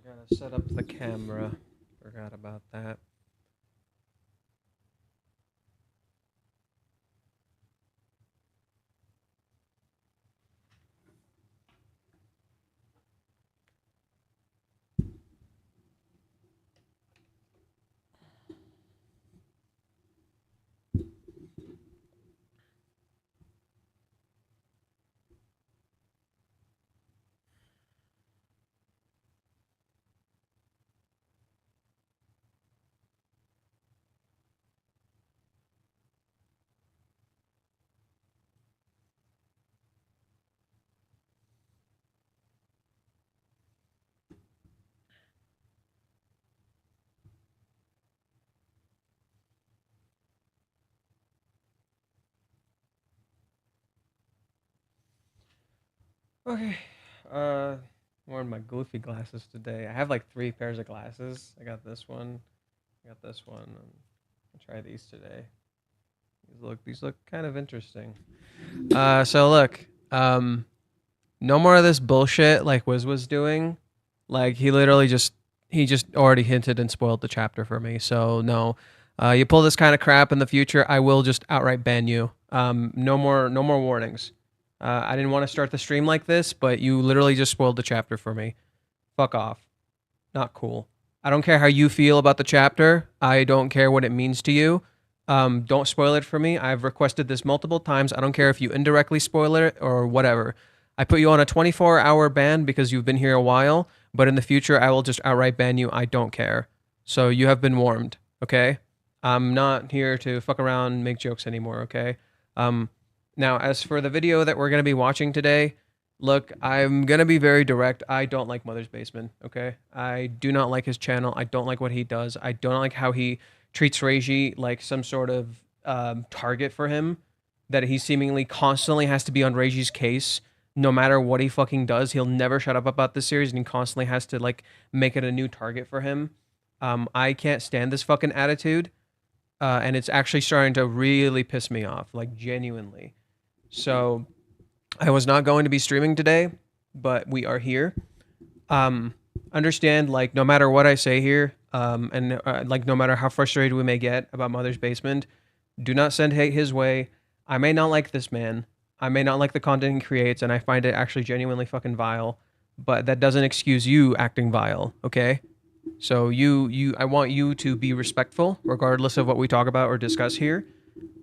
Gotta set up the camera. Forgot about that. Okay. Uh, wearing my goofy glasses today. I have like 3 pairs of glasses. I got this one. I got this one. I'll try these today. These look kind of interesting. So look. No more of this bullshit like Wiz was doing. Like he just already hinted and spoiled the chapter for me. So no. You pull this kind of crap in the future, I will just outright ban you. No more warnings. I didn't want to start the stream like this, but you literally just spoiled the chapter for me. Fuck off. Not cool. I don't care how you feel about the chapter. I don't care what it means to you. Don't spoil it for me. I've requested this multiple times. I don't care if you indirectly spoil it or whatever. I put you on a 24-hour ban because you've been here a while, but in the future, I will just outright ban you. I don't care. So you have been warned, okay? I'm not here to fuck around and make jokes anymore, okay? Now, as for the video that we're going to be watching today, look, I'm going to be very direct. I don't like Mother's Basement, okay? I do not like his channel. I don't like what he does. I don't like how he treats Reiji like some sort of target for him, that he seemingly constantly has to be on Reiji's case. No matter what he fucking does, he'll never shut up about this series, and he constantly has to like make it a new target for him. I can't stand this fucking attitude, and it's actually starting to really piss me off, like genuinely. So I was not going to be streaming today, but we are here. Understand, like, no matter what I say here, and like, no matter how frustrated we may get about Mother's Basement, do not send hate his way. I may not like this man. I may not like the content he creates, and I find it actually genuinely fucking vile. But that doesn't excuse you acting vile, okay? So I want you to be respectful, regardless of what we talk about or discuss here.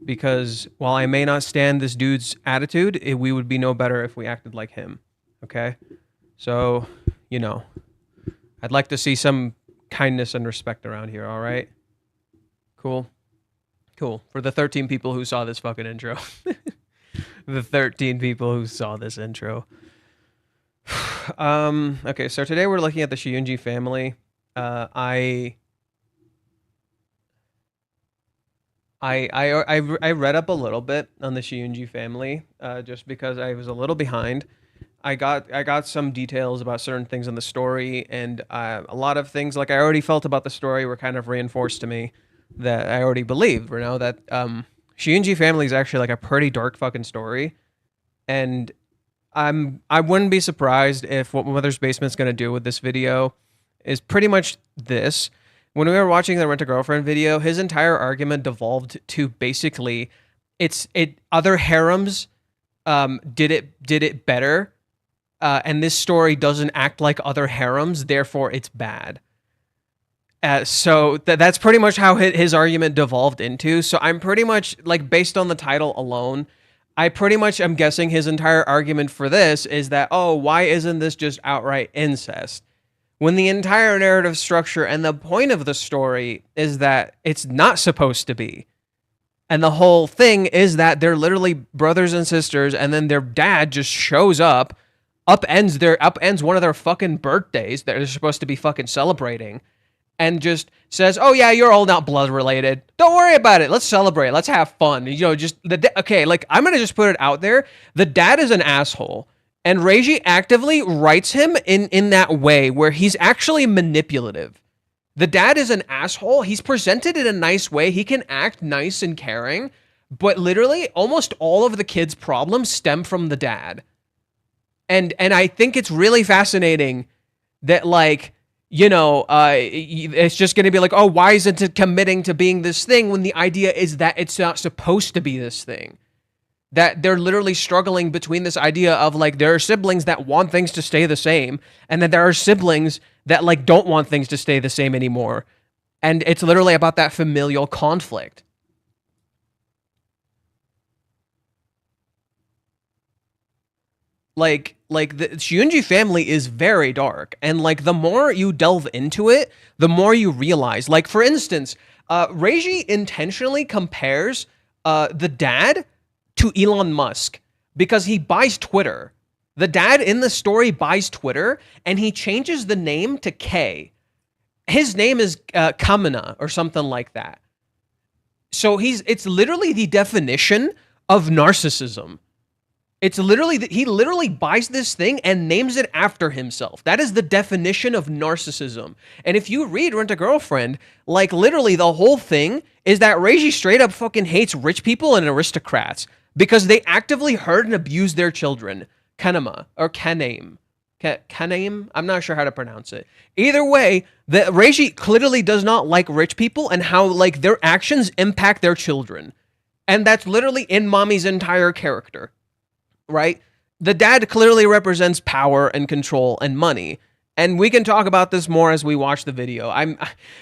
Because while I may not stand this dude's attitude, we would be no better if we acted like him, okay? So, you know, I'd like to see some kindness and respect around here, all right? Cool. Cool. For the 13 people who saw this fucking intro. The 13 people who saw this intro. Okay, so today we're looking at the Shiunji family. I read up a little bit on the Shiunji family, just because I was a little behind. I got some details about certain things in the story, and a lot of things like I already felt about the story were kind of reinforced to me that I already believed. You know that Shiunji family is actually like a pretty dark fucking story, and I wouldn't be surprised if what Mother's Basement's gonna do with this video is pretty much this. When we were watching the Rent a Girlfriend video, his entire argument devolved to basically other harems did it better, and this story doesn't act like other harems, therefore it's bad. So that's pretty much how his argument devolved into. So I'm pretty much, like, based on the title alone, I pretty much am guessing his entire argument for this is that, oh, why isn't this just outright incest? When the entire narrative structure and the point of the story is that it's not supposed to be. And the whole thing is that they're literally brothers and sisters, and then their dad just shows up, upends one of their fucking birthdays that they're supposed to be fucking celebrating, and just says, "Oh yeah, you're all not blood related. Don't worry about it. Let's celebrate. Let's have fun." You know, just okay. Like, I'm gonna just put it out there. The dad is an asshole, and Reiji actively writes him in that way where he's actually manipulative. The dad is an asshole. He's presented in a nice way. He can act nice and caring, but literally almost all of the kids' problems stem from the dad. And I think it's really fascinating that, like, you know, it's just going to be like, oh, why isn't it committing to being this thing when the idea is that it's not supposed to be this thing? That they're literally struggling between this idea of, like, there are siblings that want things to stay the same, and then there are siblings that, like, don't want things to stay the same anymore. And it's literally about that familial conflict. Like the Shiunji family is very dark, and, like, the more you delve into it, the more you realize. Like, for instance, Reiji intentionally compares the dad to Elon Musk because he buys Twitter. The dad in the story buys Twitter, and he changes the name to K. His name is Kamina or something like that. So it's literally the definition of narcissism. It's literally he literally buys this thing and names it after himself. That is the definition of narcissism. And if you read Rent a Girlfriend, like, literally the whole thing is that Reiji straight up fucking hates rich people and aristocrats because they actively hurt and abuse their children. Kanama or Kaname. Kaname? I'm not sure how to pronounce it. Either way, the Reiji clearly does not like rich people and how, like, their actions impact their children. And that's literally in Mommy's entire character. Right? The dad clearly represents power and control and money. And we can talk about this more as we watch the video.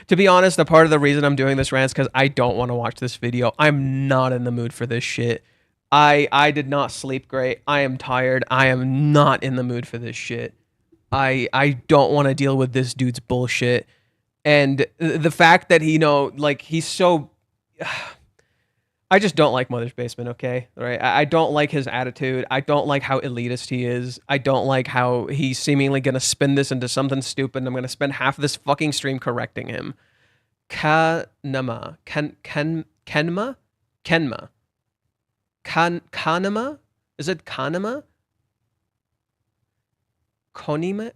To be honest, the part of the reason I'm doing this rant is because I don't want to watch this video. I'm not in the mood for this shit. I did not sleep great. I am tired. I am not in the mood for this shit. I don't want to deal with this dude's bullshit. And the fact that he's so... I just don't like Mother's Basement, okay? Right? I don't like his attitude. I don't like how elitist he is. I don't like how he's seemingly going to spin this into something stupid, and I'm going to spend half of this fucking stream correcting him. Kanama. Kenma? Kanama? Is it Kanama? Konime?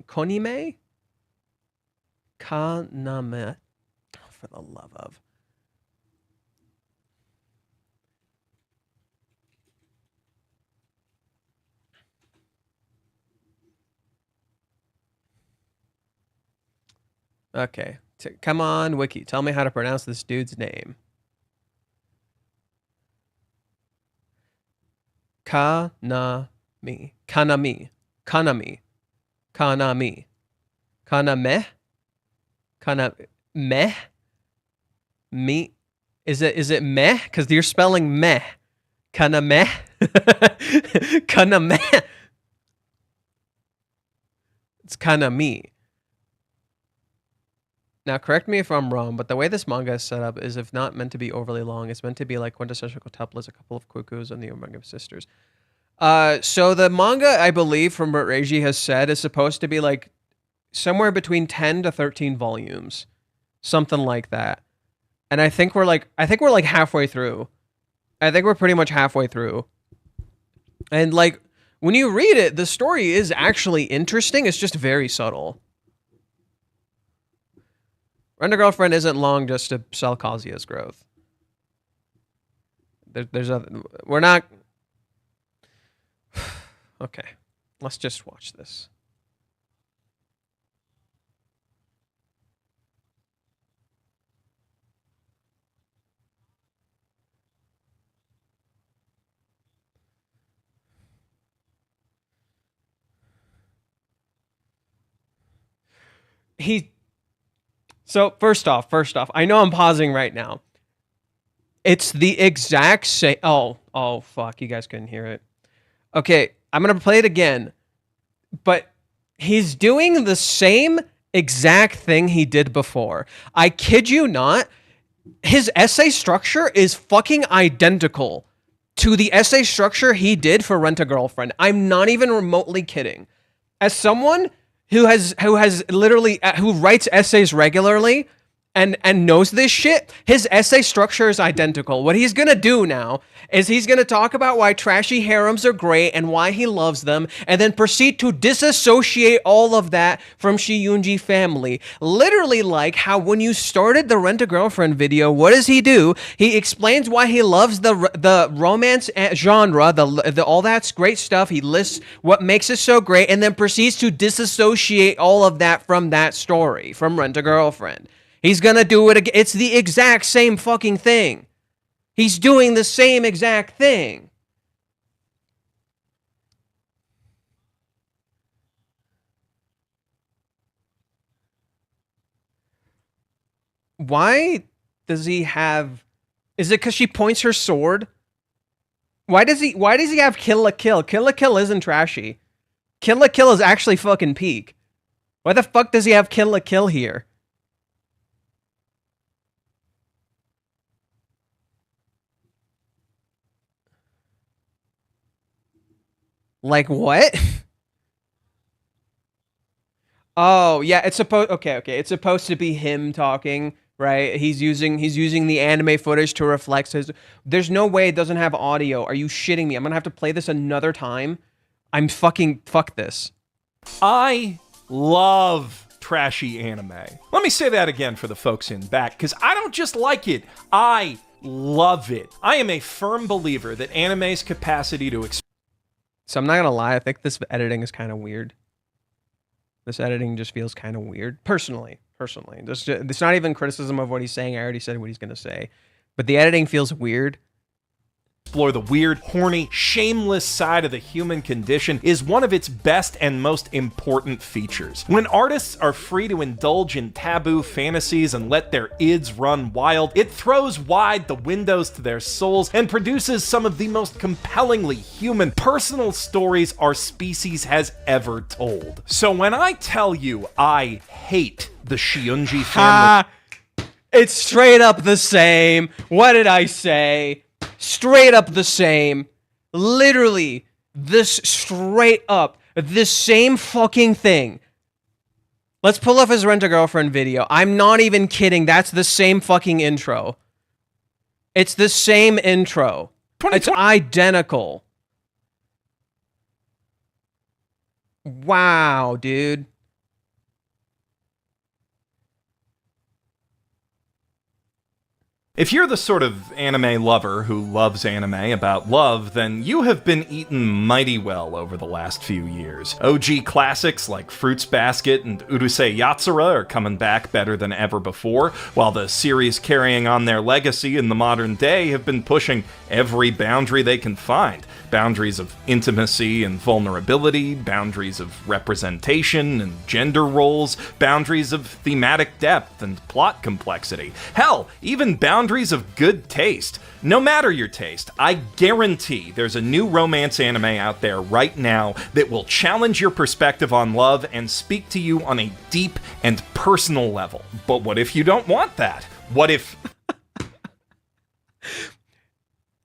Kaname? Oh, for the love of... Okay, come on, Wiki. Tell me how to pronounce this dude's name. Kanami. Kanami. Kanami. Kanami. Kaname. Kaname. Me. Is it meh? Because you're spelling meh. Kaname. Kaname. It's kanami. Now, correct me if I'm wrong, but the way this manga is set up is, if not meant to be overly long, it's meant to be like quintessential quintuplets, a couple of cuckoos, and the Omega sisters. So the manga, I believe, from what Reiji has said, is supposed to be like somewhere between 10 to 13 volumes, something like that. And I think we're like halfway through. I think we're pretty much halfway through. And, like, when you read it, the story is actually interesting. It's just very subtle. Rent a Girlfriend isn't long just to sell Kazuya's growth. We're not... Okay, let's just watch this. So first off, I know I'm pausing right now. It's the exact same. Oh, fuck! You guys couldn't hear it. Okay, I'm gonna play it again, but he's doing the same exact thing he did before. I kid you not. His essay structure is fucking identical to the essay structure he did for Rent a Girlfriend. I'm not even remotely kidding. As someone who writes essays regularly and knows this shit, his essay structure is identical. What he's gonna do now is he's gonna talk about why trashy harems are great and why he loves them, and then proceed to disassociate all of that from Shiunji family. Literally like how when you started the Rent-A-Girlfriend video, what does he do? He explains why he loves the romance genre, the all that's great stuff. He lists what makes it so great, and then proceeds to disassociate all of that from that story, from Rent-A-Girlfriend. He's gonna do it again. It's the exact same fucking thing. He's doing the same exact thing. Why does he have... Is it because she points her sword? Why does he have Kill la Kill? Kill la Kill isn't trashy. Kill la Kill is actually fucking peak. Why the fuck does he have Kill la Kill here? Like what? Oh, yeah, it's supposed... Okay. It's supposed to be him talking, right? He's using the anime footage to reflect his... There's no way it doesn't have audio. Are you shitting me? I'm gonna have to play this another time. Fuck this. I love trashy anime. Let me say that again for the folks in back, because I don't just like it, I love it. I am a firm believer that anime's capacity to... So I'm not gonna lie, I think this editing is kind of weird. This editing just feels kind of weird. Personally. It's not even criticism of what he's saying. I already said what he's gonna say. But the editing feels weird. Explore the weird, horny, shameless side of the human condition is one of its best and most important features. When artists are free to indulge in taboo fantasies and let their ids run wild, it throws wide the windows to their souls and produces some of the most compellingly human, personal stories our species has ever told. So when I tell you I hate the Shiunji family... It's straight up the same. What did I say? Straight up the same. Literally, this straight up, the same fucking thing. Let's pull up his Rent-A-Girlfriend video. I'm not even kidding. That's the same fucking intro. It's the same intro. It's identical. Wow, dude. If you're the sort of anime lover who loves anime about love, then you have been eaten mighty well over the last few years. OG classics like Fruits Basket and Urusei Yatsura are coming back better than ever before, while the series carrying on their legacy in the modern day have been pushing every boundary they can find. Boundaries of intimacy and vulnerability, boundaries of representation and gender roles, boundaries of thematic depth and plot complexity. Hell, even boundaries of good taste. No matter your taste, I guarantee there's a new romance anime out there right now that will challenge your perspective on love and speak to you on a deep and personal level. But what if you don't want that? What if...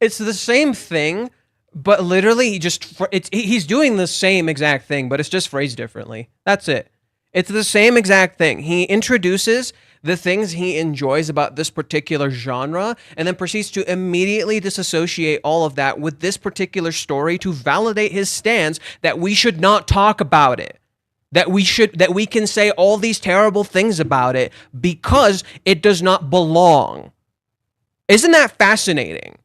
It's the same thing, but literally he's doing the same exact thing, but it's just phrased differently. That's it. It's the same exact thing. He introduces the things he enjoys about this particular genre, and then proceeds to immediately disassociate all of that with this particular story to validate his stance that we should not talk about it. That we can say all these terrible things about it because it does not belong. Isn't that fascinating?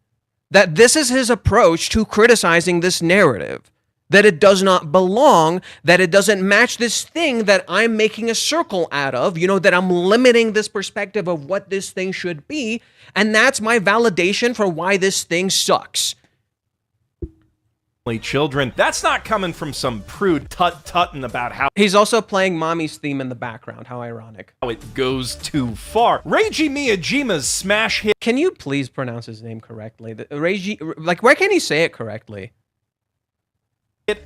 That this is his approach to criticizing this narrative. That it does not belong, that it doesn't match this thing that I'm making a circle out of, you know, that I'm limiting this perspective of what this thing should be, and that's my validation for why this thing sucks. Children, that's not coming from some prude tut-tutting about how he's also playing Mommy's theme in the background. How ironic. How it goes too far. Reiji Miyajima's smash hit. Can you please pronounce his name correctly? Reiji, like, why can't he say it correctly?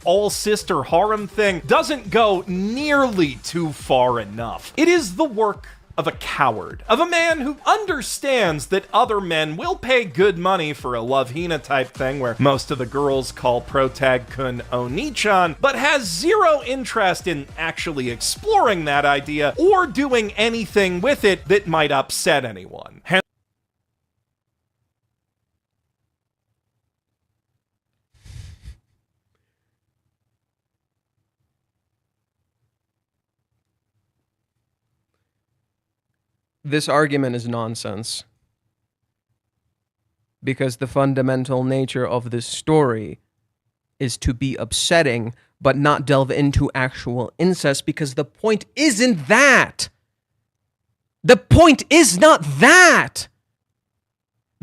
All-sister harem thing doesn't go nearly too far enough. It is the work of a coward, of a man who understands that other men will pay good money for a love hina type thing where most of the girls call protag-kun Oni-chan, but has zero interest in actually exploring that idea or doing anything with it that might upset anyone. This argument is nonsense. Because the fundamental nature of this story is to be upsetting, but not delve into actual incest, because the point isn't that. The point is not that.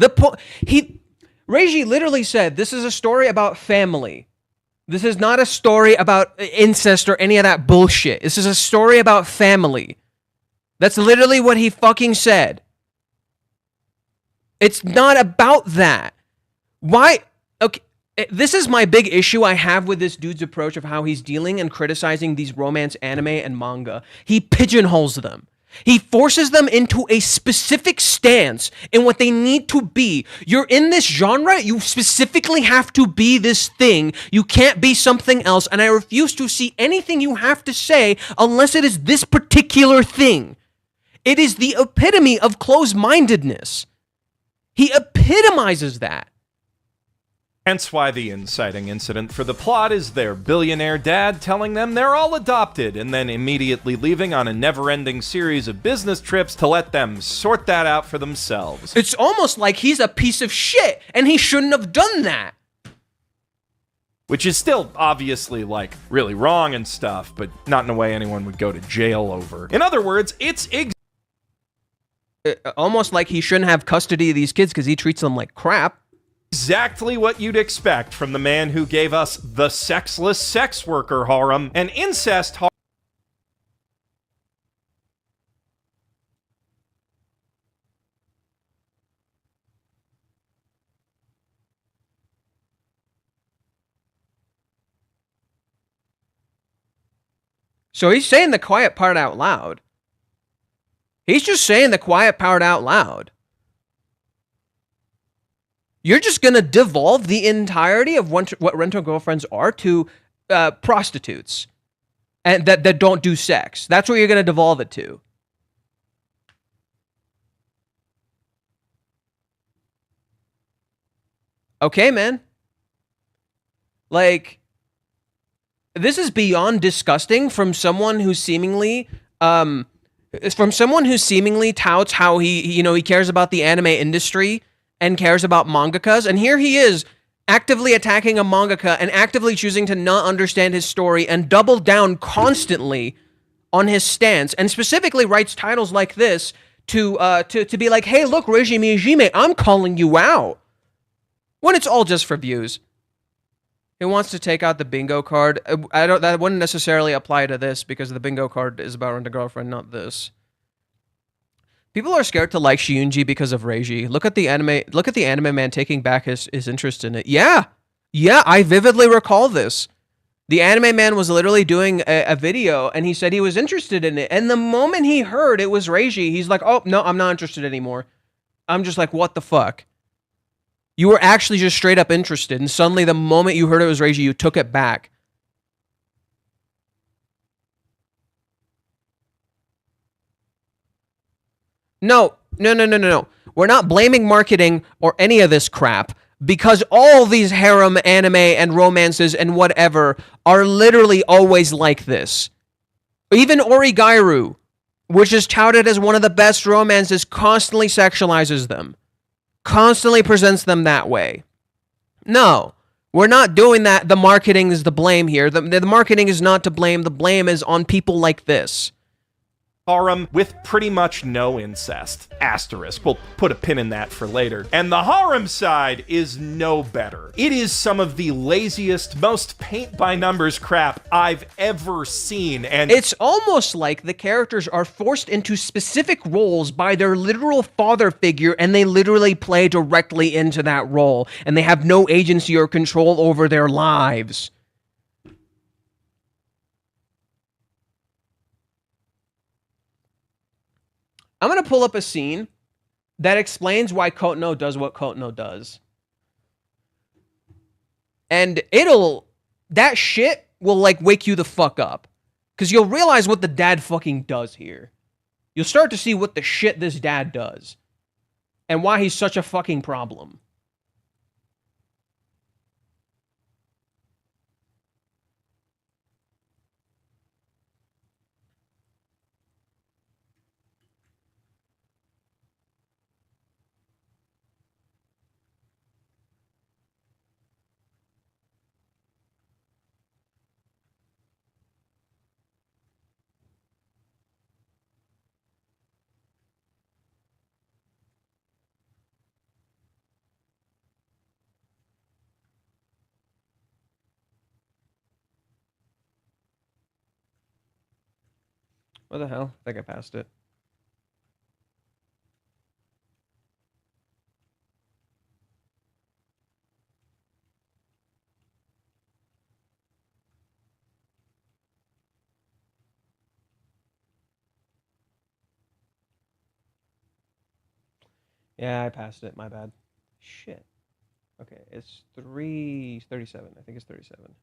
Reiji literally said, this is a story about family. This is not a story about incest or any of that bullshit. This is a story about family. That's literally what he fucking said. It's not about that. Why? Okay, this is my big issue I have with this dude's approach of how he's dealing and criticizing these romance anime and manga. He pigeonholes them. He forces them into a specific stance in what they need to be. You're in this genre, you specifically have to be this thing. You can't be something else, and I refuse to see anything you have to say unless it is this particular thing. It is the epitome of closed-mindedness. He epitomizes that. Hence why the inciting incident for the plot is their billionaire dad telling them they're all adopted and then immediately leaving on a never-ending series of business trips to let them sort that out for themselves. It's almost like he's a piece of shit and he shouldn't have done that. Which is still obviously, like, really wrong and stuff, but not in a way anyone would go to jail over. In other words, it's almost like he shouldn't have custody of these kids because he treats them like crap. Exactly what you'd expect from the man who gave us the sexless sex worker harem and incest harem. So he's saying the quiet part out loud. He's just saying the quiet part out loud. You're just going to devolve the entirety of what rental girlfriends are to prostitutes and that don't do sex. That's what you're going to devolve it to. Okay, man. Like, this is beyond disgusting from someone who seemingly touts how he cares about the anime industry and cares about mangakas, and here he is actively attacking a mangaka and actively choosing to not understand his story and double down constantly on his stance, and specifically writes titles like this to be like, hey, look, Reiji Miyajima, I'm calling you out, when it's all just for views. He wants to take out the bingo card. That wouldn't necessarily apply to this because the bingo card is about rent-a-girlfriend, not this. People are scared to like Shiunji because of Reiji. Look at the anime man taking back his interest in it. Yeah, I vividly recall this. The anime man was literally doing a video, and he said he was interested in it. And the moment he heard it was Reiji, he's like, oh, no, I'm not interested anymore. I'm just like, what the fuck? You were actually just straight up interested, and suddenly the moment you heard it was Reiji, you took it back. No. We're not blaming marketing or any of this crap because all these harem anime and romances and whatever are literally always like this. Even Origairu, which is touted as one of the best romances, constantly sexualizes them. Constantly presents them that way. No, we're not doing that. The marketing is the blame here. The marketing is not to blame. The blame is on people like this. Harem with pretty much no incest. Asterisk. We'll put a pin in that for later. And the harem side is no better. It is some of the laziest, most paint-by-numbers crap I've ever seen, and it's almost like the characters are forced into specific roles by their literal father figure, and they literally play directly into that role, and they have no agency or control over their lives. I'm gonna pull up a scene that explains why Kotono does what Kotono does. And that shit will like wake you the fuck up. Because you'll realize what the dad fucking does here. You'll start to see what the shit this dad does. And why he's such a fucking problem. What the hell? I think I passed it. Yeah, I passed it. My bad. Shit. Okay, it's 3:37. I think it's 37.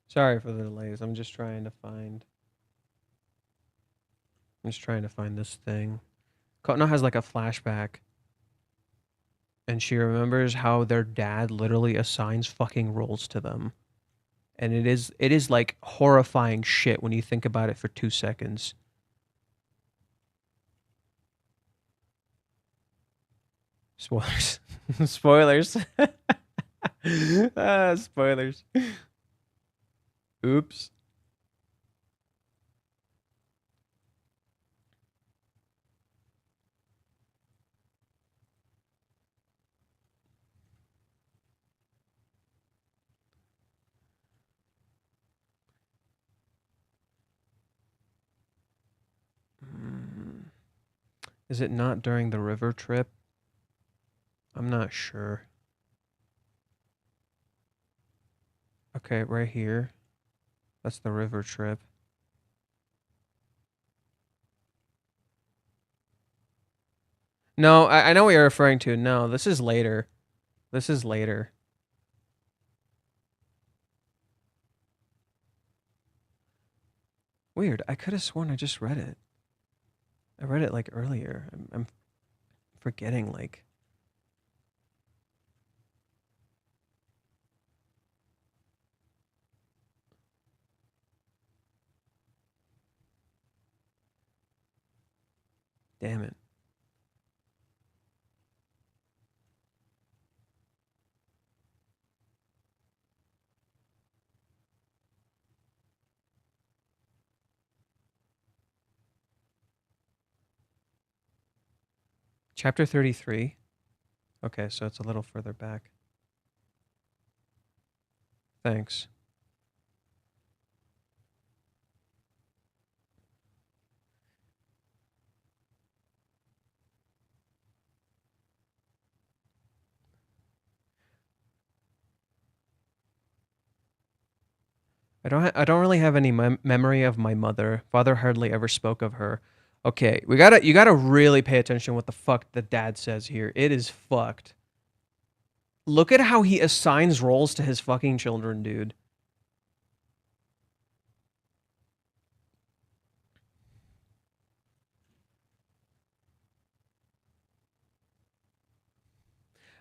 Sorry for the delays. I'm just trying to find this thing. Kotono has like a flashback. And she remembers how their dad literally assigns fucking roles to them. And it is like horrifying shit when you think about it for 2 seconds. Spoilers. Spoilers. Spoilers. Oops. Is it not during the river trip? I'm not sure. Okay, right here. That's the river trip. No, I know what you're referring to. No, this is later. This is later. Weird. I could have sworn I just read it. I read it like earlier. I'm forgetting like. Damn it. Chapter 33. Okay, so it's a little further back. Thanks. I don't really have any memory of my mother. Father hardly ever spoke of her. Okay, you gotta really pay attention what the fuck the dad says here. It is fucked. Look at how he assigns roles to his fucking children, dude.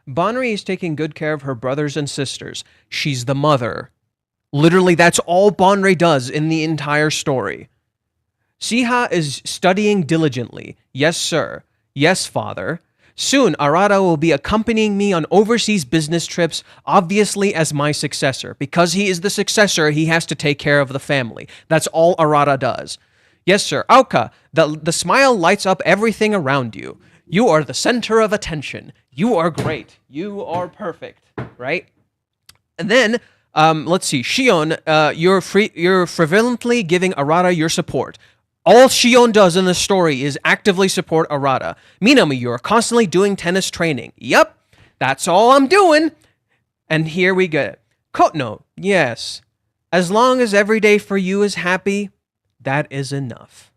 Bonri is taking good care of her brothers and sisters. She's the mother. Literally, that's all Bonri does in the entire story. Siha is studying diligently. Yes, sir. Yes, father. Soon, Arata will be accompanying me on overseas business trips, obviously as my successor. Because he is the successor, he has to take care of the family. That's all Arata does. Yes, sir. Oka, the smile lights up everything around you. You are the center of attention. You are great. You are perfect, right? And then Let's see. Shion, you're frivolently giving Arata your support. All Shion does in the story is actively support Arata. Minami, you're constantly doing tennis training. Yep, that's all I'm doing. And here we get it. Kono, yes. As long as every day for you is happy, that is enough.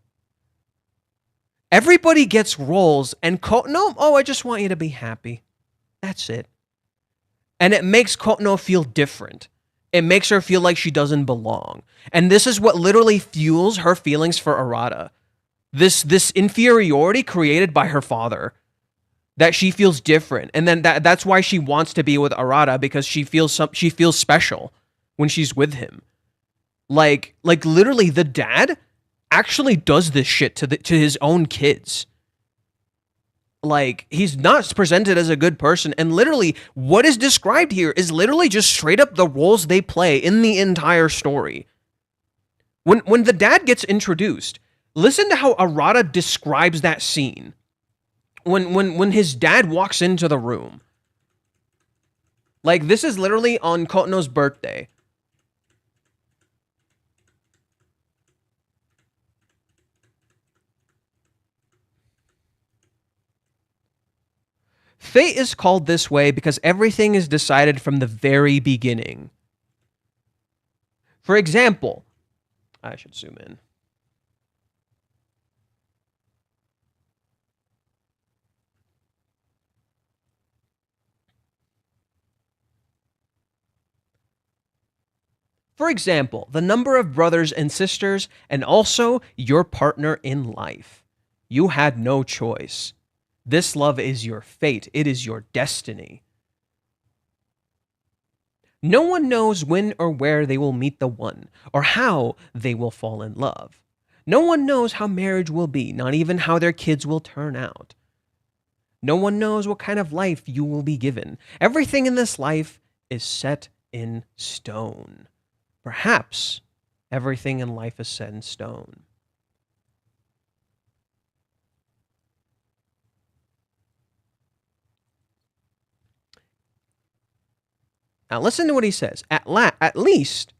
Everybody gets roles, and Kono, oh, I just want you to be happy. That's it. And it makes Kono feel different. It makes her feel like she doesn't belong. And this is what literally fuels her feelings for Arata. This inferiority created by her father. That she feels different. And then that's why she wants to be with Arata, because she feels special when she's with him. Like literally the dad actually does this shit to his own kids. Like, he's not presented as a good person, and literally what is described here is literally just straight up the roles they play in the entire story. When the dad gets introduced, listen to how Arata describes that scene. When his dad walks into the room. Like, this is literally on Kono's birthday. Fate is called this way because everything is decided from the very beginning. For example, I should zoom in. For example, the number of brothers and sisters, and also your partner in life. You had no choice. This love is your fate. It is your destiny. No one knows when or where they will meet the one, or how they will fall in love. No one knows how marriage will be, not even how their kids will turn out. No one knows what kind of life you will be given. Everything in this life is set in stone. Perhaps everything in life is set in stone. Now listen to what he says. At least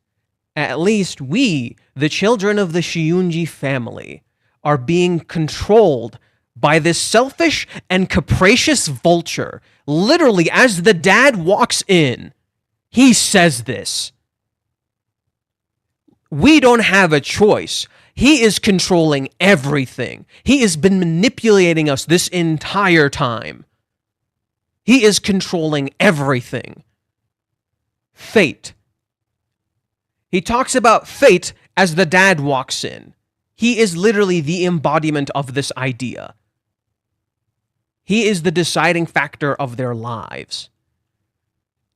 we, the children of the Shiunji family, are being controlled by this selfish and capricious vulture. Literally, as the dad walks in, he says this. We don't have a choice. He is controlling everything. He has been manipulating us this entire time. He is controlling everything. Fate. He talks about fate as the dad walks in. He is literally the embodiment of this idea. He is the deciding factor of their lives.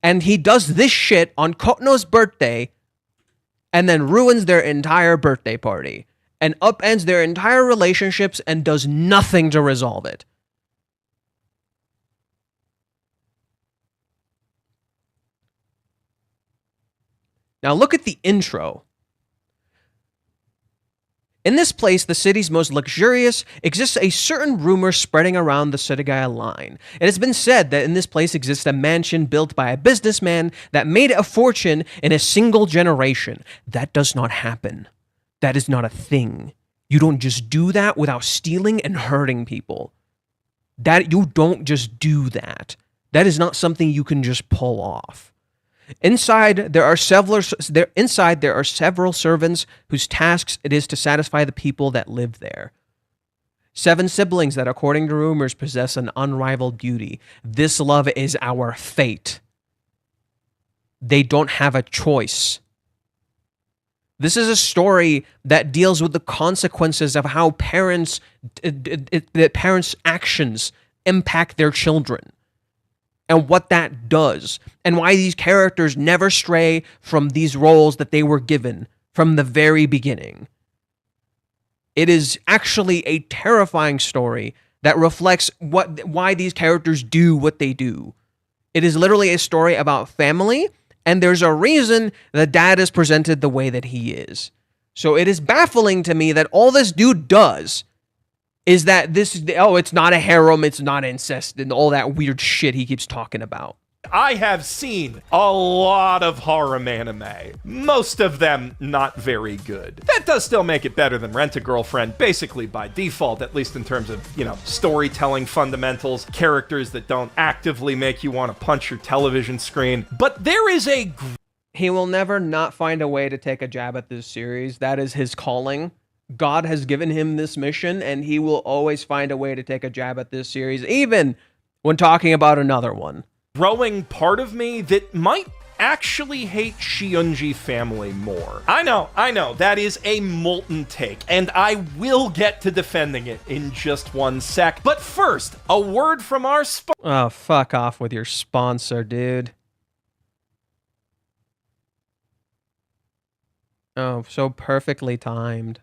And he does this shit on Kono's birthday and then ruins their entire birthday party and upends their entire relationships and does nothing to resolve it. Now look at the intro. In this place, the city's most luxurious, exists a certain rumor spreading around the Setagaya line. It has been said that in this place exists a mansion built by a businessman that made a fortune in a single generation. That does not happen. That is not a thing. You don't just do that without stealing and hurting people. You don't just do that. That is not something you can just pull off. Inside there are several servants whose tasks it is to satisfy the people that live there. 7 siblings that, according to rumors, possess an unrivaled beauty. This love is our fate. They don't have a choice. This is a story that deals with the consequences of how parents' actions impact their children. And what that does, and why these characters never stray from these roles that they were given from the very beginning. It is actually a terrifying story that reflects why these characters do what they do. It is literally a story about family, and there's a reason the dad is presented the way that he is. So it is baffling to me that all this dude does is that it's not a harem, it's not incest, and all that weird shit he keeps talking about. I have seen a lot of harem anime. Most of them not very good. That does still make it better than Rent-a-Girlfriend, basically by default, at least in terms of, storytelling fundamentals, characters that don't actively make you want to punch your television screen. But there is a... He will never not find a way to take a jab at this series. That is his calling. God has given him this mission, and he will always find a way to take a jab at this series, even when talking about another one. Growing part of me that might actually hate Shiunji family more. I know, that is a molten take, and I will get to defending it in just one sec. But first, a word from our sponsor. Oh, fuck off with your sponsor, dude. Oh, so perfectly timed.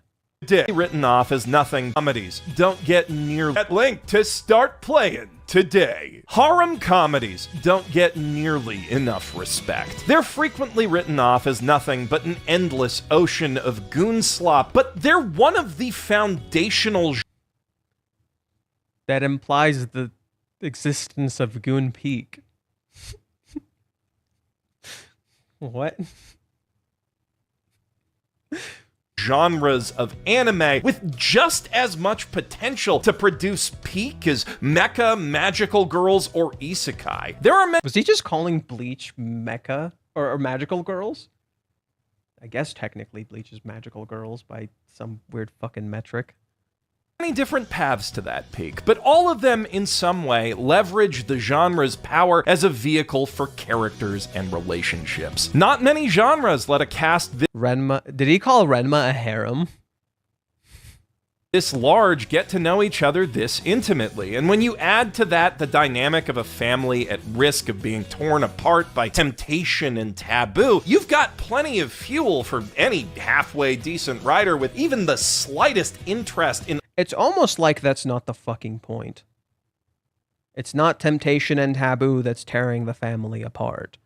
Written off as nothing comedies don't get near that link to start playing today. Harem comedies don't get nearly enough respect. They're frequently written off as nothing but an endless ocean of goon slop, but they're one of the foundational... That implies the existence of Goon Peak. What? Genres of anime with just as much potential to produce peak as mecha, magical girls, or isekai. There are Was he just calling Bleach mecha or magical girls? I guess technically Bleach is magical girls by some weird fucking metric. Many different paths to that peak, but all of them in some way leverage the genre's power as a vehicle for characters and relationships. Not many genres let a cast Renma, did he call Renma a harem? This large get to know each other this intimately, and when you add to that the dynamic of a family at risk of being torn apart by temptation and taboo, you've got plenty of fuel for any halfway decent writer with even the slightest interest in... It's almost like that's not the fucking point. It's not temptation and taboo that's tearing the family apart.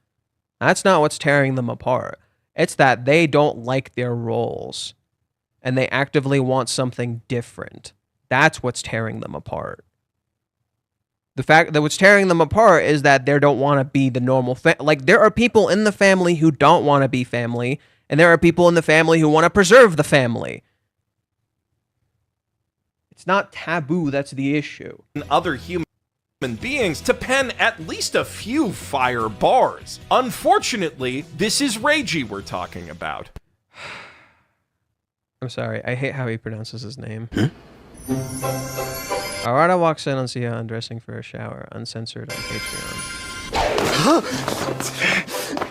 That's not what's tearing them apart. It's that they don't like their roles, and they actively want something different. That's what's tearing them apart. The fact that what's tearing them apart is that they don't want to be the normal like, there are people in the family who don't want to be family, and there are people in the family who want to preserve the family. It's not taboo that's the issue. Other human beings to pen at least a few fire bars. Unfortunately, this is Reiji we're talking about. I'm sorry, I hate how he pronounces his name. Arata walks in on Sia undressing for a shower, uncensored on Patreon.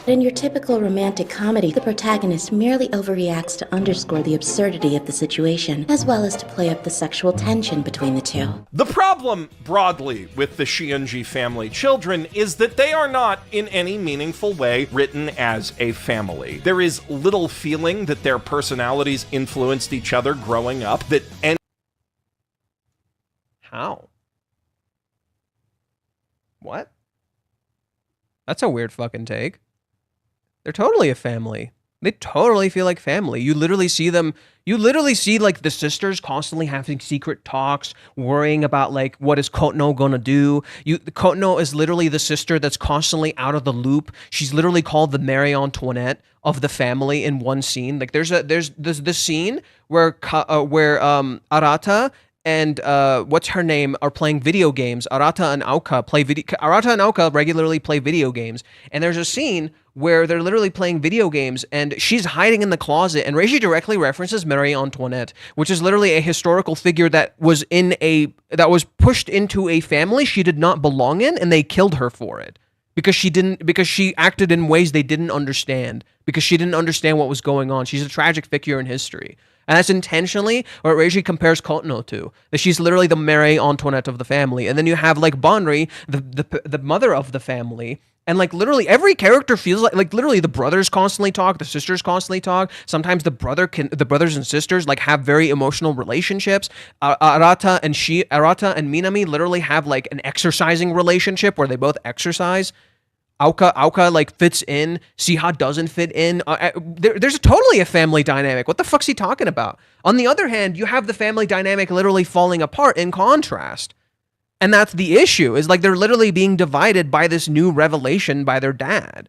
In your typical romantic comedy, the protagonist merely overreacts to underscore the absurdity of the situation, as well as to play up the sexual tension between the two. The problem, broadly, with the Shiunji family children is that they are not, in any meaningful way, written as a family. There is little feeling that their personalities influenced each other growing up, that any... How? What? That's a weird fucking take. They're totally a family. They totally feel like family. You literally see them, like the sisters constantly having secret talks, worrying about like, what is Kono gonna do? Kono is literally the sister that's constantly out of the loop. She's literally called the Marie Antoinette of the family in one scene. Like there's this scene where Arata and what's her name are playing video games. Arata and Aoka regularly play video games, and there's a scene where they're literally playing video games, and she's hiding in the closet, and Reiji directly references Marie Antoinette, which is literally a historical figure that was pushed into a family she did not belong in, and they killed her for it because she acted in ways they didn't understand, because she didn't understand what was going on. She's a tragic figure in history. And that's intentionally what Reiji compares Kono to. That she's literally the Marie Antoinette of the family. And then you have like Bonri, the mother of the family. And like literally every character feels like literally the brothers constantly talk, the sisters constantly talk. Sometimes the brothers and sisters like have very emotional relationships. Arata and Minami literally have like an exercising relationship where they both exercise. Aoka like fits in. Siha doesn't fit in. There's totally a family dynamic. What the fuck's he talking about? On the other hand, you have the family dynamic literally falling apart in contrast. And that's the issue, is like they're literally being divided by this new revelation by their dad.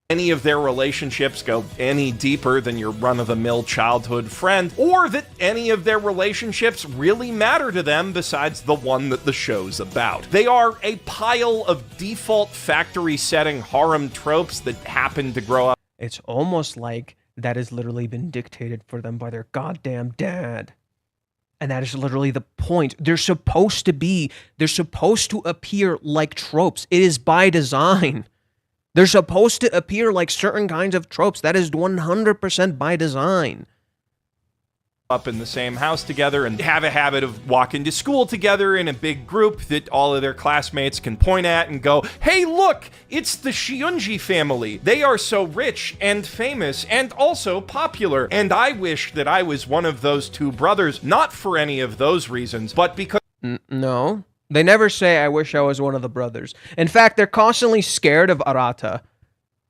Any of their relationships go any deeper than your run-of-the-mill childhood friend, or that any of their relationships really matter to them besides the one that the show's about. They are a pile of default factory-setting harem tropes that happen to grow up. It's almost like that has literally been dictated for them by their goddamn dad. And that is literally the point. They're supposed to appear like tropes. It is by design. They're supposed to appear like certain kinds of tropes. That is 100% by design. Up in the same house together and have a habit of walking to school together in a big group that all of their classmates can point at and go, hey, look, it's the Shiunji family. They are so rich and famous and also popular. And I wish that I was one of those two brothers, not for any of those reasons, but because... No. They never say, I wish I was one of the brothers. In fact, they're constantly scared of Arata.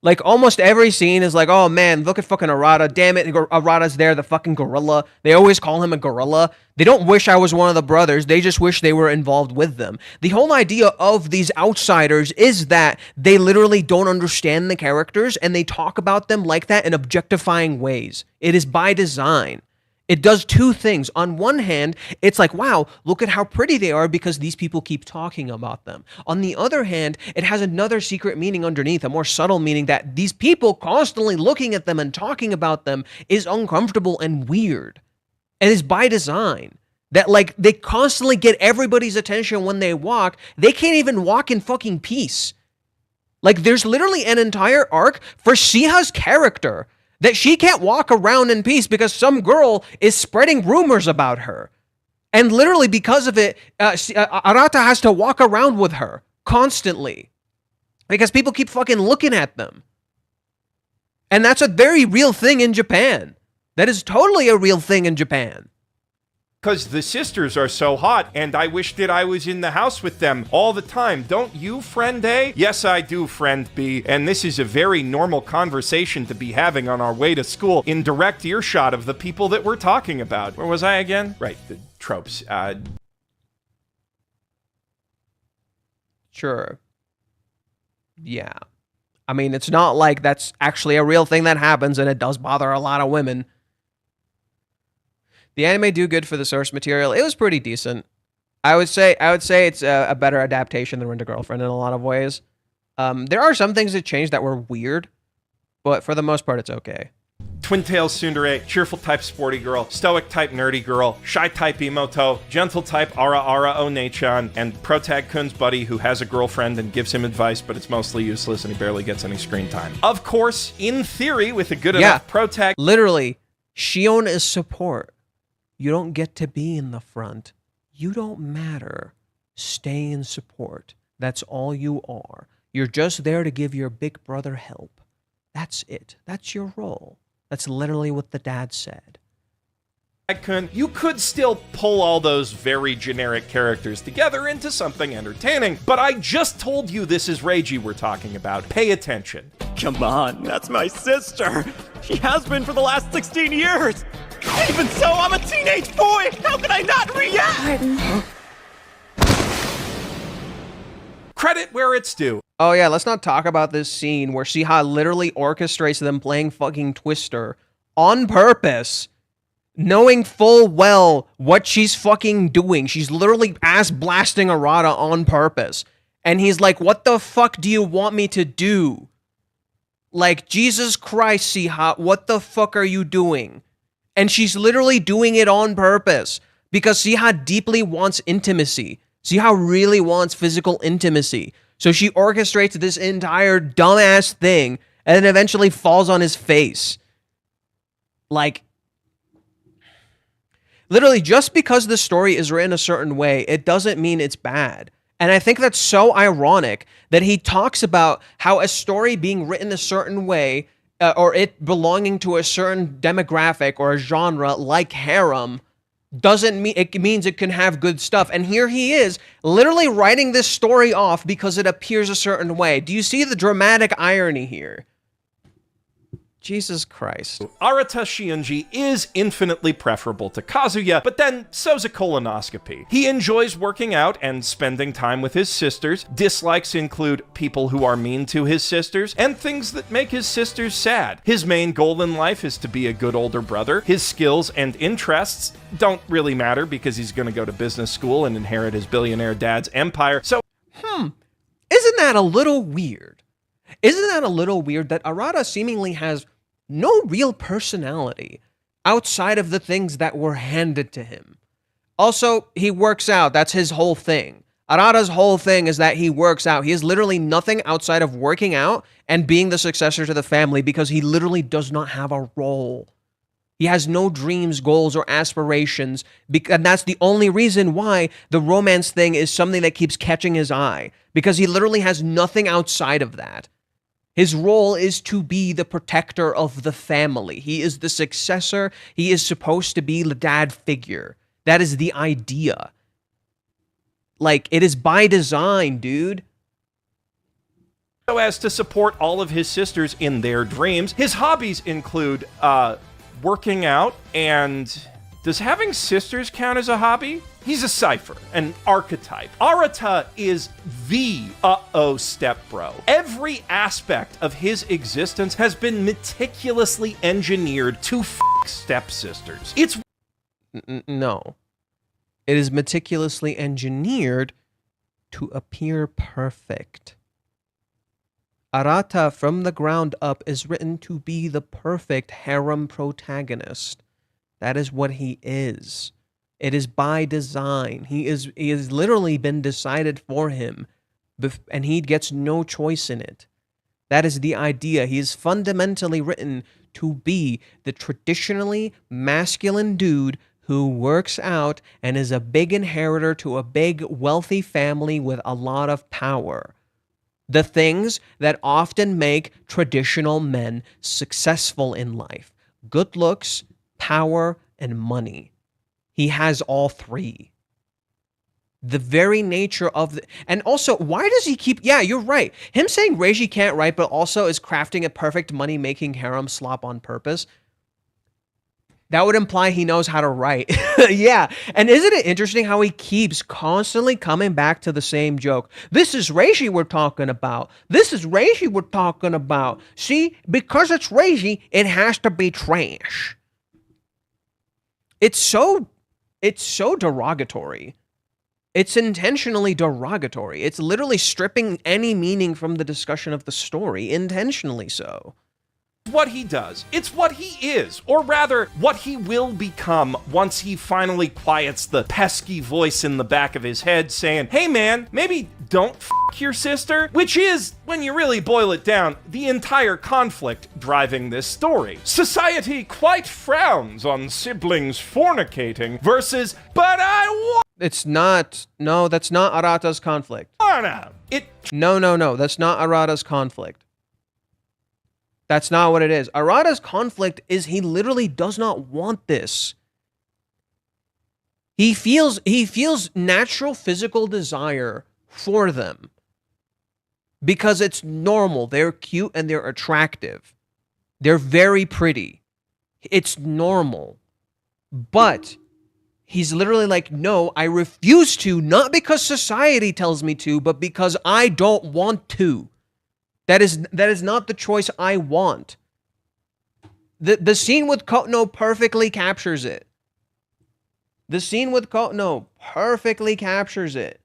Like, almost every scene is like, oh man, look at fucking Arata. Damn it, Arata's there, the fucking gorilla. They always call him a gorilla. They don't wish I was one of the brothers. They just wish they were involved with them. The whole idea of these outsiders is that they literally don't understand the characters and they talk about them like that in objectifying ways. It is by design. It does two things. On one hand, it's like, wow, look at how pretty they are because these people keep talking about them. On the other hand, it has another secret meaning underneath, a more subtle meaning that these people constantly looking at them and talking about them is uncomfortable and weird. And it's by design. That, like, they constantly get everybody's attention when they walk. They can't even walk in fucking peace. Like, there's literally an entire arc for Siha's character that she can't walk around in peace because some girl is spreading rumors about her. And literally because of it, Arata has to walk around with her constantly because people keep fucking looking at them. And that's a very real thing in Japan. That is totally a real thing in Japan. Because the sisters are so hot, and I wish that I was in the house with them all the time. Don't you, friend A? Yes, I do, friend B. And this is a very normal conversation to be having on our way to school in direct earshot of the people that we're talking about. Where was I again? Right, the tropes. Sure. Yeah. I mean, it's not like that's actually a real thing that happens, and it does bother a lot of women. The anime do good for the source material. It was pretty decent. I would say it's a better adaptation than Rent a Girlfriend in a lot of ways. There are some things that changed that were weird, but for the most part, it's okay. Twin Tails Tsundere, cheerful type sporty girl, stoic type nerdy girl, shy type emoto, gentle type ara ara one-chan, and protag Kun's buddy who has a girlfriend and gives him advice, but it's mostly useless and he barely gets any screen time. Of course, in theory, with a good enough protag... Literally, Shion is support. You don't get to be in the front. You don't matter. Stay in support. That's all you are. You're just there to give your big brother help. That's it. That's your role. That's literally what the dad said. You could still pull all those very generic characters together into something entertaining, but I just told you this is Reiji we're talking about. Pay attention. Come on, that's my sister. She has been for the last 16 years. Even so, I'm a teenage boy. How can I not react? Pardon. Credit where it's due. Oh yeah, let's not talk about this scene where Shiha literally orchestrates them playing fucking Twister on purpose, knowing full well what she's fucking doing. She's literally ass blasting Arata on purpose. And he's like, what the fuck do you want me to do? Like, Jesus Christ, Shiha, what the fuck are you doing? And she's literally doing it on purpose because Shiha deeply wants intimacy. Shiha really wants physical intimacy. So she orchestrates this entire dumbass thing and then eventually falls on his face. Like, literally, just because the story is written a certain way, it doesn't mean it's bad. And I think that's so ironic that he talks about how a story being written a certain way or it belonging to a certain demographic or a genre like harem doesn't mean it means it can have good stuff. And here he is literally writing this story off because it appears a certain way. Do you see the dramatic irony here? Jesus Christ. Arata Shiunji is infinitely preferable to Kazuya, but then so's a colonoscopy. He enjoys working out and spending time with his sisters. Dislikes include people who are mean to his sisters and things that make his sisters sad. His main goal in life is to be a good older brother. His skills and interests don't really matter because he's going to go to business school and inherit his billionaire dad's empire. So, Isn't that a little weird? Isn't that a little weird that Arata seemingly has no real personality outside of the things that were handed to him? Also, he works out. That's his whole thing. Arata's whole thing is that he works out. He has literally nothing outside of working out and being the successor to the family because he literally does not have a role. He has no dreams, goals, or aspirations, and that's the only reason why the romance thing is something that keeps catching his eye, because he literally has nothing outside of that. His role is to be the protector of the family. He is the successor. He is supposed to be the dad figure. That is the idea. Like, it is by design, dude. so as to support all of his sisters in their dreams. His hobbies include working out, and does having sisters count as a hobby? He's a cipher, an archetype. Arata is the stepbro. Every aspect of his existence has been meticulously engineered to stepsisters. It's No. It is meticulously engineered to appear perfect. Arata, from the ground up, is written to be the perfect harem protagonist. That is what he is. It is by design. He has literally been decided for him, and he gets no choice in it. That is the idea. He is fundamentally written to be the traditionally masculine dude who works out and is a big inheritor to a big wealthy family with a lot of power. The things that often make traditional men successful in life: good looks, power, and money. He has all three. The very nature of the... And also, why does he keep... Yeah, you're right. Him saying Reiji can't write, but also is crafting a perfect money-making harem slop on purpose, that would imply he knows how to write. Yeah. And isn't it interesting how he keeps constantly coming back to the same joke? This is Reiji we're talking about. This is Reiji we're talking about. See, because it's Reiji, it has to be trash. It's so derogatory. It's intentionally derogatory. It's literally stripping any meaning from the discussion of the story, intentionally so. what he does. It's what he is, or rather, what he will become once he finally quiets the pesky voice in the back of his head saying, hey man, maybe don't f*** your sister, which is, when you really boil it down, the entire conflict driving this story. Society quite frowns on siblings fornicating versus, but I want... It's not, no, that's not Arata's conflict. No, that's not Arata's conflict. That's not what it is. Arata's conflict is he literally does not want this. He feels natural physical desire for them because it's normal. They're cute and they're attractive. They're very pretty. It's normal. But he's literally like, no, I refuse to, not because society tells me to, but because I don't want to. That is not the choice I want. The scene with Kono perfectly captures it. The scene with Kono perfectly captures it.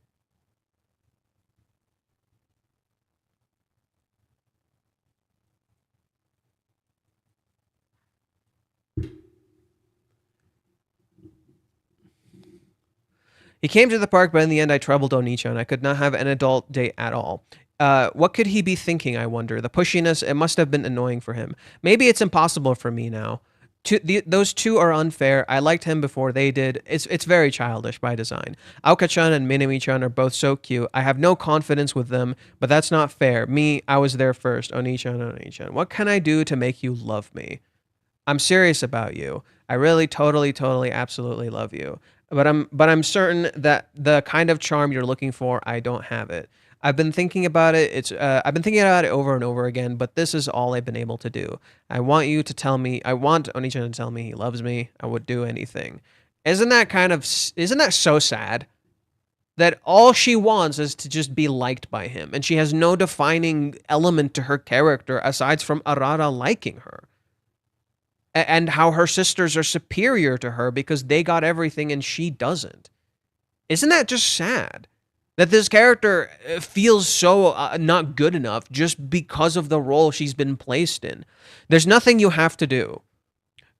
He came to the park, but in the end I troubled Onichan. I could not have an adult date at all. What could he be thinking, I wonder? The pushiness, it must have been annoying for him. Maybe it's impossible for me now. Those two are unfair. I liked him before they did. It's very childish by design. Aoka-chan and Minami-chan are both so cute. I have no confidence with them, but that's not fair. Me, I was there first. Oni-chan. What can I do to make you love me? I'm serious about you. I really, totally, absolutely love you. But I'm certain that the kind of charm you're looking for, I don't have it. I've been thinking about it. I've been thinking about it over and over again, but this is all I've been able to do. I want Onichan to tell me he loves me. I would do anything. Isn't that so sad? That all she wants is to just be liked by him, and she has no defining element to her character aside from Arata liking her. And how her sisters are superior to her because they got everything and she doesn't. Isn't that just sad? That this character feels so not good enough just because of the role she's been placed in. There's nothing you have to do.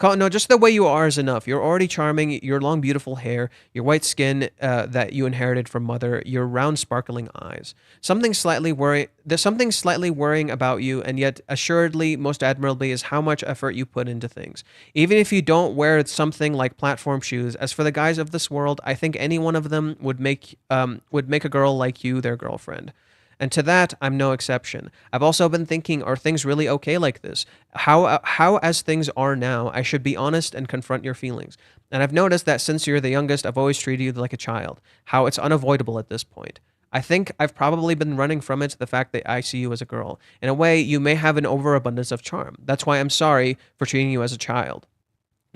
No, just the way you are is enough. You're already charming. Your long, beautiful hair, your white skin that you inherited from mother, your round, sparkling eyes. There's something slightly worrying about you, and yet assuredly, most admirably, is how much effort you put into things. Even if you don't wear something like platform shoes, as for the guys of this world, I think any one of them would make a girl like you their girlfriend. And to that, I'm no exception. I've also been thinking, are things really okay like this? How as things are now, I should be honest and confront your feelings. And I've noticed that since you're the youngest, I've always treated you like a child. How it's unavoidable at this point. I think I've probably been running from it to the fact that I see you as a girl. In a way, you may have an overabundance of charm. That's why I'm sorry for treating you as a child.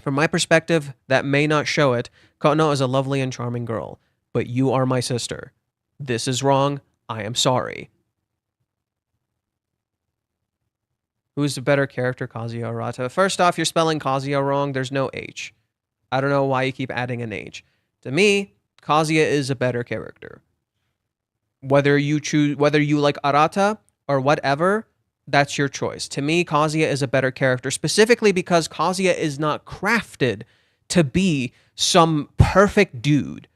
From my perspective, that may not show it. Kono is a lovely and charming girl. But you are my sister. This is wrong. I am sorry. Who's the better character, Kazuya or Arata? First off, you're spelling Kazuya wrong. There's no H. I don't know why you keep adding an H. To me, Kazuya is a better character. Whether you like Arata or whatever, that's your choice. To me, Kazuya is a better character, specifically because Kazuya is not crafted to be some perfect dude.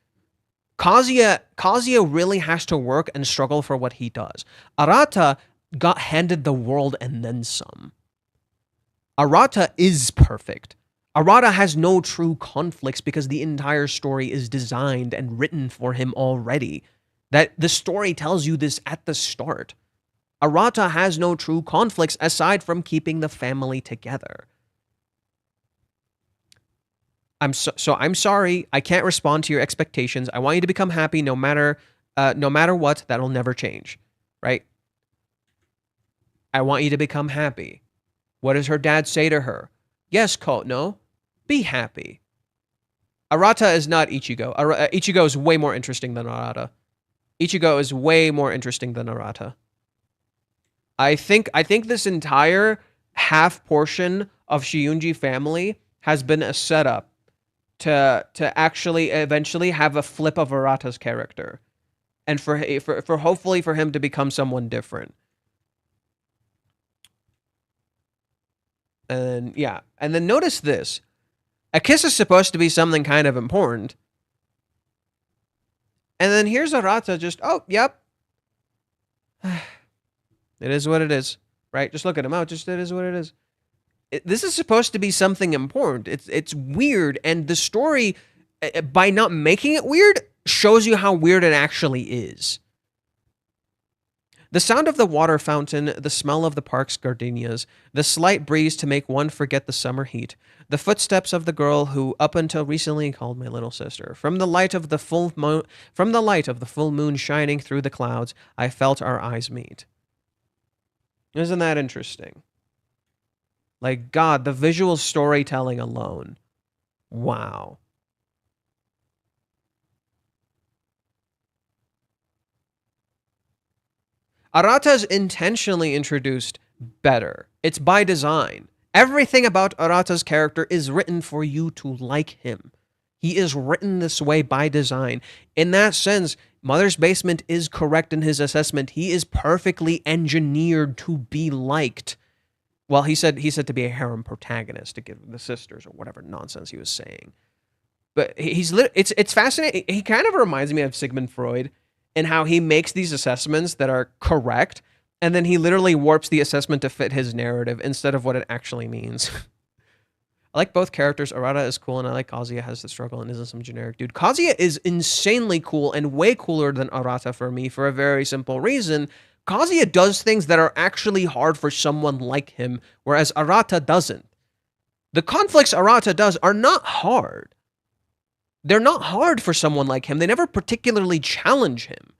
Kazuya really has to work and struggle for what he does. Arata got handed the world and then some. Arata is perfect. Arata has no true conflicts because the entire story is designed and written for him already. That the story tells you this at the start. Arata has no true conflicts aside from keeping the family together. I'm sorry. I can't respond to your expectations. I want you to become happy no matter what. That'll never change, right? I want you to become happy. What does her dad say to her? Yes, Kono, be happy. Arata is not Ichigo. Ichigo is way more interesting than Arata. Ichigo is way more interesting than Arata. I think this entire half portion of Shiunji family has been a setup to actually eventually have a flip of Arata's character, and for hopefully for him to become someone different. And yeah, and then notice this: a kiss is supposed to be something kind of important, and then here's Arata just, oh, yep, it is what it is, right? Just look at him. Oh, just it is what it is. This is supposed to be something important. It's weird, and the story, by not making it weird, shows you how weird it actually is. The sound of the water fountain, the smell of the park's gardenias, the slight breeze to make one forget the summer heat, the footsteps of the girl who, up until recently, called my little sister. From the light of the full moon shining through the clouds, I felt our eyes meet. Isn't that interesting? Like, God, the visual storytelling alone. Wow. Arata's intentionally introduced better. It's by design. Everything about Arata's character is written for you to like him. He is written this way by design. In that sense, Mother's Basement is correct in his assessment. He is perfectly engineered to be liked. Well, he said to be a harem protagonist to give the sisters or whatever nonsense he was saying. But it's fascinating. He kind of reminds me of Sigmund Freud in how he makes these assessments that are correct, and then he literally warps the assessment to fit his narrative instead of what it actually means. I like both characters. Arata is cool, and I like Kazuya has the struggle and isn't some generic dude. Kazuya is insanely cool and way cooler than Arata for me for a very simple reason. Kazuya does things that are actually hard for someone like him, whereas Arata doesn't. The conflicts Arata does are not hard. They're not hard for someone like him. They never particularly challenge him.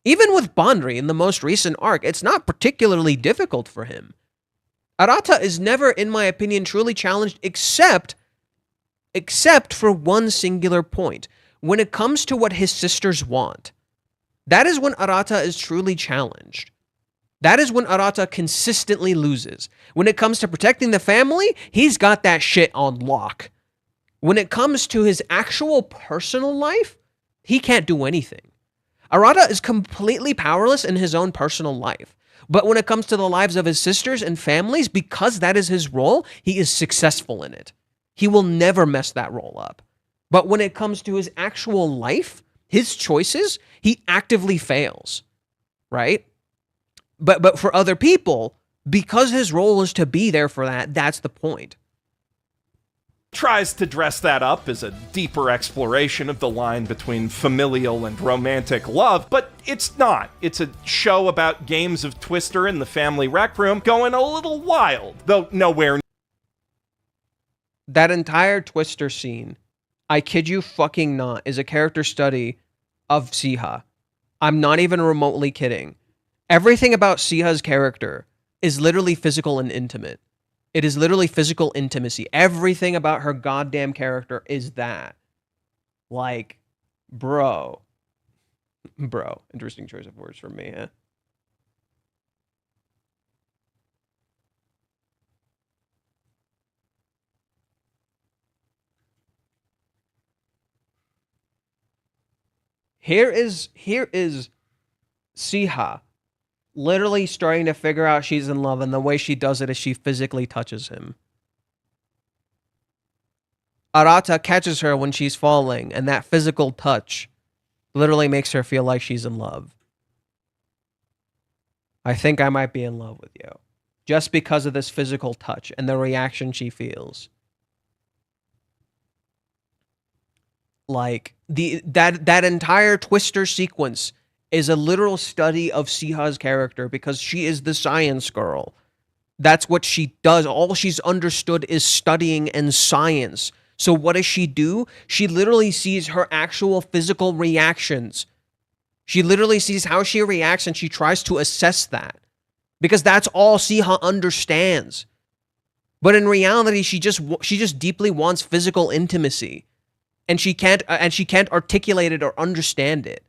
Even with Bonri in the most recent arc, it's not particularly difficult for him. Arata is never, in my opinion, truly challenged except for one singular point. When it comes to what his sisters want, that is when Arata is truly challenged. That is when Arata consistently loses. When it comes to protecting the family, he's got that shit on lock. When it comes to his actual personal life, he can't do anything. Arata is completely powerless in his own personal life. But when it comes to the lives of his sisters and families, because that is his role, he is successful in it. He will never mess that role up. But when it comes to his actual life, his choices, he actively fails, right? But for other people, because his role is to be there for that, that's the point. Tries to dress that up as a deeper exploration of the line between familial and romantic love, but it's not. It's a show about games of Twister in the family rec room going a little wild, though nowhere. That entire Twister scene, I kid you fucking not, is a character study of Siha. I'm not even remotely kidding. Everything about Siha's character is literally physical and intimate. It is literally physical intimacy. Everything about her goddamn character is that. Like, bro. Bro. Interesting choice of words for me, huh? Here is Siha literally starting to figure out she's in love, and the way she does it is she physically touches him. Arata catches her when she's falling, and that physical touch literally makes her feel like she's in love. I think I might be in love with you. Just because of this physical touch and the reaction she feels. Like, that entire Twister sequence is a literal study of Siha's character because she is the science girl. That's what she does. All she's understood is studying and science. So what does she do? She literally sees her actual physical reactions. She literally sees how she reacts and she tries to assess that. Because that's all Siha understands. But in reality, she just deeply wants physical intimacy. And she can't articulate it or understand it.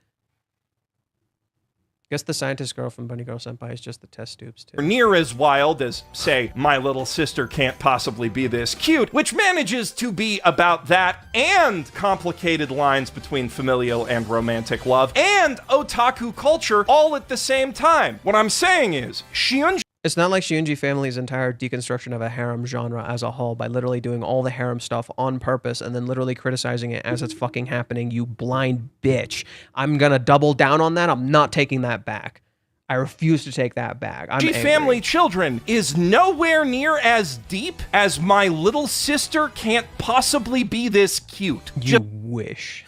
Guess the scientist girl from Bunny Girl Senpai is just the test tubes too. Near as wild as, say, My Little Sister Can't Possibly Be This Cute, which manages to be about that and complicated lines between familial and romantic love and otaku culture all at the same time. What I'm saying is, Shiunji. It's not like Shiunji family's entire deconstruction of a harem genre as a whole by literally doing all the harem stuff on purpose and then literally criticizing it as it's fucking happening, you blind bitch. I'm gonna double down on that. I'm not taking that back. I refuse to take that back. I'm angry. Family Children is nowhere near as deep as My Little Sister Can't Possibly Be This Cute. You wish.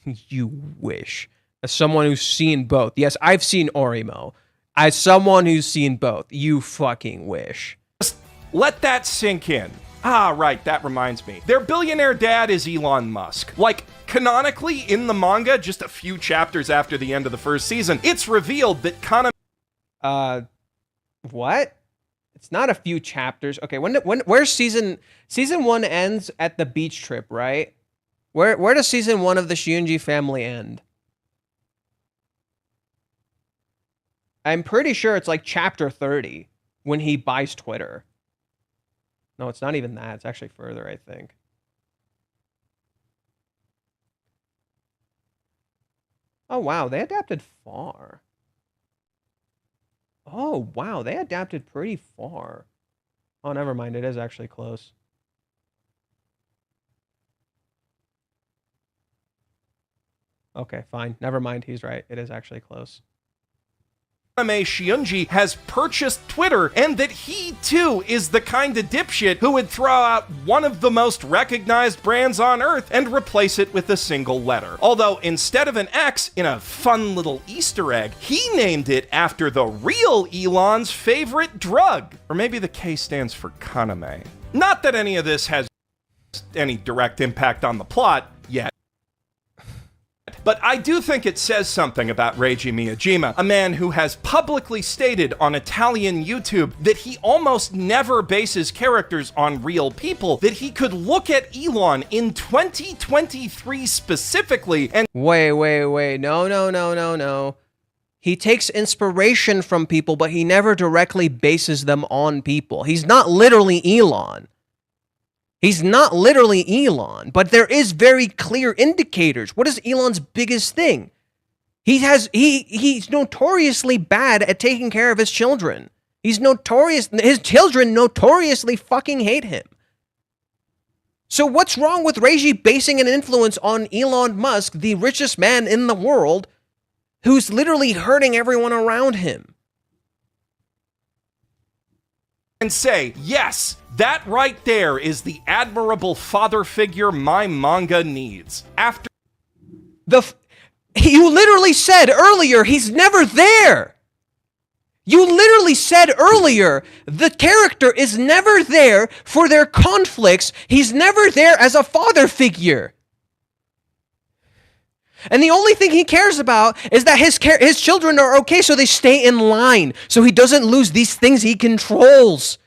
You wish. As someone who's seen both. Yes, I've seen Orimo. As someone who's seen both, you fucking wish. Just let that sink in. Ah, right, that reminds me. Their billionaire dad is Elon Musk. Like, canonically, in the manga, just a few chapters after the end of the first season, it's revealed that what? It's not a few chapters. Okay, where's season 1 ends at the beach trip, right? Where does season 1 of the Shiunji family end? I'm pretty sure it's like chapter 30 when he buys Twitter. No, it's not even that. It's actually further, I think. Oh, wow. They adapted far. Oh, wow. They adapted pretty far. Oh, never mind. It is actually close. Okay, fine. Never mind. He's right. It is actually close. Anime Shiunji has purchased Twitter, and that he too is the kind of dipshit who would throw out one of the most recognized brands on Earth and replace it with a single letter. Although instead of an X in a fun little Easter egg, he named it after the real Elon's favorite drug. Or maybe the K stands for Kaname. Not that any of this has any direct impact on the plot yet. But I do think it says something about Reiji Miyajima, a man who has publicly stated on Italian YouTube that he almost never bases characters on real people, that he could look at Elon in 2023 specifically and Wait. No. He takes inspiration from people, but he never directly bases them on people. He's not literally Elon. But there is very clear indicators. What is Elon's biggest thing? He's notoriously bad at taking care of his children. His children notoriously fucking hate him. So what's wrong with Reiji basing an influence on Elon Musk, the richest man in the world, who's literally hurting everyone around him? and say, yes, that right there is the admirable father figure my manga needs. After you literally said earlier he's never there. You literally said earlier the character is never there for their conflicts. He's never there as a father figure. And the only thing he cares about is that his children are okay, so they stay in line, so he doesn't lose these things he controls.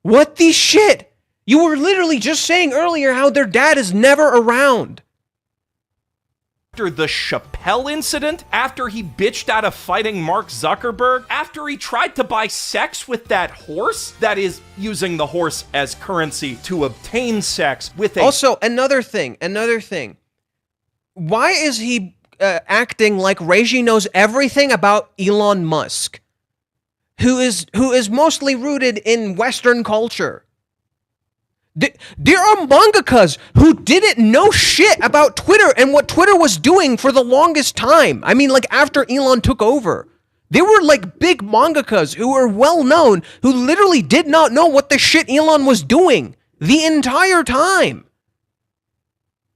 What the shit? You were literally just saying earlier how their dad is never around. After the Chappelle incident, after he bitched out of fighting Mark Zuckerberg, after he tried to buy sex with that horse, that is, using the horse as currency to obtain sex with a... Also, another thing. Why is he acting like Reiji knows everything about Elon Musk, who is mostly rooted in Western culture? There are mangakas who didn't know shit about Twitter and what Twitter was doing for the longest time. I mean, like, after Elon took over. There were, like, big mangakas who were well known who literally did not know what the shit Elon was doing the entire time.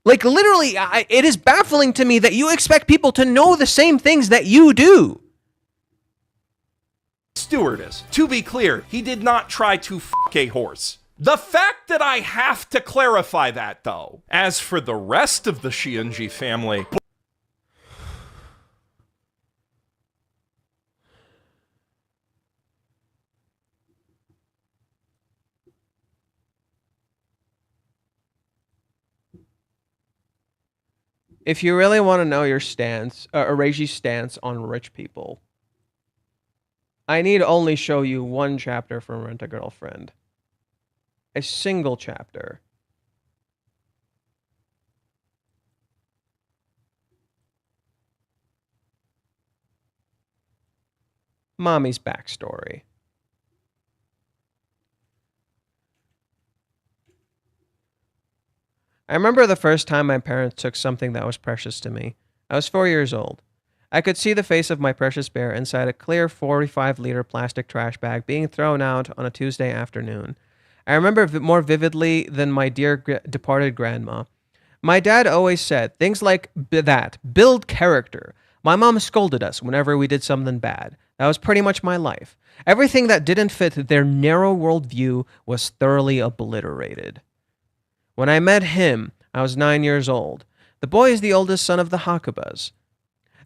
Like, literally, it is baffling to me that you expect people to know the same things that you do. Stewardess. To be clear, he did not try to fuck a horse. The fact that I have to clarify that, though. As for the rest of the Shiunji family... If you really want to know your stance, Reiji's stance on rich people, I need only show you one chapter from Rent-A-Girlfriend. A single chapter. Mommy's backstory. I remember the first time my parents took something that was precious to me. I was 4 years old. I could see the face of my precious bear inside a clear 45-liter plastic trash bag being thrown out on a Tuesday afternoon. I remember more vividly than my dear departed grandma. My dad always said things like that, build character. My mom scolded us whenever we did something bad. That was pretty much my life. Everything that didn't fit their narrow worldview was thoroughly obliterated. When I met him, I was 9 years old. The boy is the oldest son of the Hakubas.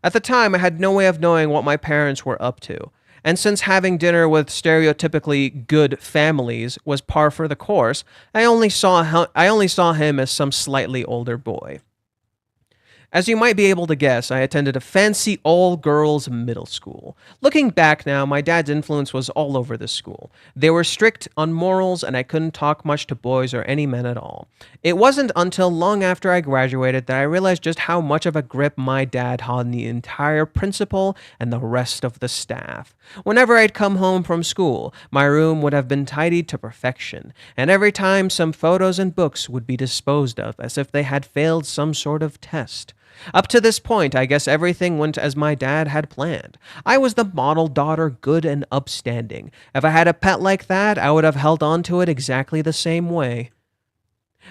At the time, I had no way of knowing what my parents were up to, and since having dinner with stereotypically good families was par for the course, I only saw him as some slightly older boy. As you might be able to guess, I attended a fancy all-girls middle school. Looking back now, my dad's influence was all over the school. They were strict on morals, and I couldn't talk much to boys or any men at all. It wasn't until long after I graduated that I realized just how much of a grip my dad had on the entire principal and the rest of the staff. Whenever I'd come home from school, my room would have been tidied to perfection, and every time some photos and books would be disposed of as if they had failed some sort of test. Up to this point, I guess everything went as my dad had planned. I was the model daughter, good and upstanding. If I had a pet like that, I would have held on to it exactly the same way.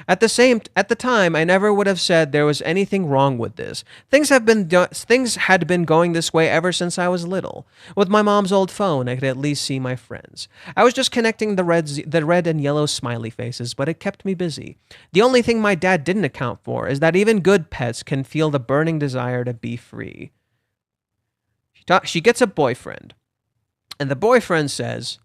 At the time, I never would have said there was anything wrong with this. Things had been going this way ever since I was little. With my mom's old phone, I could at least see my friends. I was just connecting the red and yellow smiley faces, but it kept me busy. The only thing my dad didn't account for is that even good pets can feel the burning desire to be free. She gets a boyfriend, and the boyfriend says,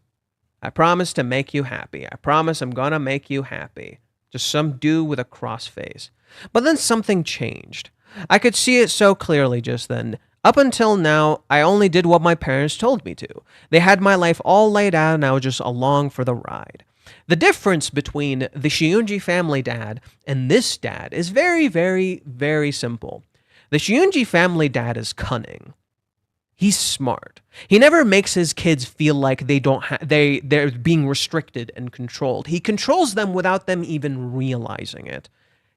"I promise to make you happy. I promise I'm gonna make you happy." Just some dude with a cross face. But then something changed. I could see it so clearly just then. Up until now, I only did what my parents told me to. They had my life all laid out and I was just along for the ride. The difference between the Shiunji family dad and this dad is very, very, very simple. The Shiunji family dad is cunning. He's smart. He never makes his kids feel like they're being restricted and controlled. He controls them without them even realizing it.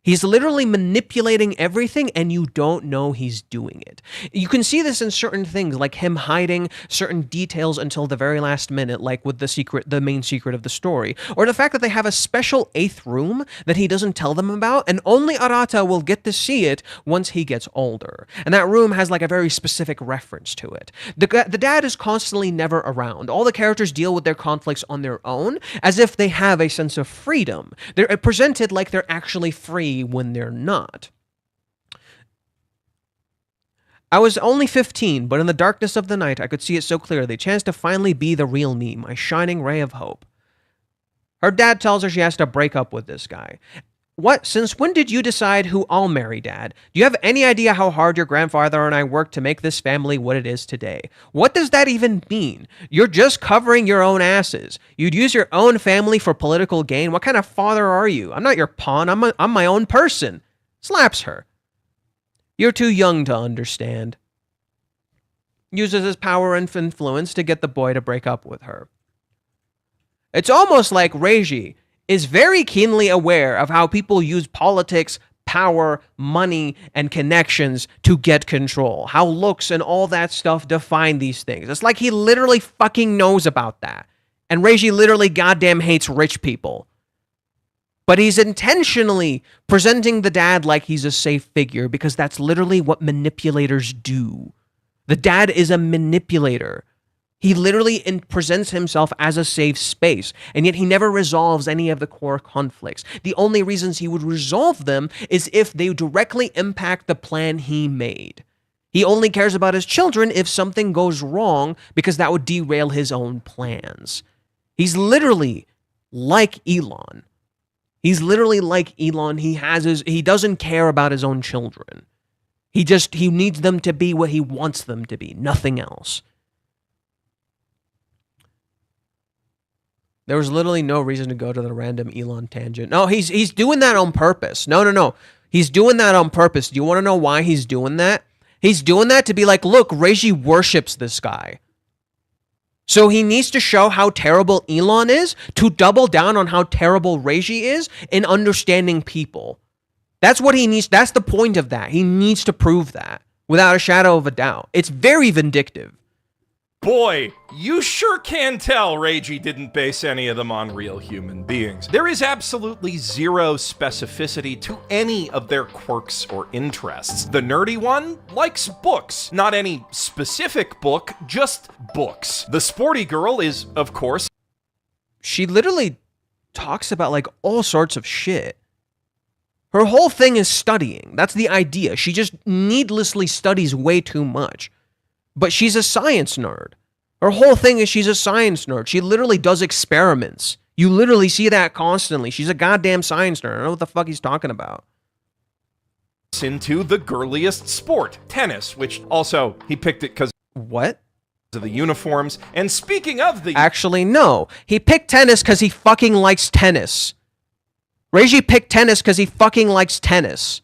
He's literally manipulating everything and you don't know he's doing it. You can see this in certain things, like him hiding certain details until the very last minute, like with the main secret of the story. Or the fact that they have a special 8th room that he doesn't tell them about, and only Arata will get to see it once he gets older. And that room has like a very specific reference to it. The dad is constantly never around. All the characters deal with their conflicts on their own, as if they have a sense of freedom. They're presented like they're actually free when they're not. I was only 15, but in the darkness of the night, I could see it so clearly. A chance to finally be the real me, my shining ray of hope. Her dad tells her she has to break up with this guy. What? Since when did you decide who I'll marry, Dad? Do you have any idea how hard your grandfather and I worked to make this family what it is today? What does that even mean? You're just covering your own asses. You'd use your own family for political gain? What kind of father are you? I'm not your pawn. I'm my own person. Slaps her. You're too young to understand. Uses his power and influence to get the boy to break up with her. It's almost like Reiji is very keenly aware of how people use politics, power, money, and connections to get control. How looks and all that stuff define these things. It's like he literally fucking knows about that. And Reiji literally goddamn hates rich people. But he's intentionally presenting the dad like he's a safe figure because that's literally what manipulators do. The dad is a manipulator. He literally presents himself as a safe space, and yet he never resolves any of the core conflicts. The only reasons he would resolve them is if they directly impact the plan he made. He only cares about his children if something goes wrong because that would derail his own plans. He's literally like Elon. He's literally like Elon. He doesn't care about his own children. He needs them to be what he wants them to be, nothing else. There was literally no reason to go to the random Elon tangent. No, he's doing that on purpose. No. He's doing that on purpose. Do you want to know why he's doing that? He's doing that to be like, look, Reiji worships this guy. So he needs to show how terrible Elon is to double down on how terrible Reiji is in understanding people. That's what he needs. That's the point of that. He needs to prove that without a shadow of a doubt. It's very vindictive. Boy, you sure can tell Reiji didn't base any of them on real human beings. There is absolutely zero specificity to any of their quirks or interests. The nerdy one likes books. Not any specific book, just books. The sporty girl is, of course... She literally talks about, like, all sorts of shit. Her whole thing is studying. That's the idea. She just needlessly studies way too much. But she's a science nerd. Her whole thing is she's a science nerd. She literally does experiments. You literally see that constantly. She's a goddamn science nerd. I don't know what the fuck he's talking about. Into the girliest sport, tennis, which also he picked it because what? Of the uniforms. And speaking of the... Actually, no. He picked tennis because he fucking likes tennis. Reiji picked tennis because he fucking likes tennis.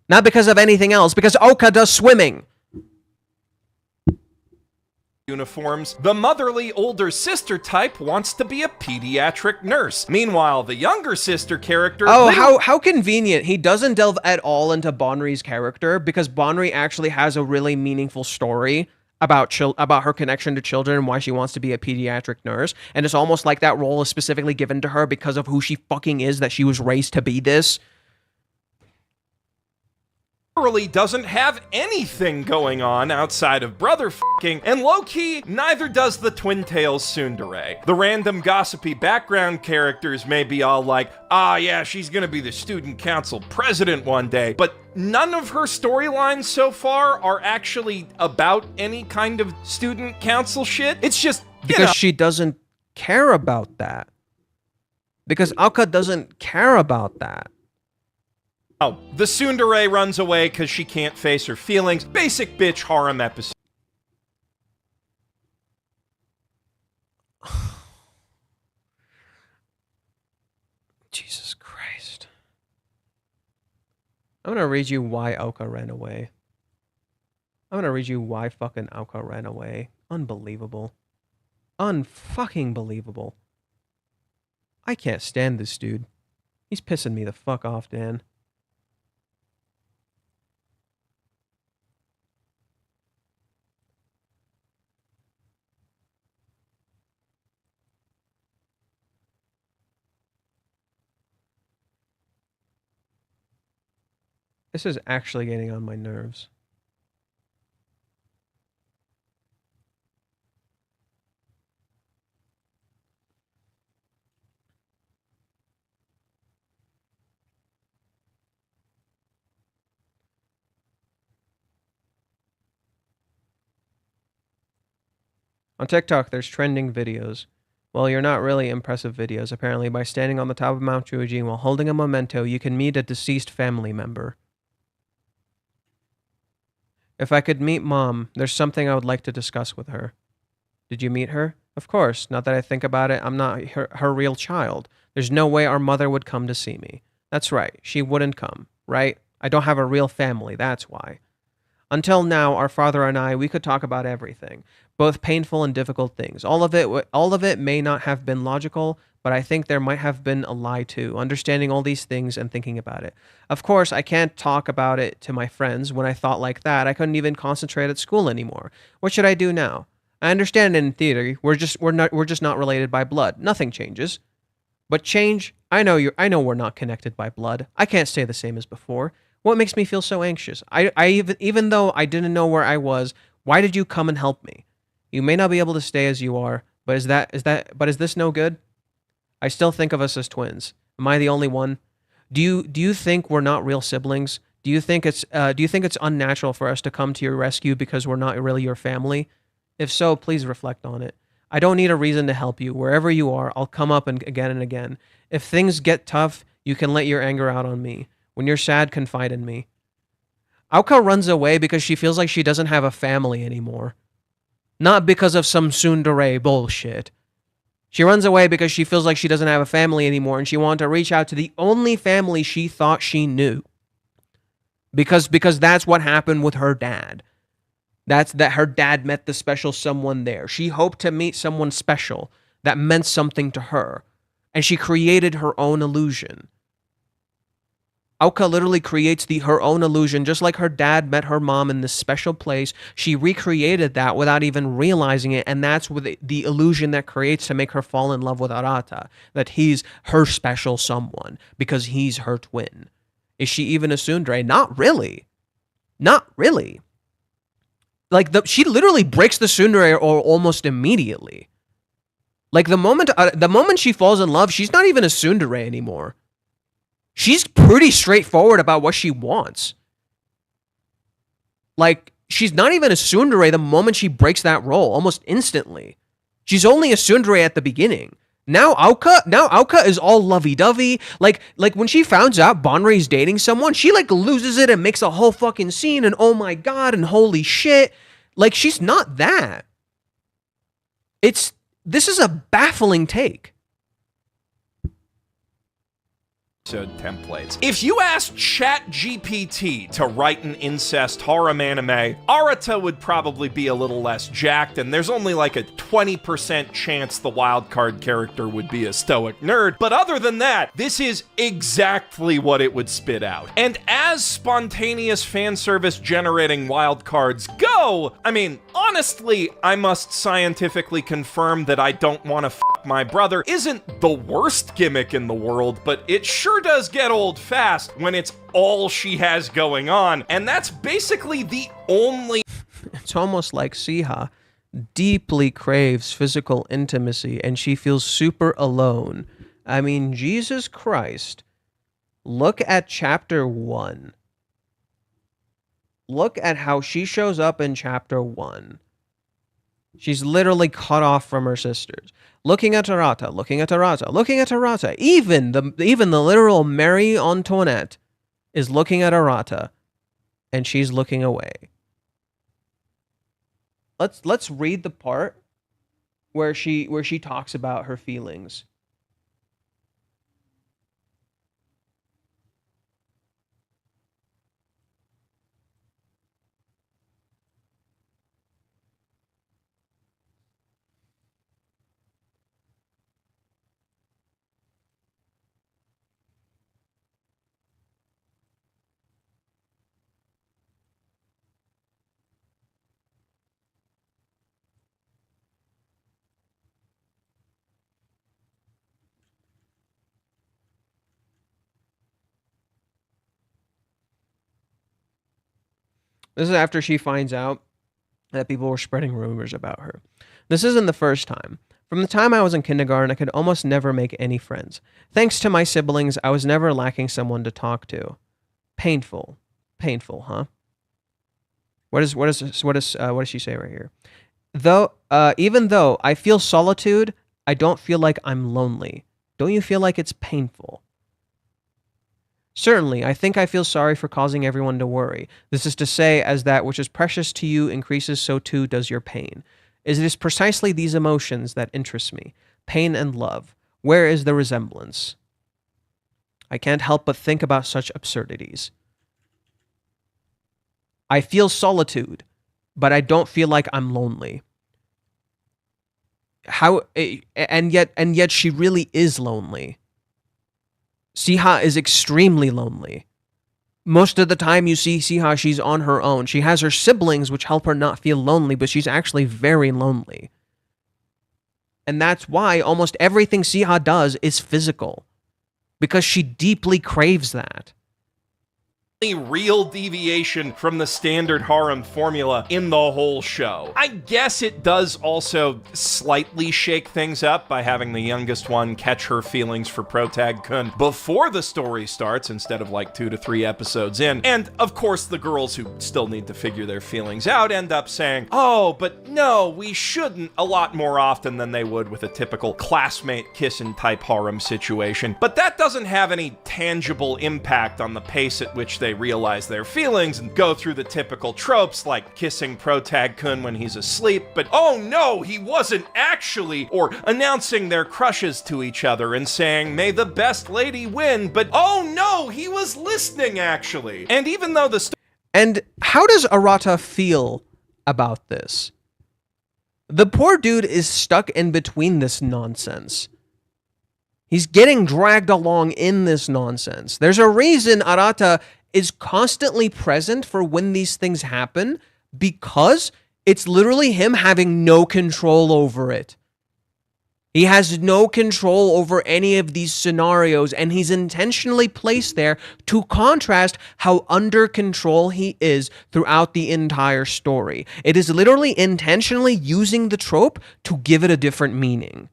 Not because of anything else, because Oka does swimming. Uniforms. The motherly older sister type wants to be a pediatric nurse. Meanwhile, the younger sister character... Oh, how convenient. He doesn't delve at all into Bonri's character because Bonri actually has a really meaningful story about her connection to children and why she wants to be a pediatric nurse. And it's almost like that role is specifically given to her because of who she fucking is, that she was raised to be this. Literally doesn't have anything going on outside of brother fucking, and low-key, neither does the Twin Tails tsundere. The random gossipy background characters may be all like, ah yeah, she's gonna be the student council president one day, but none of her storylines so far are actually about any kind of student council shit. It's just, because she doesn't care about that. Because Oka doesn't care about that. Oh, the tsundere runs away because she can't face her feelings. Basic bitch harem episode. Jesus Christ. I'm gonna read you why Oka ran away. I'm gonna read you why fucking Oka ran away. Unbelievable. Unfucking believable. I can't stand this dude. He's pissing me the fuck off, Dan. This is actually getting on my nerves. On TikTok, there's trending videos. Well, you're not really impressive videos. Apparently, by standing on the top of Mount Fuji while holding a memento, you can meet a deceased family member. If I could meet Mom, there's something I would like to discuss with her. Did you meet her? Of course. Now that I think about it, I'm not her real child. There's no way our mother would come to see me. That's right. She wouldn't come, right? I don't have a real family, that's why. Until now, our father and I, we could talk about everything, both painful and difficult things. All of it may not have been logical, but I think there might have been a lie too, understanding all these things and thinking about it. Of course, I can't talk about it to my friends. When I thought like that, I couldn't even concentrate at school anymore. What should I do now? I understand in theory, we're just not related by blood. Nothing changes. But change, I know we're not connected by blood. I can't stay the same as before. What makes me feel so anxious? Even though I didn't know where I was, why did you come and help me? You may not be able to stay as you are, but is this no good? I still think of us as twins. Am I the only one? Do you think we're not real siblings? Do you think it's unnatural for us to come to your rescue because we're not really your family? If so, please reflect on it. I don't need a reason to help you. Wherever you are, I'll come up and again. If things get tough, you can let your anger out on me. When you're sad, confide in me. Aoka runs away because she feels like she doesn't have a family anymore. Not because of some tsundere bullshit. She runs away because she feels like she doesn't have a family anymore and she wanted to reach out to the only family she thought she knew. Because that's what happened with her dad. That her dad met the special someone there. She hoped to meet someone special that meant something to her. And she created her own illusion. Aoka literally creates her own illusion, just like her dad met her mom in this special place. She recreated that without even realizing it, and that's what the illusion that creates to make her fall in love with Arata, that he's her special someone, because he's her twin. Is she even a tsundere? Not really. Not really. Like, she literally breaks the tsundere almost immediately. Like, the moment she falls in love, she's not even a tsundere anymore. She's pretty straightforward about what she wants. Like, she's not even a tsundere the moment she breaks that role, almost instantly. She's only a tsundere at the beginning. Now Aoka is all lovey-dovey. Like when she finds out Bonri's dating someone, she like loses it and makes a whole fucking scene and oh my god and holy shit. Like, she's not that. This is a baffling take. templates. If you asked ChatGPT to write an incest harem anime, Arata would probably be a little less jacked, and there's only like a 20% chance the wildcard character would be a stoic nerd, but other than that, this is exactly what it would spit out. And as spontaneous fan service generating wildcards go, I mean, honestly, I must scientifically confirm that I don't want to f*** my brother isn't the worst gimmick in the world, but it sure does get old fast when it's all she has going on, and that's basically the only... It's almost like Siha deeply craves physical intimacy and she feels super alone. I mean, Jesus Christ. Look at chapter 1. Look at how she shows up in chapter 1. She's literally cut off from her sisters. Looking at Arata, looking at Arata, looking at Arata. Even the literal Marie Antoinette is looking at Arata, and she's looking away. Let's read the part where she talks about her feelings. This is after she finds out that people were spreading rumors about her. This isn't the first time. From the time I was in kindergarten, I could almost never make any friends. Thanks to my siblings, I was never lacking someone to talk to. Painful. Painful, huh? What does she say right here? Even though I feel solitude, I don't feel like I'm lonely. Don't you feel like it's painful? Certainly, I think I feel sorry for causing everyone to worry. This is to say, as that which is precious to you increases, so too does your pain. It is precisely these emotions that interest me. Pain and love. Where is the resemblance? I can't help but think about such absurdities. I feel solitude, but I don't feel like I'm lonely. And yet she really is lonely. Siha is extremely lonely. Most of the time you see Siha, she's on her own. She has her siblings, which help her not feel lonely, but she's actually very lonely. And that's why almost everything Siha does is physical. Because she deeply craves that. Real deviation from the standard harem formula in the whole show. I guess it does also slightly shake things up by having the youngest one catch her feelings for Protag-kun before the story starts instead of like 2 to 3 episodes in. And of course the girls who still need to figure their feelings out end up saying, oh, but no, we shouldn't, a lot more often than they would with a typical classmate kissing type harem situation. But that doesn't have any tangible impact on the pace at which they realize their feelings and go through the typical tropes like kissing Protag-kun when he's asleep, but oh no, he wasn't actually, or announcing their crushes to each other and saying, may the best lady win, but oh no, he was listening actually. And even though the And how does Arata feel about this? The poor dude is stuck in between this nonsense. He's getting dragged along in this nonsense. There's a reason Arata is constantly present for when these things happen, because it's literally him having no control over it. He has no control over any of these scenarios, and he's intentionally placed there to contrast how under control he is throughout the entire story. It is literally intentionally using the trope to give it a different meaning.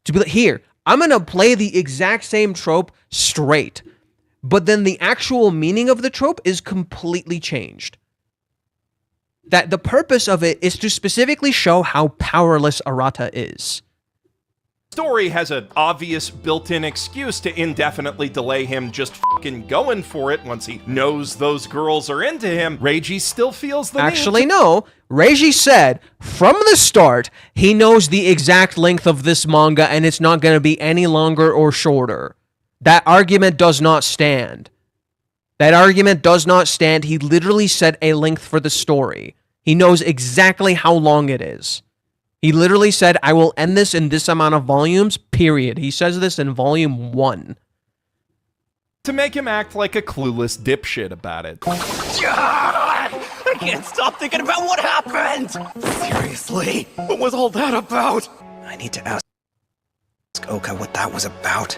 To be like, here, I'm going to play the exact same trope straight, but then the actual meaning of the trope is completely changed. That the purpose of it is to specifically show how powerless Arata is. Story has an obvious built-in excuse to indefinitely delay him just fucking going for it once he knows those girls are into him. Reiji still feels the Actually, no. Reiji said from the start he knows the exact length of this manga and it's not going to be any longer or shorter. That argument does not stand. That argument does not stand. He literally set a length for the story. He knows exactly how long it is. He literally said, I will end this in this amount of volumes, period. He says this in volume 1. To make him act like a clueless dipshit about it. God, I can't stop thinking about what happened! Seriously, what was all that about? I need to ask Oka what that was about.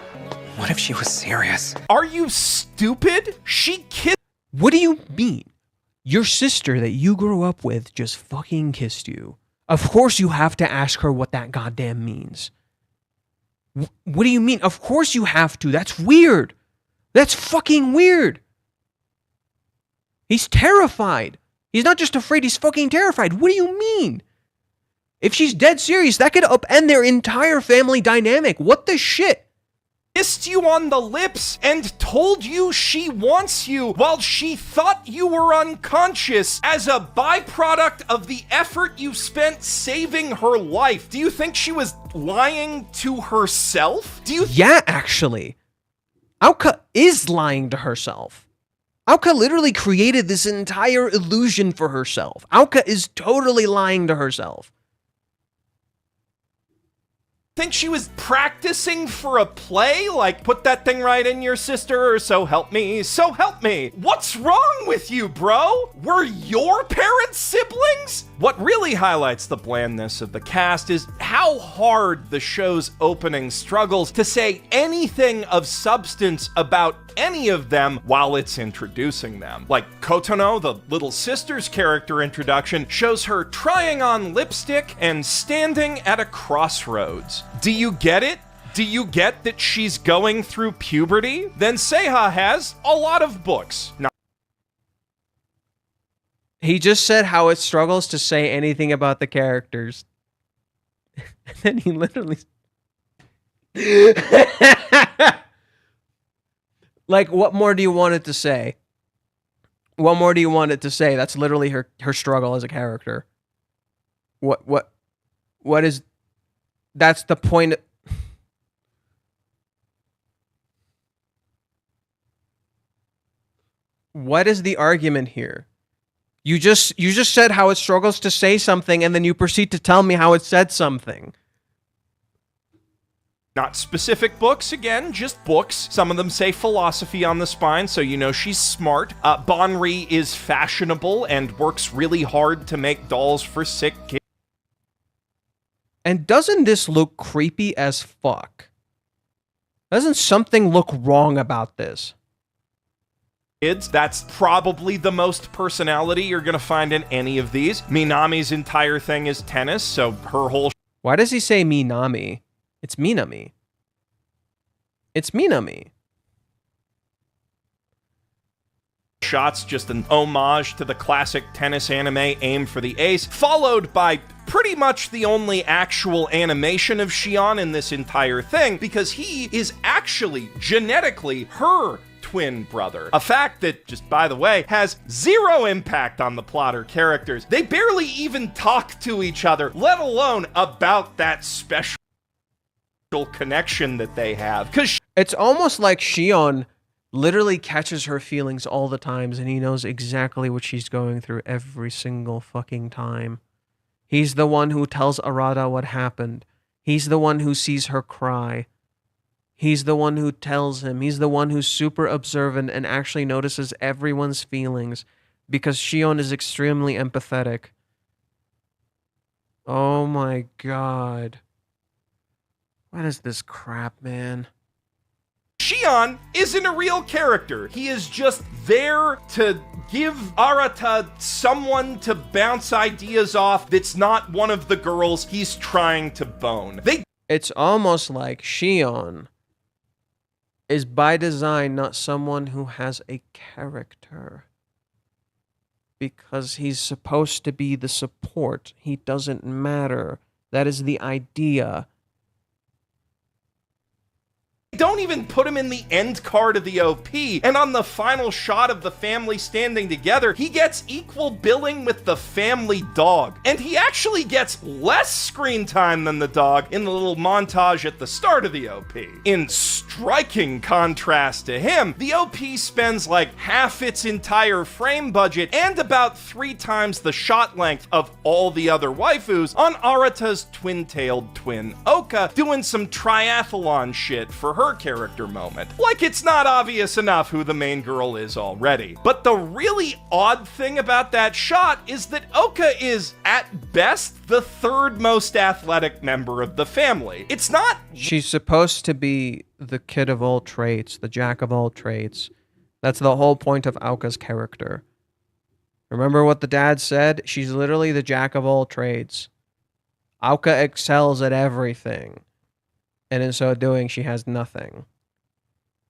What if she was serious? Are you stupid? She kissed. What do you mean? Your sister that you grew up with just fucking kissed you. Of course you have to ask her what that goddamn means. What do you mean? Of course you have to. That's weird. That's fucking weird. He's terrified. He's not just afraid, he's fucking terrified. What do you mean? If she's dead serious, that could upend their entire family dynamic. What the shit? Kissed you on the lips and told you she wants you while she thought you were unconscious as a byproduct of the effort you spent saving her life. Do you think she was lying to herself? Yeah, actually. Aoka is lying to herself. Aoka literally created this entire illusion for herself. Aoka is totally lying to herself. Think she was practicing for a play? Like, put that thing right in your sister, or so help me, so help me. What's wrong with you, bro? Were your parents siblings? What really highlights the blandness of the cast is how hard the show's opening struggles to say anything of substance about any of them while it's introducing them. Like Kotono, the little sister's character introduction, shows her trying on lipstick and standing at a crossroads. Do you get it? Do you get that she's going through puberty? Then Seiha has a lot of books. Now, he just said how it struggles to say anything about the characters. And then he literally... Like, what more do you want it to say? What more do you want it to say? That's literally her struggle as a character. What is... That's the point... What is the argument here? You just said how it struggles to say something, and then you proceed to tell me how it said something. not specific books, again, just books. Some of them say philosophy on the spine, so you know she's smart. Bonri is fashionable and works really hard to make dolls for sick kids. And doesn't this look creepy as fuck? Doesn't something look wrong about this? That's probably the most personality you're gonna find in any of these. Minami's entire thing is tennis, so her whole... Why does he say Minami? It's Minami. It's Minami. Shot's just an homage to the classic tennis anime Aim for the Ace, followed by pretty much the only actual animation of Shion in this entire thing, because he is actually genetically her twin brother. A fact that, just by the way, has zero impact on the plot or characters. They barely even talk to each other, let alone about that special connection that they have. Because it's almost like Shion literally catches her feelings all the times, and he knows exactly what she's going through every single fucking time. He's the one who tells Arata what happened. He's the one who sees her cry. He's the one who tells him. He's the one who's super observant and actually notices everyone's feelings, because Shion is extremely empathetic. Oh my god. What is this crap, man? Shion isn't a real character. He is just there to give Arata someone to bounce ideas off that's not one of the girls he's trying to bone. It's almost like Shion is by design not someone who has a character, because he's supposed to be the support. He doesn't matter. That is the idea. don't even put him in the end card of the OP, and on the final shot of the family standing together, he gets equal billing with the family dog. And he actually gets less screen time than the dog in the little montage at the start of the OP. In striking contrast to him, the OP spends like half its entire frame budget and about 3 times the shot length of all the other waifus on Arata's twin-tailed twin Oka, doing some triathlon shit for her character moment. Like it's not obvious enough who the main girl is already. But the really odd thing about that shot is that Oka is, at best, the 3rd most athletic member of the family. It's not... She's supposed to be the kid of all traits, the jack of all traits. That's the whole point of Aoka's character. Remember what the dad said? She's literally the jack of all trades. Aoka excels at everything. And in so doing, she has nothing.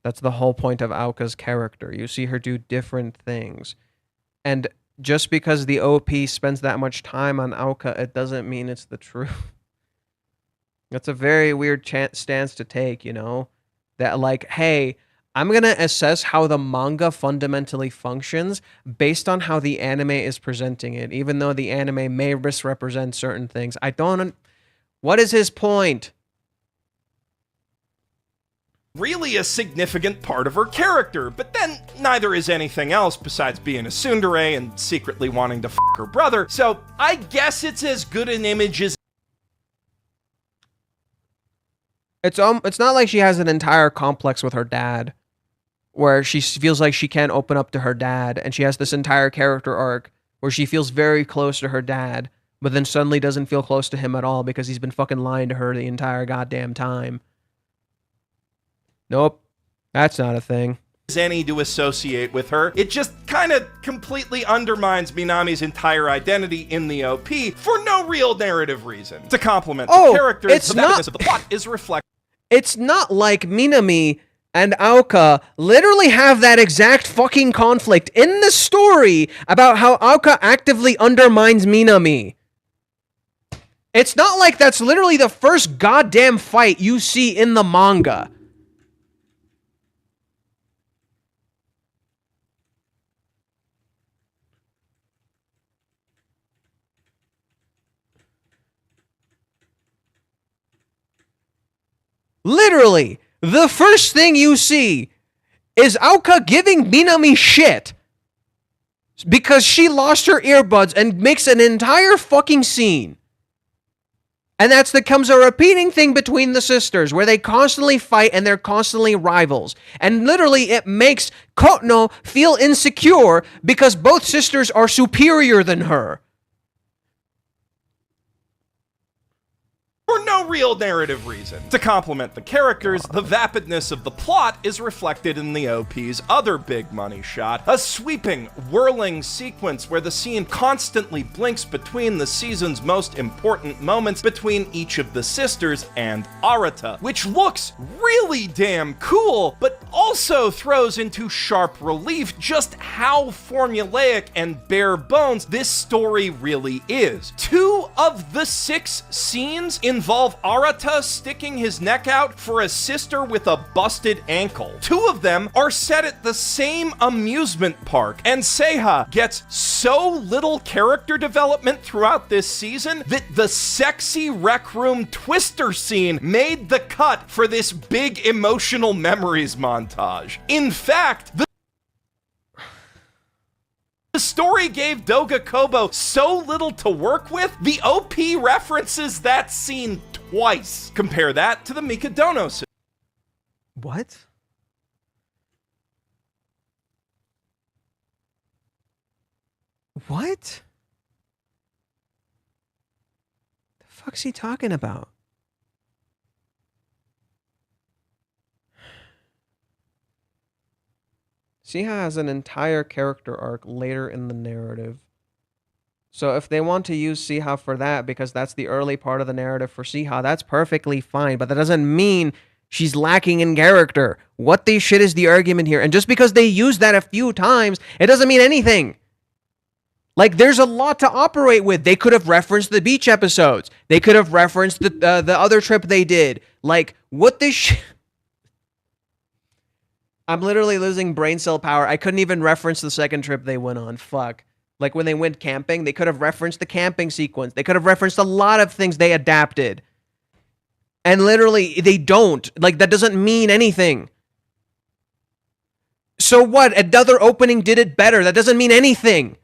That's the whole point of Aoka's character. You see her do different things. And just because the OP spends that much time on Aoka, it doesn't mean it's the truth. That's a very weird stance to take, you know? That like, hey, I'm going to assess how the manga fundamentally functions based on how the anime is presenting it, even though the anime may misrepresent certain things. What is his point? Really a significant part of her character, but then neither is anything else besides being a tsundere and secretly wanting to f*** her brother, so I guess it's as good an image as... It's not like she has an entire complex with her dad, where she feels like she can't open up to her dad, and she has this entire character arc where she feels very close to her dad, but then suddenly doesn't feel close to him at all because he's been fucking lying to her the entire goddamn time. Nope, that's not a thing. Any to associate with her. It just kind of completely undermines Minami's entire identity in the OP for no real narrative reason. To complement the characters, the badness of the plot is reflected. It's not like Minami and Aoka literally have that exact fucking conflict in the story about how Aoka actively undermines Minami. It's not like that's literally the first goddamn fight you see in the manga. Literally, the first thing you see is Aoka giving Minami shit because she lost her earbuds and makes an entire fucking scene. And that becomes a repeating thing between the sisters where they constantly fight and they're constantly rivals. And literally it makes Kono feel insecure because both sisters are superior than her. For no real narrative reason. To complement the characters, the vapidness of the plot is reflected in the OP's other big money shot, a sweeping, whirling sequence where the scene constantly blinks between the season's most important moments between each of the sisters and Arata, which looks really damn cool, but also throws into sharp relief just how formulaic and bare bones this story really is. 2 of the 6 scenes involve Arata sticking his neck out for a sister with a busted ankle. 2 of them are set at the same amusement park, and Seiha gets so little character development throughout this season that the sexy rec room twister scene made the cut for this big emotional memories montage. In fact, the story gave Doga Kobo so little to work with, the OP references that scene twice. Compare that to the Mikadono scene. What? What? The fuck's he talking about? Seiha has an entire character arc later in the narrative. So if they want to use Seiha for that, because that's the early part of the narrative for Seiha, that's perfectly fine, but that doesn't mean she's lacking in character. What the shit is the argument here? And just because they use that a few times, it doesn't mean anything. Like, there's a lot to operate with. They could have referenced the beach episodes. They could have referenced the other trip they did. Like, what the shit? I'm literally losing brain cell power. I couldn't even reference the second trip they went on. Fuck. Like when they went camping, they could have referenced the camping sequence. They could have referenced a lot of things they adapted. And literally, they don't. Like, that doesn't mean anything. So what? Another opening did it better. That doesn't mean anything.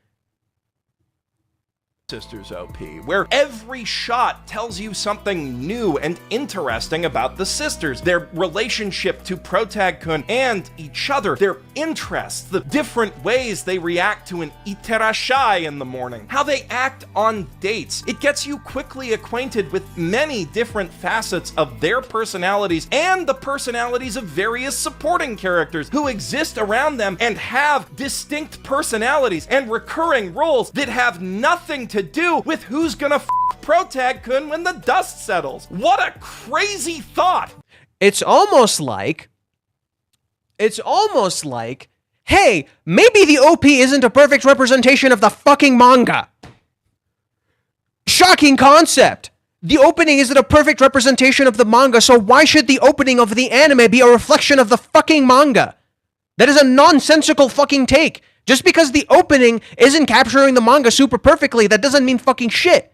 Sisters OP, where every shot tells you something new and interesting about the sisters, their relationship to Protag-kun and each other, their interests, the different ways they react to an iterashai in the morning, how they act on dates. It gets you quickly acquainted with many different facets of their personalities and the personalities of various supporting characters who exist around them and have distinct personalities and recurring roles that have nothing to do with who's gonna Protag-kun when the dust settles. What a crazy thought! It's almost like, hey, maybe the OP isn't a perfect representation of the fucking manga. Shocking concept. The opening isn't a perfect representation of the manga, so why should the opening of the anime be a reflection of the fucking manga? That is a nonsensical fucking take. Just because the opening isn't capturing the manga super perfectly, that doesn't mean fucking shit.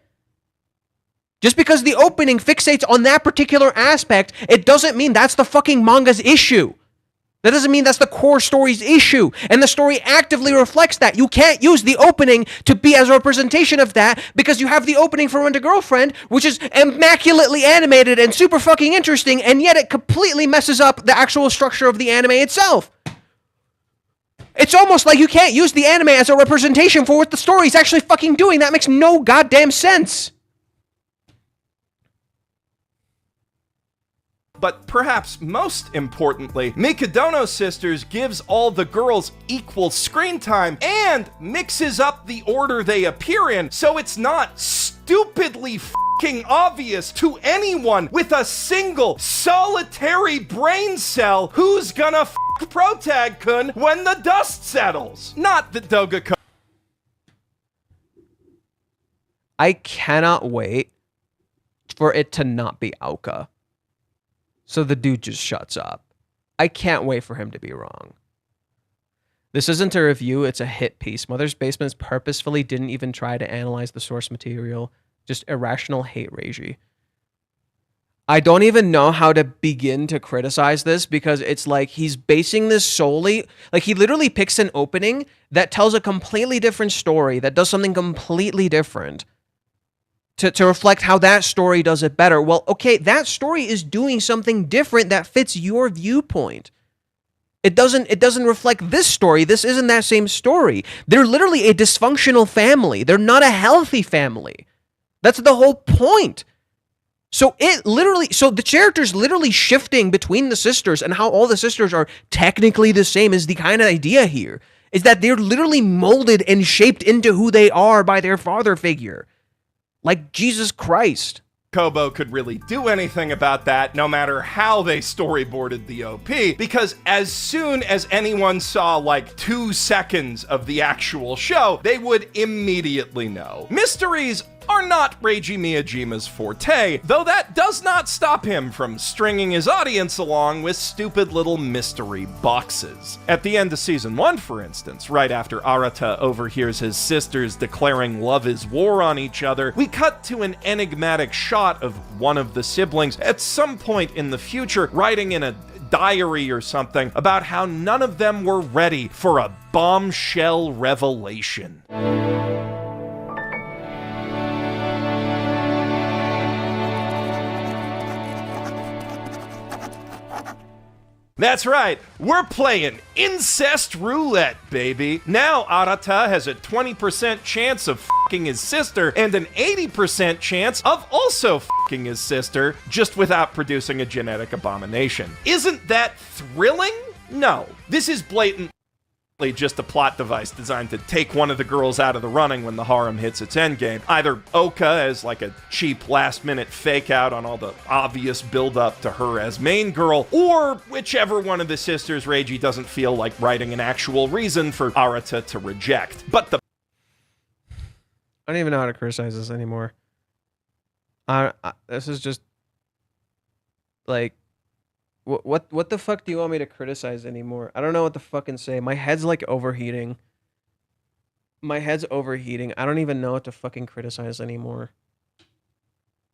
Just because the opening fixates on that particular aspect, it doesn't mean that's the fucking manga's issue. That doesn't mean that's the core story's issue. And the story actively reflects that. You can't use the opening to be as a representation of that because you have the opening for Rent a Girlfriend, which is immaculately animated and super fucking interesting, and yet it completely messes up the actual structure of the anime itself. It's almost like you can't use the anime as a representation for what the story is actually fucking doing. That makes no goddamn sense. But perhaps most importantly, Mikadono Sisters gives all the girls equal screen time and mixes up the order they appear in so it's not stupidly f***ing obvious to anyone with a single solitary brain cell who's gonna f*** Protag-kun when the dust settles. Not that Doga. I cannot wait for it to not be Aoka. So the dude just shuts up. I can't wait for him to be wrong. This isn't a review, it's a hit piece. Mother's Basements purposefully didn't even try to analyze the source material. Just irrational Hate-Reiji. I don't even know how to begin to criticize this because it's like he's basing this solely... Like, he literally picks an opening that tells a completely different story, that does something completely different, to reflect how that story does it better. Well, okay, that story is doing something different that fits your viewpoint. It doesn't reflect this story. This isn't that same story. They're literally a dysfunctional family. They're not a healthy family. That's the whole point. So the characters literally shifting between the sisters and how all the sisters are technically the same is the kind of idea here. Is that they're literally molded and shaped into who they are by their father figure. Like Jesus Christ. Kobo could really do anything about that, no matter how they storyboarded the OP, because as soon as anyone saw like 2 seconds of the actual show, they would immediately know. Mysteries are not Reiji Miyajima's forte, though that does not stop him from stringing his audience along with stupid little mystery boxes. At the end of season 1, for instance, right after Arata overhears his sisters declaring love is war on each other, we cut to an enigmatic shot of one of the siblings at some point in the future writing in a diary or something about how none of them were ready for a bombshell revelation. That's right, we're playing incest roulette, baby. Now Arata has a 20% chance of f***ing his sister and an 80% chance of also f***ing his sister, just without producing a genetic abomination. Isn't that thrilling? No. This is blatantly just a plot device designed to take one of the girls out of the running when the harem hits its endgame. Either Oka as like a cheap last-minute fake-out on all the obvious build-up to her as main girl, or whichever one of the sisters Reiji doesn't feel like writing an actual reason for Arata to reject. But the... I don't even know how to criticize this anymore. This is just... like... What the fuck do you want me to criticize anymore? I don't know what to fucking say. My head's like overheating. My head's overheating. I don't even know what to fucking criticize anymore.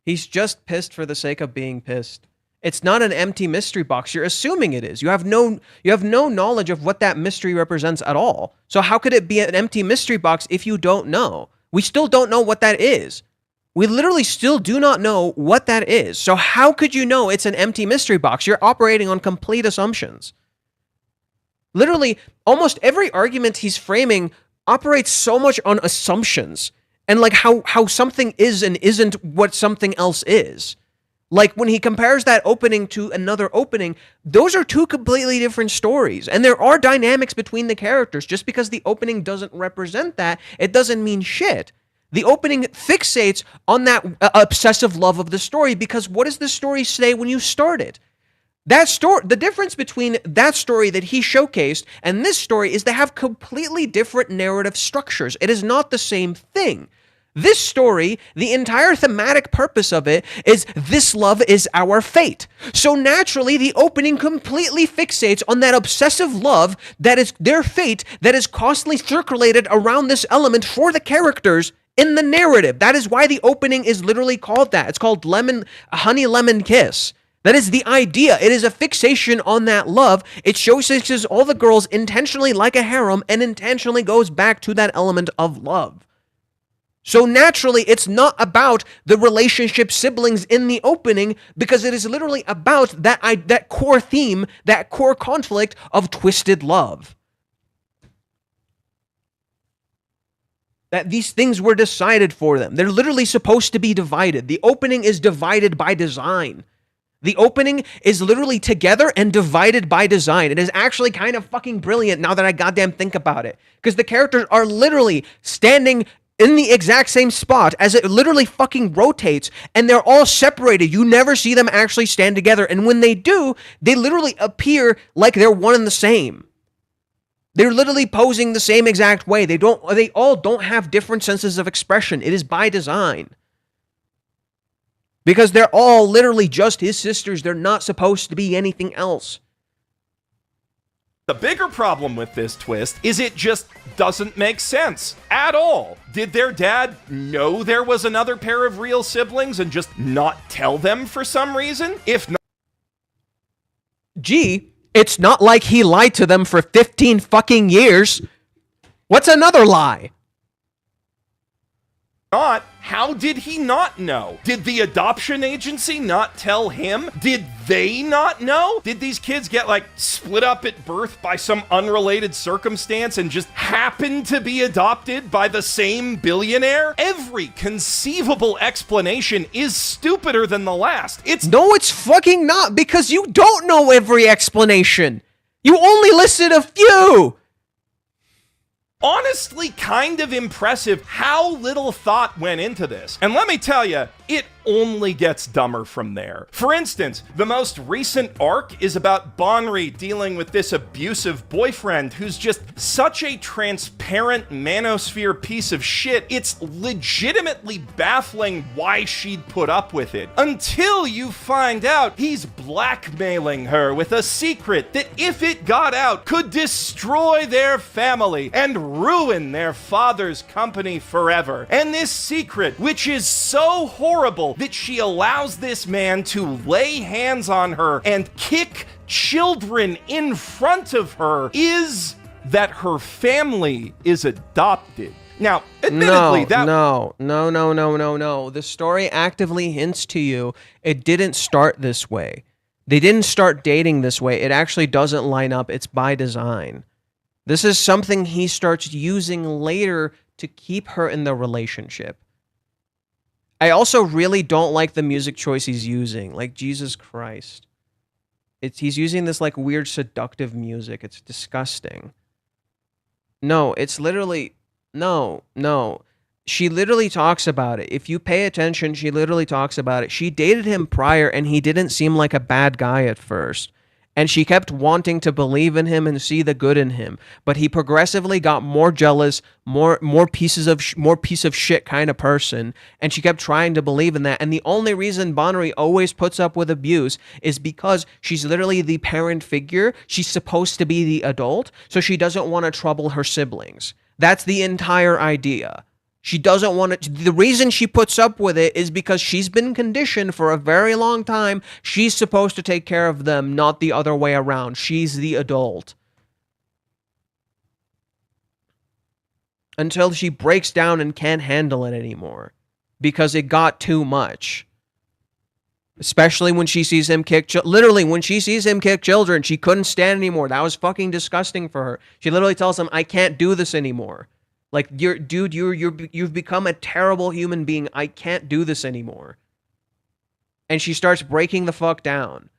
He's just pissed for the sake of being pissed. It's not an empty mystery box. You're assuming it is. You have no knowledge of what that mystery represents at all. So how could it be an empty mystery box if you don't know? We still don't know what that is. We literally still do not know what that is. So how could you know it's an empty mystery box? You're operating on complete assumptions. Literally, almost every argument he's framing operates so much on assumptions and like how something is and isn't what something else is. Like when he compares that opening to another opening, those are two completely different stories. And there are dynamics between the characters. Just because the opening doesn't represent that, it doesn't mean shit. The opening fixates on that obsessive love of the story because what does the story say when you start it? That story, the difference between that story that he showcased and this story is they have completely different narrative structures. It is not the same thing. This story, the entire thematic purpose of it is this love is our fate. So naturally, the opening completely fixates on that obsessive love that is their fate that is constantly circulated around this element for the characters in the narrative. That is why the opening is literally called that. It's called Honey Lemon Kiss. That is the idea. It is a fixation on that love. It showcases all the girls intentionally like a harem and intentionally goes back to that element of love. So naturally, it's not about the relationship siblings in the opening because it is literally about that core theme, that core conflict of twisted love. That these things were decided for them. They're literally supposed to be divided. The opening is divided by design. The opening is literally together and divided by design. It is actually kind of fucking brilliant now that I goddamn think about it. Because the characters are literally standing in the exact same spot as it literally fucking rotates, and they're all separated. You never see them actually stand together, and when they do, they literally appear like they're one and the same. They're literally posing the same exact way. They all don't have different senses of expression. It is by design. Because they're all literally just his sisters. They're not supposed to be anything else. The bigger problem with this twist is it just doesn't make sense at all. Did their dad know there was another pair of real siblings and just not tell them for some reason? If not, Gee, it's not like he lied to them for 15 fucking years. What's another lie? how did he not know? Did the adoption agency not tell him? Did they not know? Did these kids get, like, split up at birth by some unrelated circumstance and just happen to be adopted by the same billionaire? Every conceivable explanation is stupider than the last. No, it's fucking not, because you don't know every explanation. You only listed a few. Honestly kind of impressive how little thought went into this. And let me tell you, it only gets dumber from there. For instance, the most recent arc is about Bonri dealing with this abusive boyfriend who's just such a transparent manosphere piece of shit, it's legitimately baffling why she'd put up with it. Until you find out he's blackmailing her with a secret that, if it got out, could destroy their family and ruin their father's company forever. And this secret, which is so horrible that she allows this man to lay hands on her and kick children in front of her, is that her family is adopted. Now, admittedly, No. The story actively hints to you it didn't start this way. They didn't start dating this way. It actually doesn't line up. It's by design. This is something he starts using later to keep her in the relationship. I also really don't like the music choice he's using. Like, Jesus Christ. He's using this, like, weird seductive music. It's disgusting. No, it's literally... No. She literally talks about it. If you pay attention, she literally talks about it. She dated him prior, and he didn't seem like a bad guy at first. And she kept wanting to believe in him and see the good in him, but he progressively got more jealous, more piece of shit kind of person, and she kept trying to believe in that. And the only reason Bonri always puts up with abuse is because she's literally the parent figure. She's supposed to be the adult, so she doesn't want to trouble her siblings. That's the entire idea. She doesn't want to. The reason she puts up with it is because she's been conditioned for a very long time. She's supposed to take care of them, not the other way around. She's the adult. Until she breaks down and can't handle it anymore. Because it got too much. Especially when she sees him kick... Literally, when she sees him kick children, she couldn't stand anymore. That was fucking disgusting for her. She literally tells him, I can't do this anymore. Like, you've become a terrible human being. I can't do this anymore. And she starts breaking the fuck down.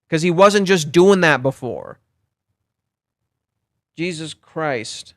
Because he wasn't just doing that before. Jesus Christ.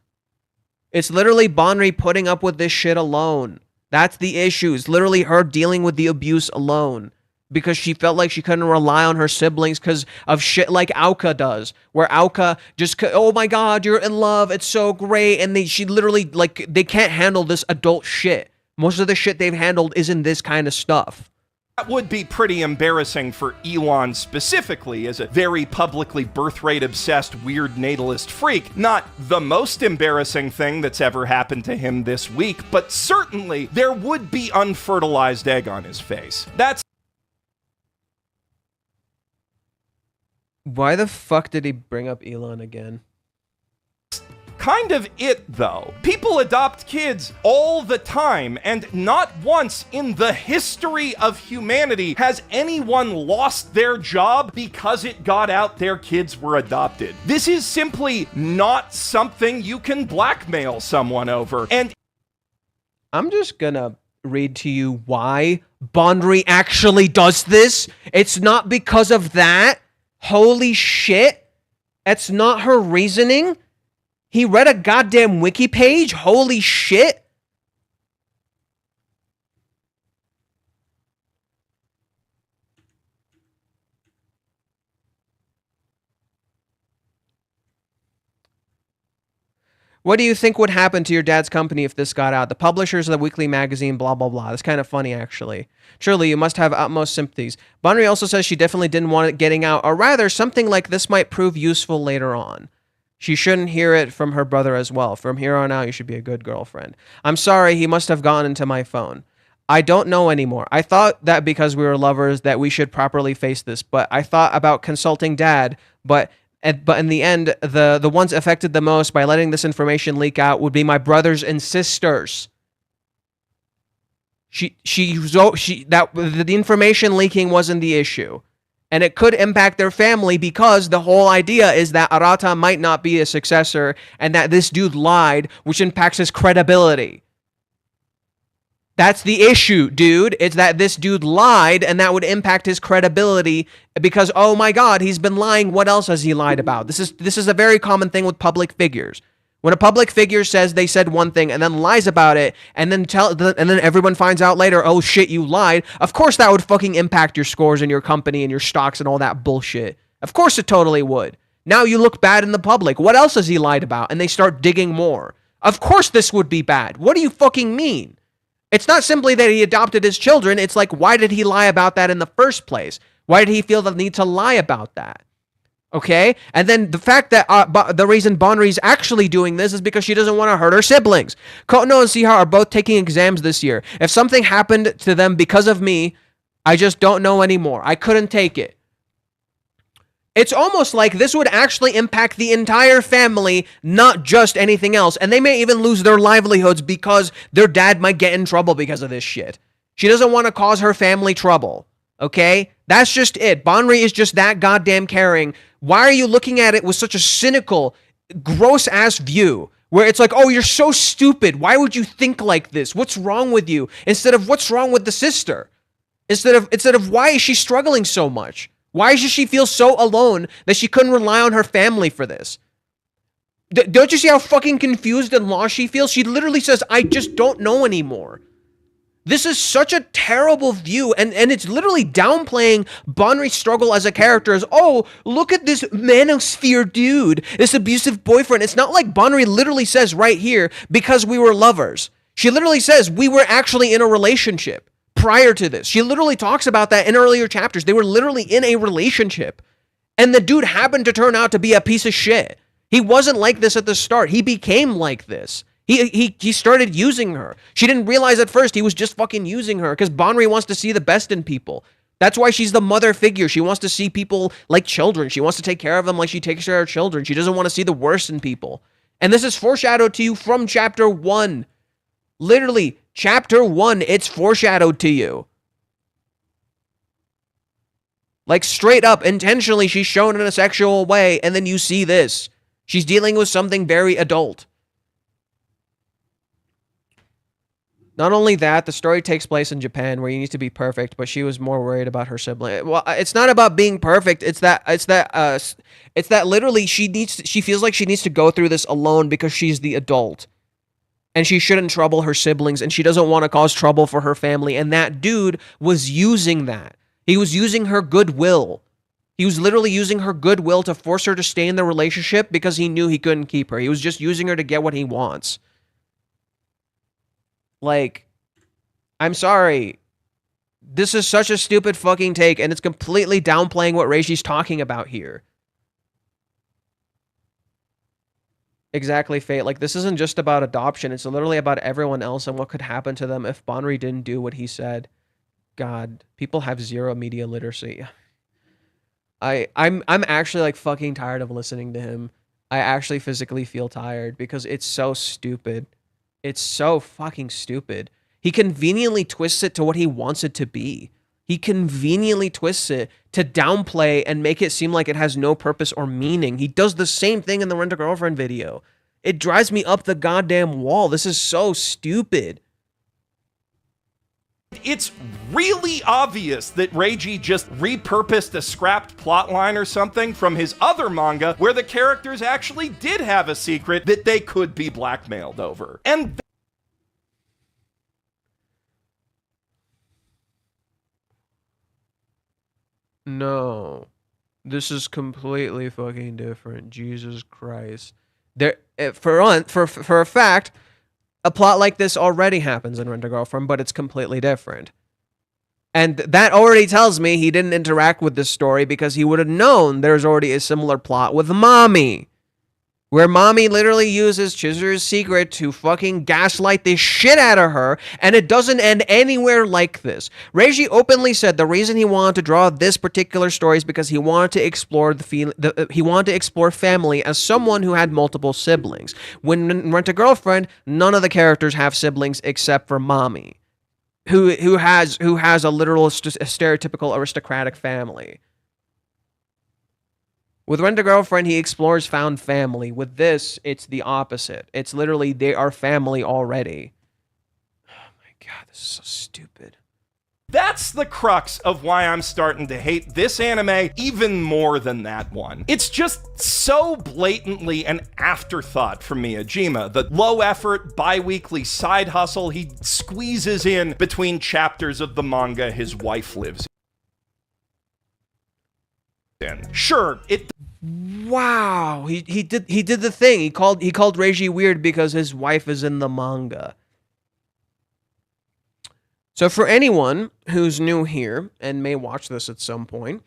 It's literally Bonri putting up with this shit alone. That's the issue. It's literally her dealing with the abuse alone. Because she felt like she couldn't rely on her siblings because of shit like Oka does. Where Oka just, oh my god, you're in love, it's so great. And she literally, like, they can't handle this adult shit. Most of the shit they've handled isn't this kind of stuff. That would be pretty embarrassing for Elon specifically as a very publicly birth-rate-obsessed weird natalist freak. Not the most embarrassing thing that's ever happened to him this week, but certainly there would be unfertilized egg on his face. That's Why the fuck did he bring up Elon again? kind of it, though. People adopt kids all the time, and not once in the history of humanity has anyone lost their job because it got out their kids were adopted. This is simply not something you can blackmail someone over, and I'm just gonna read to you why Bonri actually does this. It's not because of that. Holy shit. That's not her reasoning. He read a goddamn wiki page. Holy shit. What do you think would happen to your dad's company if this got out? The publishers of the weekly magazine, blah, blah, blah. That's kind of funny, actually. Surely you must have utmost sympathies. Bonri also says she definitely didn't want it getting out, or rather, something like this might prove useful later on. She shouldn't hear it from her brother as well. From here on out, you should be a good girlfriend. I'm sorry, he must have gone into my phone. I don't know anymore. I thought that because we were lovers that we should properly face this, but I thought about consulting dad, but in the end, the ones affected the most by letting this information leak out would be my brothers and sisters. The information leaking wasn't the issue. And it could impact their family because the whole idea is that Arata might not be a successor and that this dude lied, which impacts his credibility. That's the issue, dude. It's that this dude lied and that would impact his credibility because, oh my god, he's been lying. What else has he lied about? This is a very common thing with public figures. When a public figure says they said one thing and then lies about it and then everyone finds out later, oh shit, you lied. Of course that would fucking impact your scores and your company and your stocks and all that bullshit. Of course it totally would. Now you look bad in the public. What else has he lied about? And they start digging more. Of course this would be bad. What do you fucking mean? It's not simply that he adopted his children. It's like, why did he lie about that in the first place? Why did he feel the need to lie about that? Okay? And then the fact that the reason Bonri's actually doing this is because she doesn't want to hurt her siblings. Kono and Siha are both taking exams this year. If something happened to them because of me, I just don't know anymore. I couldn't take it. It's almost like this would actually impact the entire family, not just anything else. And they may even lose their livelihoods because their dad might get in trouble because of this shit. She doesn't want to cause her family trouble. Okay? That's just it. Bonri is just that goddamn caring. Why are you looking at it with such a cynical, gross-ass view? Where it's like, oh, you're so stupid. Why would you think like this? What's wrong with you? Instead of what's wrong with the sister? Instead of why is she struggling so much? Why does she feel so alone that she couldn't rely on her family for this? Don't you see how fucking confused and lost she feels? She literally says, I just don't know anymore. This is such a terrible view, and it's literally downplaying Bonri's struggle as a character as, oh, look at this manosphere dude, this abusive boyfriend. It's not like Bonri literally says right here, because we were lovers. She literally says we were actually in a relationship prior to this. She literally talks about that in earlier chapters. They were literally in a relationship, and the dude happened to turn out to be a piece of shit. He wasn't like this at the start. He became like this. He started using her. She didn't realize at first he was just fucking using her because Bonri wants to see the best in people. That's why she's the mother figure. She wants to see people like children. She wants to take care of them like she takes care of children. She doesn't want to see the worst in people. And this is foreshadowed to you from chapter 1. Literally, chapter 1, it's foreshadowed to you. Like straight up, intentionally, she's shown in a sexual way, and then you see this. She's dealing with something very adult. Not only that, the story takes place in Japan where you need to be perfect, but she was more worried about her sibling. Well, it's not about being perfect. It's that literally she feels like she needs to go through this alone because she's the adult. And she shouldn't trouble her siblings, and she doesn't want to cause trouble for her family. And that dude was using that. He was using her goodwill. He was literally using her goodwill to force her to stay in the relationship because he knew he couldn't keep her. He was just using her to get what he wants. Like, I'm sorry. This is such a stupid fucking take, and it's completely downplaying what Reiji's talking about here. Exactly, Fate. Like, this isn't just about adoption. It's literally about everyone else and what could happen to them if Bonri didn't do what he said. God, people have zero media literacy. I'm actually, like, fucking tired of listening to him. I actually physically feel tired because it's so stupid. It's so fucking stupid. He conveniently twists it to what he wants it to be. He conveniently twists it to downplay and make it seem like it has no purpose or meaning. He does the same thing in the Rent-A-Girlfriend video. It drives me up the goddamn wall. This is so stupid. It's really obvious that Reiji just repurposed a scrapped plotline or something from his other manga where the characters actually did have a secret that they could be blackmailed over. And No. This is completely fucking different. Jesus Christ. There for a fact, a plot like this already happens in Rent-A-Girlfriend, but it's completely different. And that already tells me he didn't interact with this story because he would have known there's already a similar plot with Mommy. Where Mommy literally uses Chizuru's secret to fucking gaslight the shit out of her, and it doesn't end anywhere like this. Reiji openly said the reason he wanted to draw this particular story is because he wanted to explore he wanted to explore family as someone who had multiple siblings. When in Rent-A-Girlfriend, none of the characters have siblings except for Mommy, who has a literal stereotypical aristocratic family. With Rent-A-Girlfriend, he explores found family. With this, it's the opposite. It's literally, they are family already. Oh my god, this is so stupid. that's the crux of why I'm starting to hate this anime even more than that one. It's just so blatantly an afterthought from Miyajima. The low-effort, bi-weekly side hustle he squeezes in between chapters of the manga his wife lives in. Sure, it... Wow, he did the thing. He called Reiji weird because his wife is in the manga. So for anyone who's new here and may watch this at some point,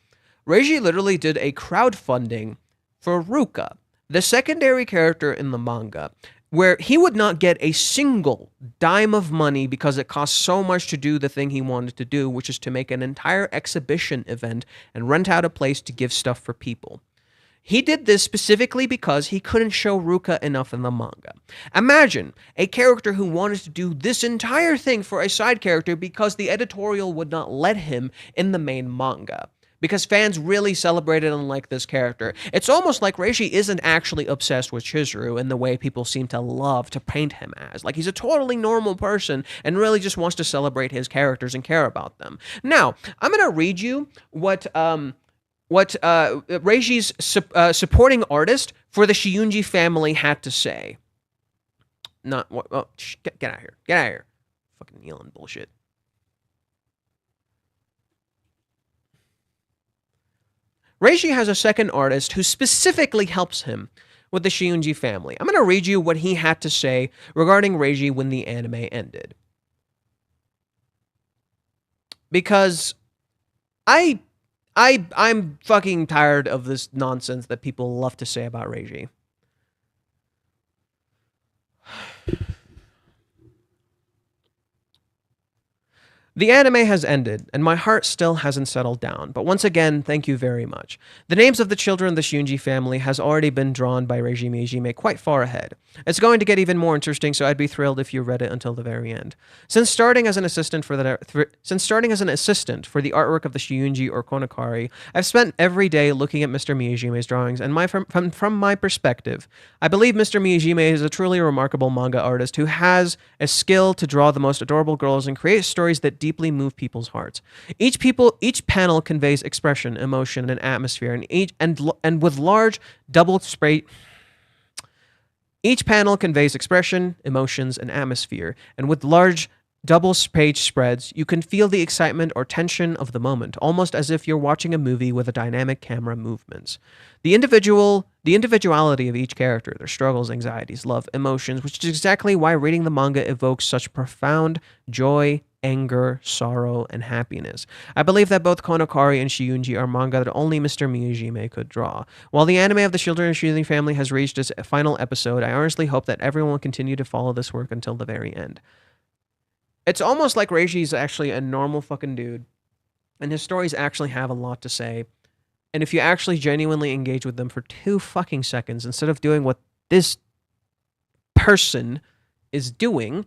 Reiji literally did a crowdfunding for Ruka, the secondary character in the manga, where he would not get a single dime of money because it cost so much to do the thing he wanted to do, which is to make an entire exhibition event and rent out a place to give stuff for people. He did this specifically because he couldn't show Ruka enough in the manga. Imagine a character who wanted to do this entire thing for a side character because the editorial would not let him in the main manga. Because fans really celebrated and liked this character. It's almost like Reiji isn't actually obsessed with Chizuru in the way people seem to love to paint him as. Like, he's a totally normal person and really just wants to celebrate his characters and care about them. Now, I'm going to read you what Reiji's supporting artist for the Shiunji family had to say. Not what? Oh, get out of here! Get out of here! Fucking Neilin bullshit. Reiji has a second artist who specifically helps him with the Shiunji family. I'm going to read you what he had to say regarding Reiji when the anime ended. Because I'm fucking tired of this nonsense that people love to say about Reiji. The anime has ended, and my heart still hasn't settled down, but once again, thank you very much. The names of the children of the Shiunji family has already been drawn by Reiji Miyajima quite far ahead. It's going to get even more interesting, so I'd be thrilled if you read it until the very end. Since starting as an assistant for the artwork of the Shiunji or Konakari, I've spent every day looking at Mr. Miyajima's drawings, and from my perspective, I believe Mr. Miyajima is a truly remarkable manga artist who has a skill to draw the most adorable girls and create stories that deeply move people's hearts. Each panel conveys expression, emotion, and atmosphere, and with large double spray. Each panel conveys expression, emotions, and atmosphere, and with large double-page spreads, you can feel the excitement or tension of the moment, almost as if you're watching a movie with a dynamic camera movements. The individuality of each character, their struggles, anxieties, love, emotions, which is exactly why reading the manga evokes such profound joy, anger, sorrow, and happiness. I believe that both Konakari and Shiunji are manga that only Mr. Miyajima could draw. While the anime of the Children of Shiunji family has reached its final episode, I earnestly hope that everyone will continue to follow this work until the very end. It's almost like Reiji's actually a normal fucking dude, and his stories actually have a lot to say. And if you actually genuinely engage with them for 2 fucking seconds, instead of doing what this person is doing,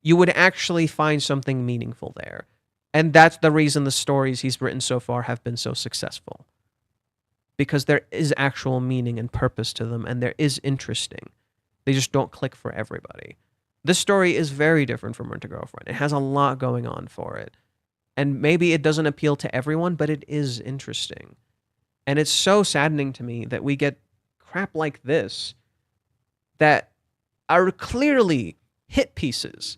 you would actually find something meaningful there. And that's the reason the stories he's written so far have been so successful. Because there is actual meaning and purpose to them, and there is interesting. They just don't click for everybody. This story is very different from Rent a Girlfriend. It has a lot going on for it. And maybe it doesn't appeal to everyone, but it is interesting. And it's so saddening to me that we get crap like this that are clearly hit pieces.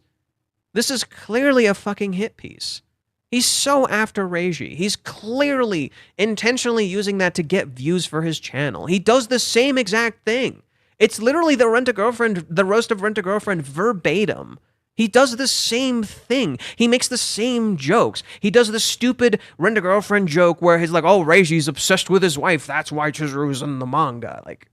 This is clearly a fucking hit piece. He's so after Reiji. He's clearly intentionally using that to get views for his channel. He does the same exact thing. It's literally the roast of Rent a Girlfriend verbatim. He does the same thing. He makes the same jokes. He does the stupid Rent a Girlfriend joke where he's like, oh, Reiji's obsessed with his wife. That's why Chizuru's in the manga. Like,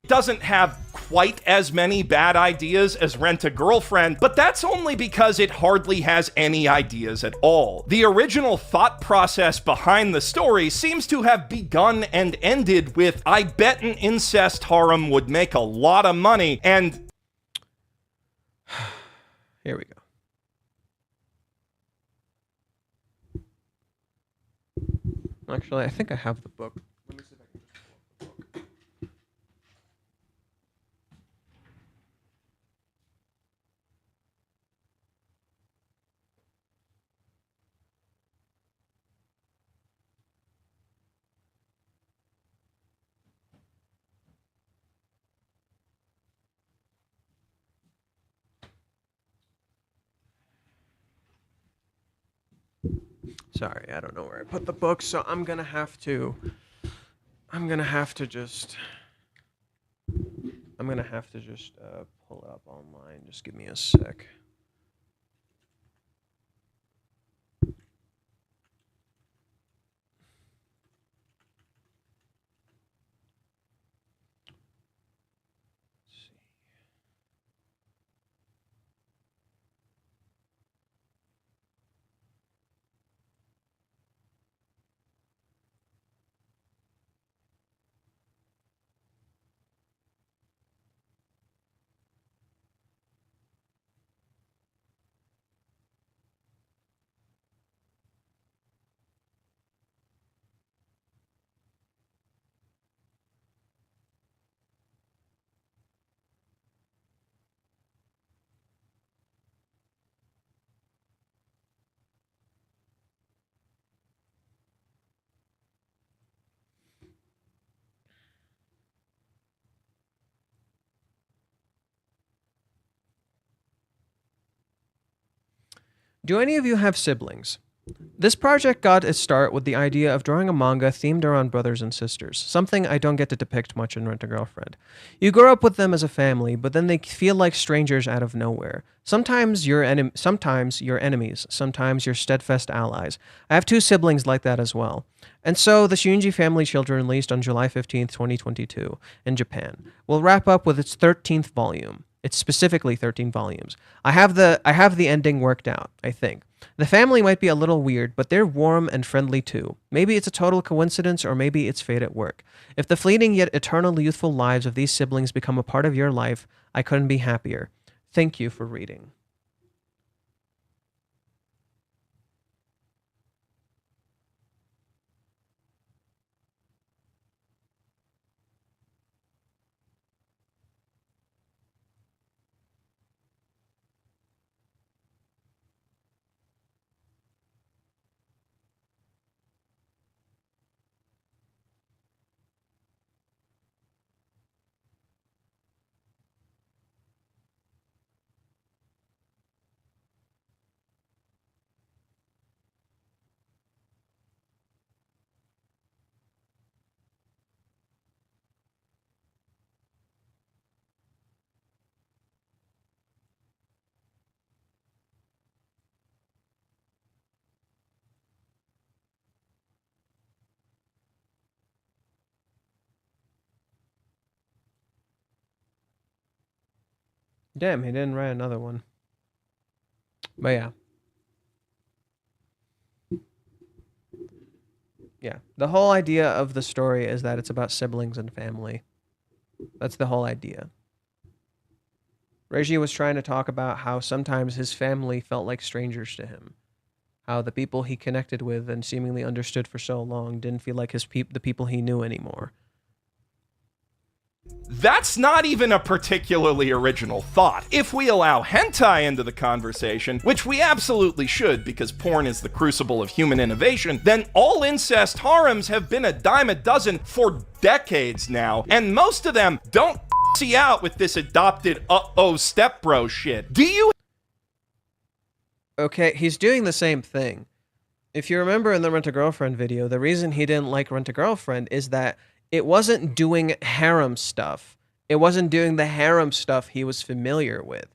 doesn't have quite as many bad ideas as Rent a Girlfriend, but that's only because it hardly has any ideas at all. The original thought process behind the story seems to have begun and ended with, I bet an incest harem would make a lot of money, and here we go. Actually, I think I have the book. Let me see if I can just pull up the book. Sorry, I don't know where I put the book, so I'm gonna have to just pull it up online. Just give me a sec. Do any of you have siblings? This project got its start with the idea of drawing a manga themed around brothers and sisters, something I don't get to depict much in Rent-A-Girlfriend. You grow up with them as a family, but then they feel like strangers out of nowhere. Sometimes you're enemies, sometimes you're steadfast allies. I have two siblings like that as well. And so, the Shuinji Family Children, released on July 15th, 2022, in Japan, will wrap up with its 13th volume. It's specifically 13 volumes. I have the ending worked out, I think. The family might be a little weird, but they're warm and friendly too. Maybe it's a total coincidence, or maybe it's fate at work. If the fleeting yet eternally youthful lives of these siblings become a part of your life, I couldn't be happier. Thank you for reading. Damn, he didn't write another one. But yeah. Yeah. The whole idea of the story is that it's about siblings and family. That's the whole idea. Reiji was trying to talk about how sometimes his family felt like strangers to him. How the people he connected with and seemingly understood for so long didn't feel like the people he knew anymore. That's not even a particularly original thought. If we allow hentai into the conversation, which we absolutely should because porn is the crucible of human innovation, then all incest harems have been a dime a dozen for decades now, and most of them don't see out with this adopted stepbro shit. Do you? Okay, he's doing the same thing. If you remember in the Rent-A-Girlfriend video, the reason he didn't like Rent-A-Girlfriend is that it wasn't doing harem stuff. It wasn't doing the harem stuff he was familiar with.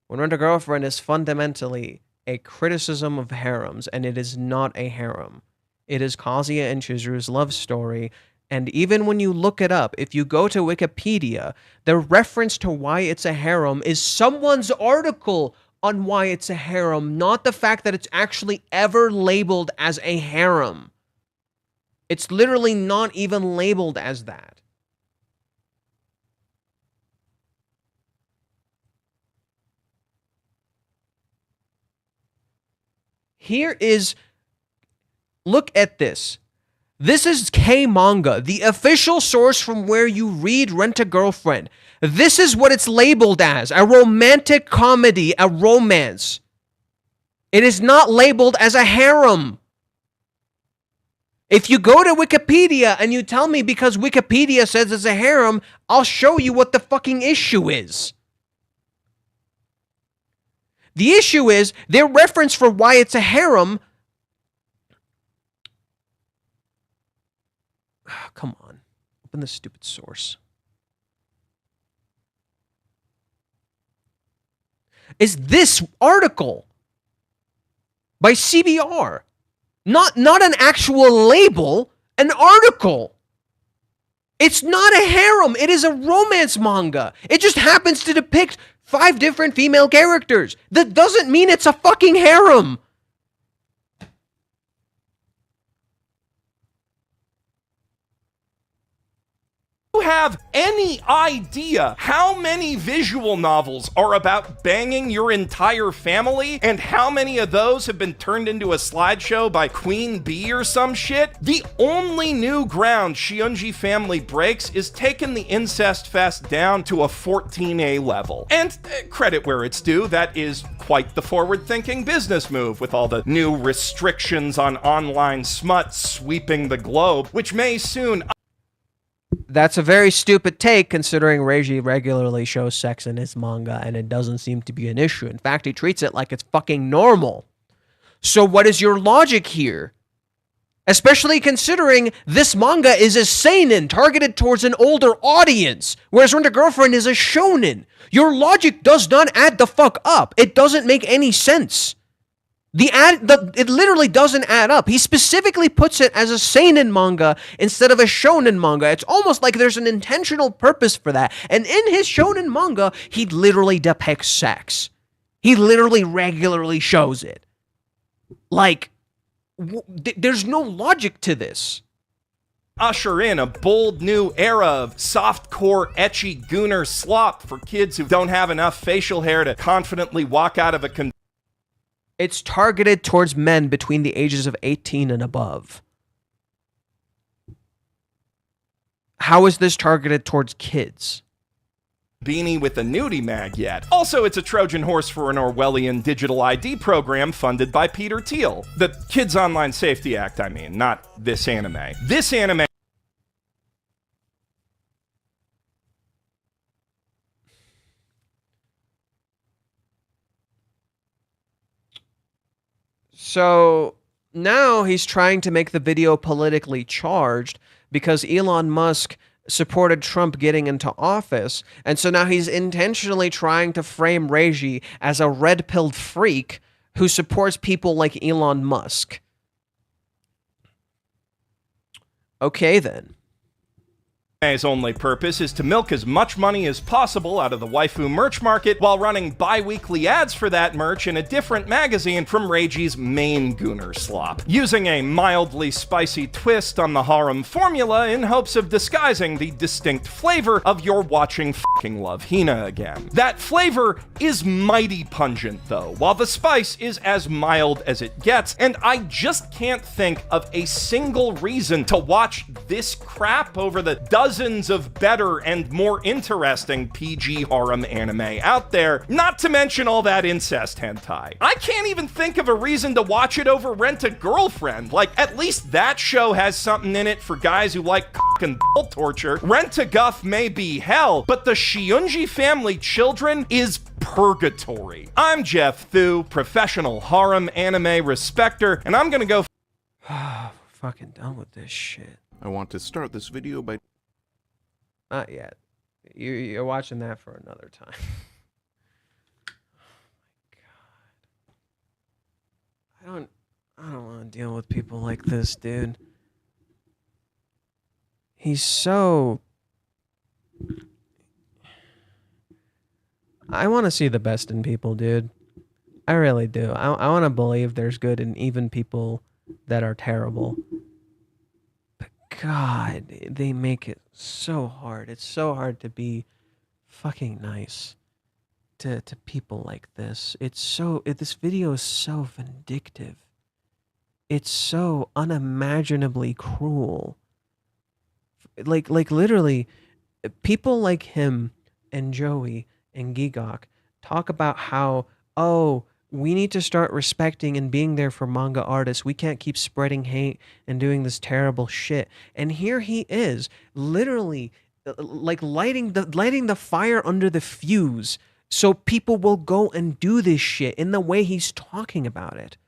When Rent-A-Girlfriend is fundamentally a criticism of harems, and it is not a harem. It is Kazuya and Chizuru's love story, and even when you look it up, if you go to Wikipedia, the reference to why it's a harem is someone's article on why it's a harem, not the fact that it's actually ever labeled as a harem. It's literally not even labeled as that. Here is, look at this. This is K-Manga, the official source from where you read Rent-A-Girlfriend. This is what it's labeled as, a romantic comedy, a romance. It is not labeled as a harem. If you go to Wikipedia and you tell me because Wikipedia says it's a harem, I'll show you what the fucking issue is. The issue is their reference for why it's a harem. Oh, come on. Open the stupid source. Is this article by CBR. Not an actual label, an article. It's not a harem. It is a romance manga. It just happens to depict 5 different female characters. That doesn't mean it's a fucking harem. You have any idea how many visual novels are about banging your entire family and how many of those have been turned into a slideshow by Queen Bee or some shit? The only new ground Shiunji family breaks is taking the incest fest down to a 14A level. And credit where it's due, that is quite the forward-thinking business move with all the new restrictions on online smut sweeping the globe, which may soon... That's a very stupid take, considering Reiji regularly shows sex in his manga, and it doesn't seem to be an issue. In fact, he treats it like it's fucking normal. So what is your logic here? Especially considering this manga is a seinen targeted towards an older audience, whereas Rent a Girlfriend is a shonen. Your logic does not add the fuck up. It doesn't make any sense. It literally doesn't add up. He specifically puts it as a seinen manga instead of a shonen manga. It's almost like there's an intentional purpose for that. And in his shonen manga, he literally depicts sex. He literally regularly shows it. Like, there's no logic to this. Usher in a bold new era of softcore, etchy gooner slop for kids who don't have enough facial hair to confidently walk out of a It's targeted towards men between the ages of 18 and above. How is this targeted towards kids? beanie with a nudie mag yet. Also, it's a Trojan horse for an Orwellian digital ID program funded by Peter Thiel. The Kids Online Safety Act, I mean, not this anime. This anime... So now he's trying to make the video politically charged because Elon Musk supported Trump getting into office. And so now he's intentionally trying to frame Reiji as a red-pilled freak who supports people like Elon Musk. Okay, then. His only purpose is to milk as much money as possible out of the waifu merch market while running bi-weekly ads for that merch in a different magazine from Reiji's main gooner slop, using a mildly spicy twist on the harem formula in hopes of disguising the distinct flavor of "you're watching fucking Love Hina again." That flavor is mighty pungent though, while the spice is as mild as it gets, and I just can't think of a single reason to watch this crap over the dozens of better and more interesting PG harem anime out there, not to mention all that incest hentai. I can't even think of a reason to watch it over Rent a Girlfriend. Like, at least that show has something in it for guys who like cock and ball torture. Rent a Guff may be hell, but the Shiunji family children is purgatory. I'm Jeff Thu, professional harem anime respecter, and I'm gonna go Fucking done with this shit. I want to start this video by... Not yet. You're watching that for another time. Oh my God. I don't want to deal with people like this, dude. He's so... I want to see the best in people, dude. I really do. I want to believe there's good in even people that are terrible. But God, they make it so hard. It's so hard to be fucking nice to people like this. This video is so vindictive. It's so unimaginably cruel. Like literally, people like him and Joey and Gigok talk about how, oh, we need to start respecting and being there for manga artists. We can't keep spreading hate and doing this terrible shit. And here he is, literally, like lighting the fire under the fuse so people will go and do this shit in the way he's talking about it.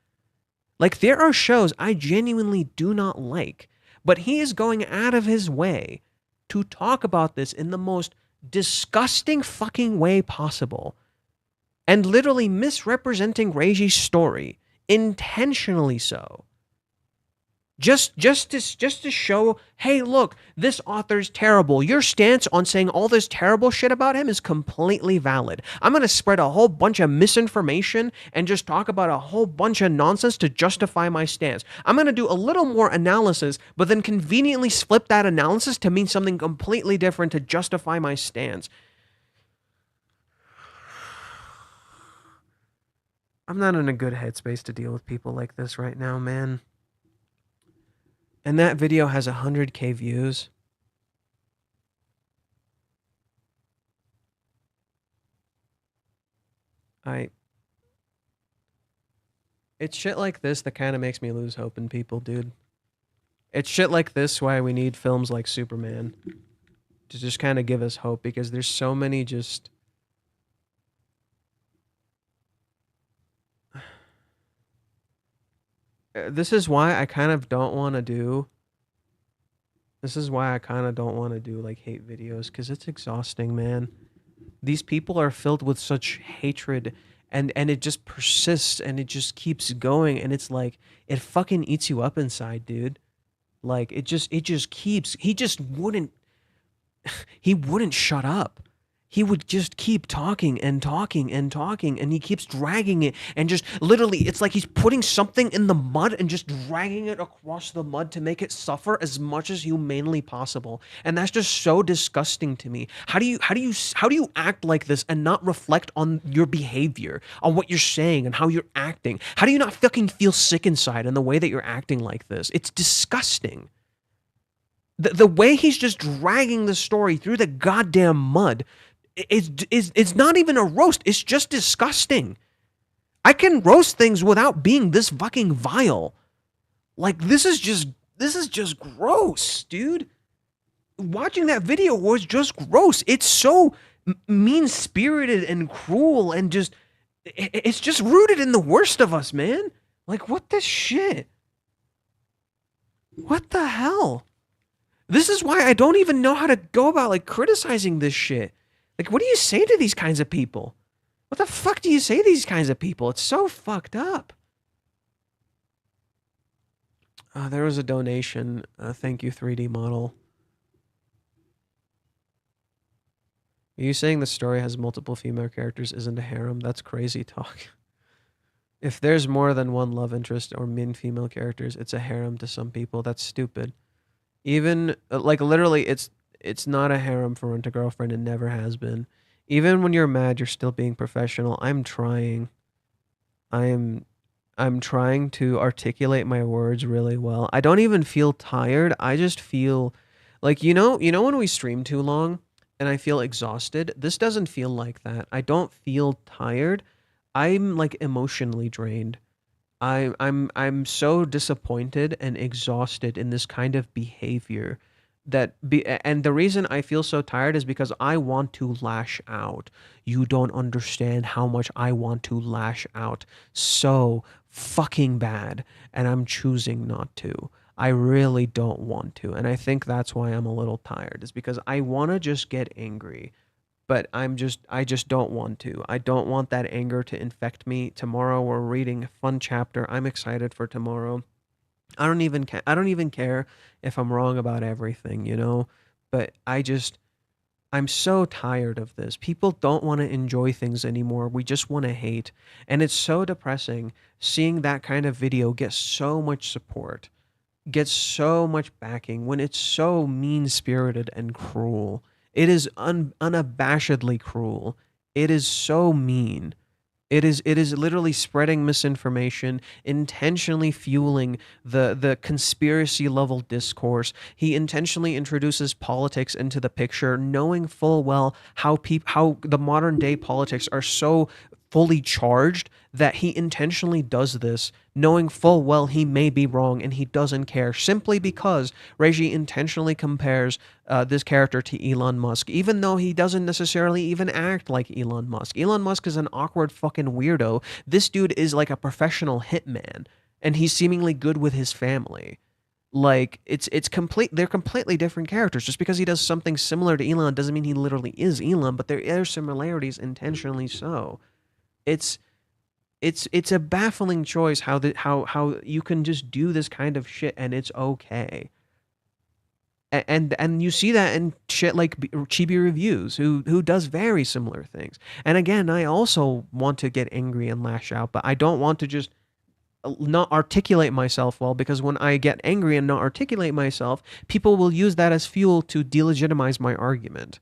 Like, there are shows I genuinely do not like, but he is going out of his way to talk about this in the most disgusting fucking way possible. And literally misrepresenting Reiji's story, intentionally so. Just to show, hey, look, this author's terrible. Your stance on saying all this terrible shit about him is completely valid. I'm going to spread a whole bunch of misinformation and just talk about a whole bunch of nonsense to justify my stance. I'm going to do a little more analysis, but then conveniently flip that analysis to mean something completely different to justify my stance. I'm not in a good headspace to deal with people like this right now, man. And that video has 100K views. It's shit like this that kind of makes me lose hope in people, dude. It's shit like this why we need films like Superman to just kind of give us hope, because there's so many just... This is why I kind of don't want to do. This is why I kind of don't want to do like hate videos, because it's exhausting, man. These people are filled with such hatred, and it just persists and it just keeps going, and it's like it fucking eats you up inside, dude. Like it just keeps. He wouldn't shut up. He would just keep talking and talking and talking, and he keeps dragging it, and just literally, it's like he's putting something in the mud and just dragging it across the mud to make it suffer as much as humanly possible. And that's just so disgusting to me. How do you act like this and not reflect on your behavior, on what you're saying and how you're acting? How do you not fucking feel sick inside in the way that you're acting like this? It's disgusting. The way he's just dragging the story through the goddamn mud is not even a roast. It's just disgusting. I can roast things without being this fucking vile. Like, this is just gross, dude. Watching that video was just gross. It's so mean-spirited and cruel, and just it's just rooted in the worst of us, man. Like, what the shit? What the hell? This is why I don't even know how to go about like criticizing this shit. Like, what do you say to these kinds of people? What the fuck do you say to these kinds of people? It's so fucked up. There was a donation. Thank you, 3D model. Are you saying the story has multiple female characters isn't a harem? That's crazy talk. If there's more than one love interest or main female characters, it's a harem to some people. That's stupid. Even, like, literally, it's not a harem for Rent-A-Girlfriend. It never has been. Even when you're mad, you're still being professional. I'm trying. I'm trying to articulate my words really well. I don't even feel tired. I just feel like, you know when we stream too long and I feel exhausted? This doesn't feel like that. I don't feel tired. I'm like emotionally drained. I'm so disappointed and exhausted in this kind of behavior and the reason I feel so tired is because I want to lash out. You don't understand how much I want to lash out so fucking bad, and I'm choosing not to. I really don't want to, and I think that's why I'm a little tired, is because I want to just get angry, but I just don't want to. I don't want that anger to infect me. Tomorrow we're reading a fun chapter. I'm excited for tomorrow. I don't even care if I'm wrong about everything, but I'm so tired of this. People don't want to enjoy things anymore. We just want to hate. And it's so depressing seeing that kind of video get so much support, get so much backing when it's so mean-spirited and cruel. It is unabashedly cruel. It is so mean. It is literally spreading misinformation, intentionally fueling the conspiracy level discourse. He intentionally introduces politics into the picture, knowing full well how the modern day politics are so fully charged that he intentionally does this, knowing full well he may be wrong and he doesn't care, simply because Reiji intentionally compares this character to Elon Musk, even though he doesn't necessarily even act like Elon Musk. Elon Musk is an awkward fucking weirdo. This dude is like a professional hitman, and he's seemingly good with his family. Like, it's complete. They're completely different characters. Just because he does something similar to Elon doesn't mean he literally is Elon, but there are similarities, intentionally so. It's a baffling choice how you can just do this kind of shit and it's okay. And you see that in shit like Chibi Reviews, who does very similar things. And again, I also want to get angry and lash out, but I don't want to just not articulate myself well, because when I get angry and not articulate myself, people will use that as fuel to delegitimize my argument.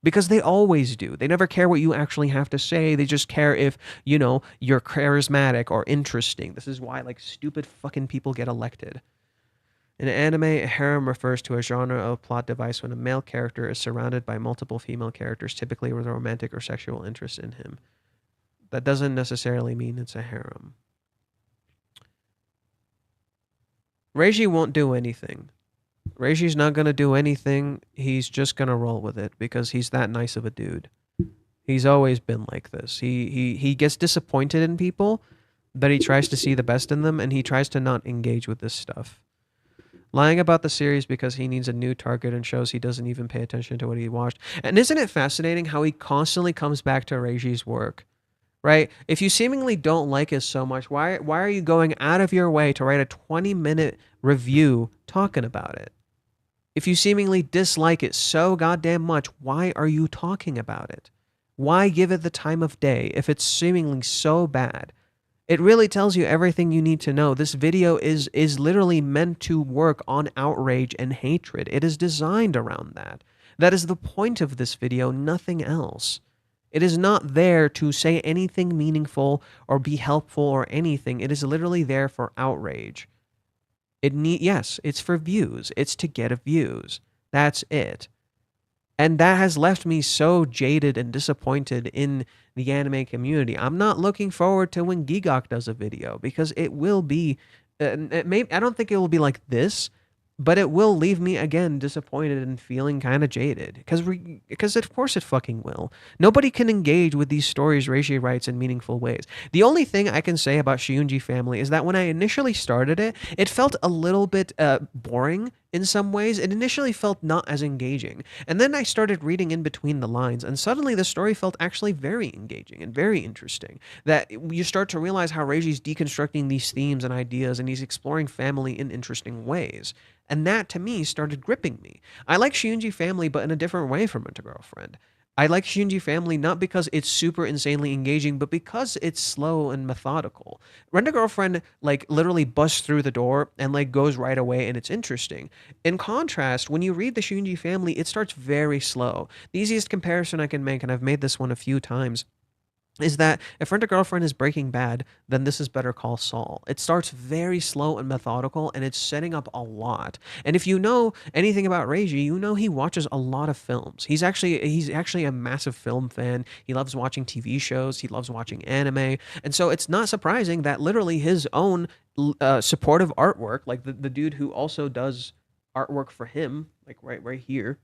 Because they always do. They never care what you actually have to say. They just care if, you're charismatic or interesting. This is why, like, stupid fucking people get elected. In anime, a harem refers to a genre of plot device when a male character is surrounded by multiple female characters, typically with a romantic or sexual interest in him. That doesn't necessarily mean it's a harem. Reiji won't do anything. Reiji's not going to do anything. He's just going to roll with it because he's that nice of a dude. He's always been like this. He gets disappointed in people that he tries to see the best in them and he tries to not engage with this stuff. Lying about the series because he needs a new target and shows he doesn't even pay attention to what he watched. And isn't it fascinating how he constantly comes back to Reiji's work? Right? If you seemingly don't like it so much, why are you going out of your way to write a 20-minute review talking about it? If you seemingly dislike it so goddamn much, why are you talking about it? Why give it the time of day if it's seemingly so bad? It really tells you everything you need to know. This video is literally meant to work on outrage and hatred. It is designed around that. That is the point of this video, nothing else. It is not there to say anything meaningful or be helpful or anything. It is literally there for outrage. Yes, it's for views. It's to get views. That's it. And that has left me so jaded and disappointed in the anime community. I'm not looking forward to when Gigok does a video because it will be, I don't think it will be like this, but it will leave me again disappointed and feeling kind of jaded because of course it fucking will. Nobody can engage with these stories Reishi writes in meaningful ways. The only thing I can say about Shiunji family is that when I initially started it, it felt a little bit boring in some ways. It initially felt not as engaging. And then I started reading in between the lines, and suddenly the story felt actually very engaging and very interesting. That you start to realize how Reiji's deconstructing these themes and ideas, and he's exploring family in interesting ways. And that, to me, started gripping me. I like Shuinji family, but in a different way from Rent-A-Girlfriend. I like Shuinji family not because it's super insanely engaging, but because it's slow and methodical. Rent-A-Girlfriend, like, literally busts through the door and, like, goes right away, and it's interesting. In contrast, when you read the Shuinji family, it starts very slow. The easiest comparison I can make, and I've made this one a few times, is that if Rent-A-Girlfriend is Breaking Bad, then this is Better Call Saul. It starts very slow and methodical, and it's setting up a lot. And if you know anything about Reiji, you know he watches a lot of films. He's actually a massive film fan. He loves watching TV shows. He loves watching anime. And so it's not surprising that literally his own supportive artwork, like the dude who also does artwork for him, like right here,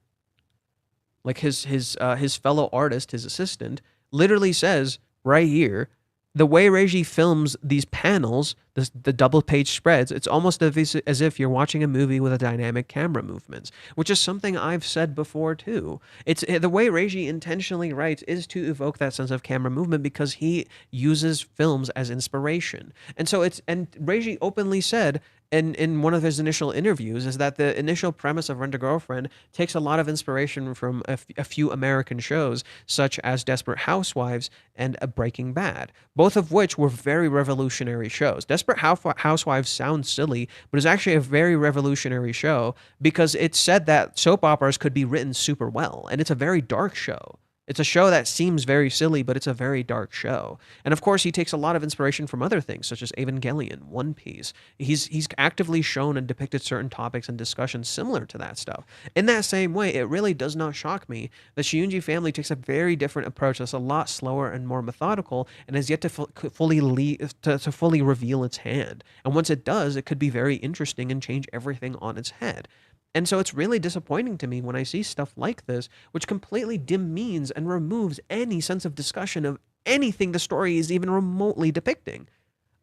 like his fellow artist, his assistant, literally says right here, the way Reiji films these panels, the double-page spreads, it's almost as if you're watching a movie with a dynamic camera movements, which is something I've said before too. It's the way Reiji intentionally writes is to evoke that sense of camera movement because he uses films as inspiration. And so Reiji openly said in one of his initial interviews is that the initial premise of Rent-A-Girlfriend takes a lot of inspiration from a few American shows, such as Desperate Housewives and Breaking Bad, both of which were very revolutionary shows. Desperate Housewives sounds silly, but it's actually a very revolutionary show because it said that soap operas could be written super well, and it's a very dark show. It's a show that seems very silly, but it's a very dark show. And of course, he takes a lot of inspiration from other things, such as Evangelion, One Piece. He's actively shown and depicted certain topics and discussions similar to that stuff. In that same way, it really does not shock me that Shiunji family takes a very different approach that's a lot slower and more methodical and has yet to fully reveal its hand. And once it does, it could be very interesting and change everything on its head. And so it's really disappointing to me when I see stuff like this, which completely demeans and removes any sense of discussion of anything the story is even remotely depicting.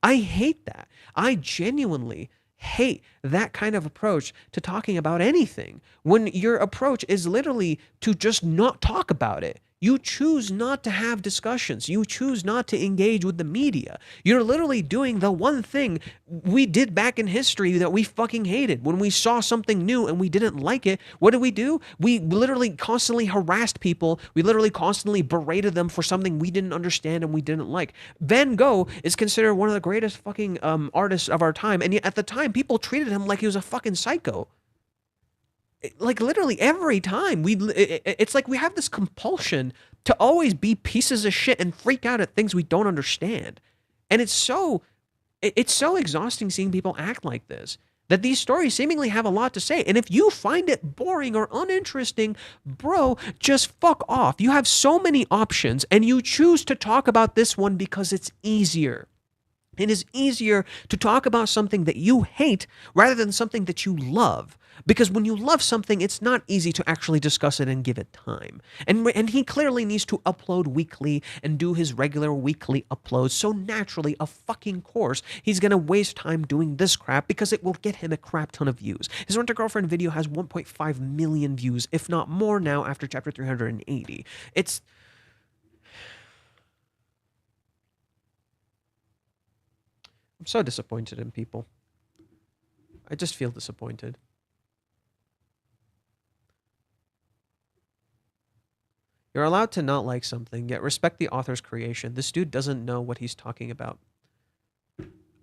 I hate that. I genuinely hate that kind of approach to talking about anything, when your approach is literally to just not talk about it. You choose not to have discussions. You choose not to engage with the media. You're literally doing the one thing we did back in history that we fucking hated. When we saw something new and we didn't like it, what did? We literally constantly harassed people. We literally constantly berated them for something we didn't understand and we didn't like. Van Gogh is considered one of the greatest fucking artists of our time. And yet at the time, people treated him like he was a fucking psycho. Like literally every time it's like we have this compulsion to always be pieces of shit and freak out at things we don't understand. And it's so exhausting seeing people act like this, that these stories seemingly have a lot to say. And if you find it boring or uninteresting, bro, just fuck off. You have so many options and you choose to talk about this one because it's easier. It is easier to talk about something that you hate rather than something that you love. Because when you love something, it's not easy to actually discuss it and give it time. And he clearly needs to upload weekly and do his regular weekly uploads. So naturally, of fucking course, he's going to waste time doing this crap because it will get him a crap ton of views. His Rent-A-Girlfriend video has 1.5 million views, if not more now after chapter 380. I'm so disappointed in people. I just feel disappointed. You're allowed to not like something, yet respect the author's creation. This dude doesn't know what he's talking about.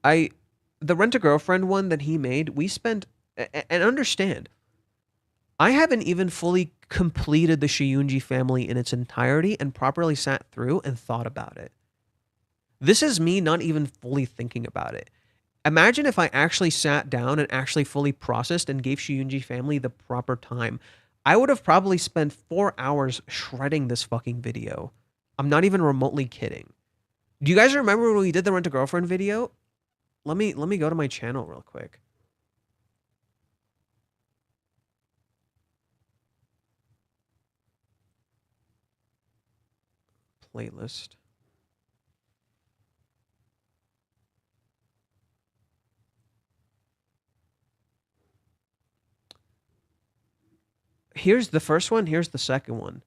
The Rent-A-Girlfriend one that he made, we spent... And understand, I haven't even fully completed the Shiunji family in its entirety and properly sat through and thought about it. This is me not even fully thinking about it. Imagine if I actually sat down and actually fully processed and gave Shiunji family the proper time. I would have probably spent 4 hours shredding this fucking video. I'm not even remotely kidding. Do you guys remember when we did the Rent-A-Girlfriend video? Let me go to my channel real quick. Playlist. Here's the first one, here's the second one.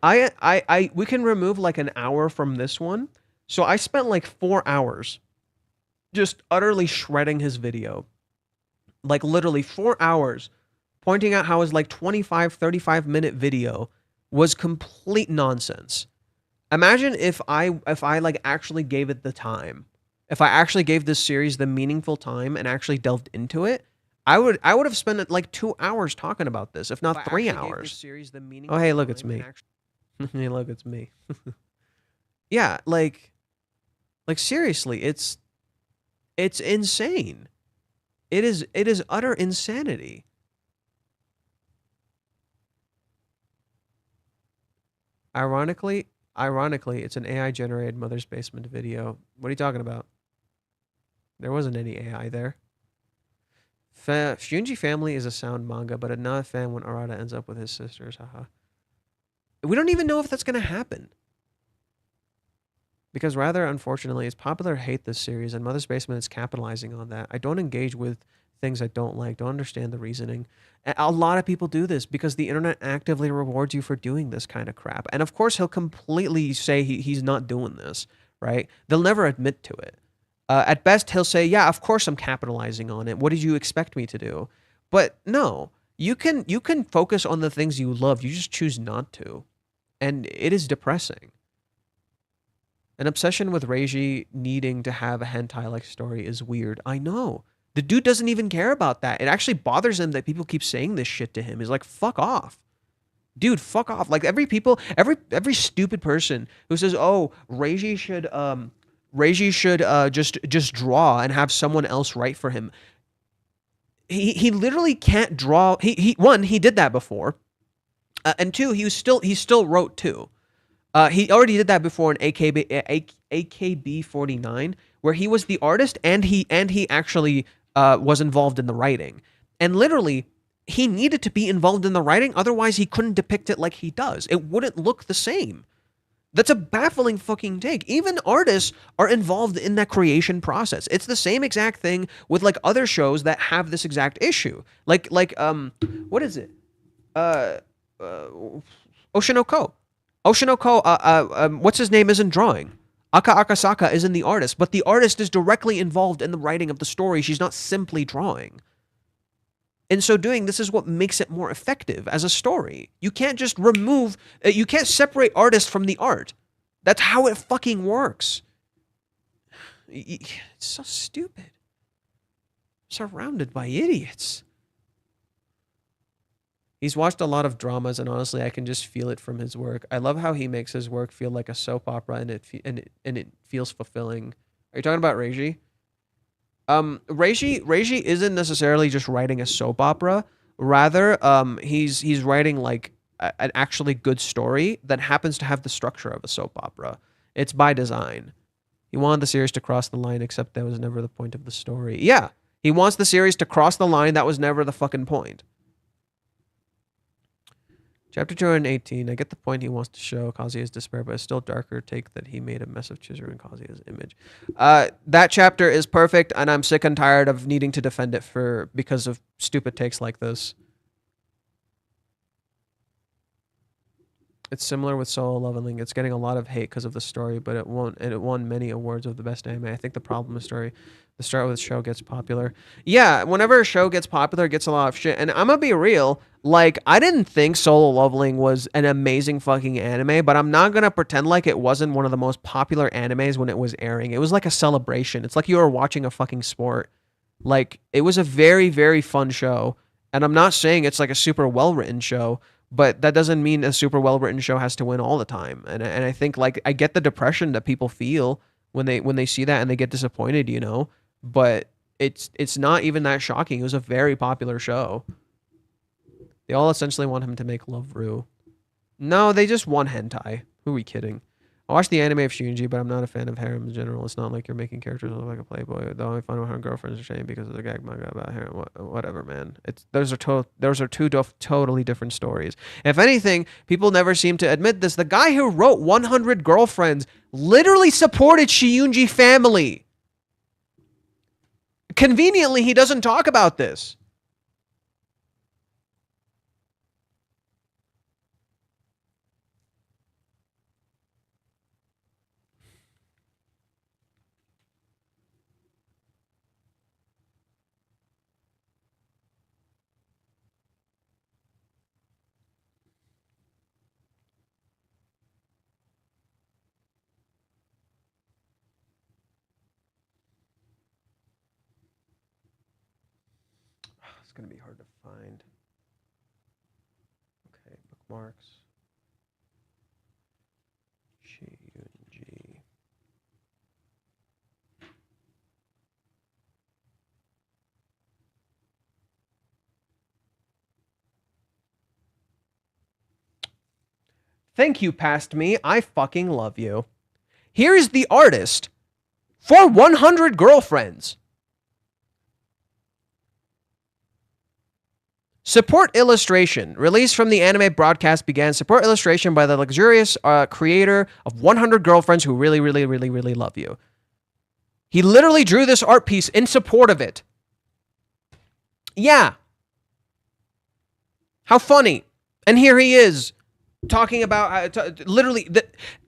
We can remove like an hour from this one. So I spent like 4 hours just utterly shredding his video. Like literally 4 hours pointing out how his like 25, 35-minute video was complete nonsense. Imagine if I like actually gave it the time. If I actually gave this series the meaningful time and actually delved into it, I would have spent like 2 hours talking about this, if not 3 hours. Oh, hey, look, it's me. Hey, look, it's me. Yeah, like seriously, it's insane. It is utter insanity. Ironically, it's an AI-generated Mother's Basement video. What are you talking about? There wasn't any AI there. Shuinji family is a sound manga, but I'm not a fan when Arata ends up with his sisters. Haha. We don't even know if that's going to happen. Because rather, unfortunately, it's popular to hate this series, and Mother's Basement is capitalizing on that. I don't engage with things I don't like, don't understand the reasoning. A lot of people do this because the internet actively rewards you for doing this kind of crap. And of course, he'll completely say he's not doing this, right? They'll never admit to it. At best, he'll say, yeah, of course I'm capitalizing on it. What did you expect me to do? But no, you can focus on the things you love. You just choose not to. And it is depressing. An obsession with Reiji needing to have a hentai-like story is weird. I know. The dude doesn't even care about that. It actually bothers him that people keep saying this shit to him. He's like, fuck off. Dude, fuck off. Like every stupid person who says, oh, Reiji should just draw and have someone else write for him. He literally can't draw. One, he did that before. And two, he still wrote too. He already did that before in AKB 49, where he was the artist and he actually was involved in the writing. And literally, he needed to be involved in the writing, otherwise he couldn't depict it like he does. It wouldn't look the same. That's a baffling fucking take. Even artists are involved in that creation process. It's the same exact thing with like other shows that have this exact issue. Like what is it? Oshinoko. Oshinoko, what's his name isn't drawing. Aka Akasaka isn't the artist, but the artist is directly involved in the writing of the story. She's not simply drawing. In so doing, this is what makes it more effective as a story. You can't just you can't separate artist from the art. That's how it fucking works. It's so stupid. Surrounded by idiots. He's watched a lot of dramas, and honestly, I can just feel it from his work. I love how he makes his work feel like a soap opera, and it feels fulfilling. Are you talking about Reiji? Reiji isn't necessarily just writing a soap opera. Rather, he's writing like an actually good story that happens to have the structure of a soap opera. It's by design. He wanted the series to cross the line, except that was never the point of the story. Yeah, he wants the series to cross the line. That was never the fucking point. Chapter 218. I get the point he wants to show Kazuya's despair, but it's still darker take that he made a mess of Chizuru and Kazuya's image. That chapter is perfect, and I'm sick and tired of needing to defend it because of stupid takes like this. It's similar with Solo Leveling. It's getting a lot of hate because of the story, but it won many awards of the best anime. I think the problem with the start with the show gets popular. Yeah, whenever a show gets popular, it gets a lot of shit. And I'm gonna be real, like, I didn't think Solo Leveling was an amazing fucking anime, but I'm not gonna pretend like it wasn't one of the most popular animes when it was airing. It was like a celebration. It's like you were watching a fucking sport. Like, it was a very, very fun show. And I'm not saying it's like a super well-written show, but that doesn't mean a super well-written show has to win all the time. And I think, like, I get the depression that people feel when they see that and they get disappointed, you know. But it's not even that shocking. It was a very popular show. They all essentially want him to make Love Ru. No, they just want hentai. Who are we kidding? I watched the anime of Shuinji, but I'm not a fan of harem in general. It's not like you're making characters look like a playboy. The only fun with her girlfriends are shame because of the gag manga about harem. Whatever, man. Those are two totally different stories. If anything, people never seem to admit this. The guy who wrote 100 Girlfriends literally supported Shiunji family. Conveniently, he doesn't talk about this. It's going to be hard to find. Okay, bookmarks. Shiunji. Thank you, past me. I fucking love you. Here's the artist for 100 Girlfriends. Support illustration. Released from the anime broadcast began. Support illustration by the luxurious creator of 100 Girlfriends who really, really, really, really love you. He literally drew this art piece in support of it. Yeah. How funny. And here he is talking about literally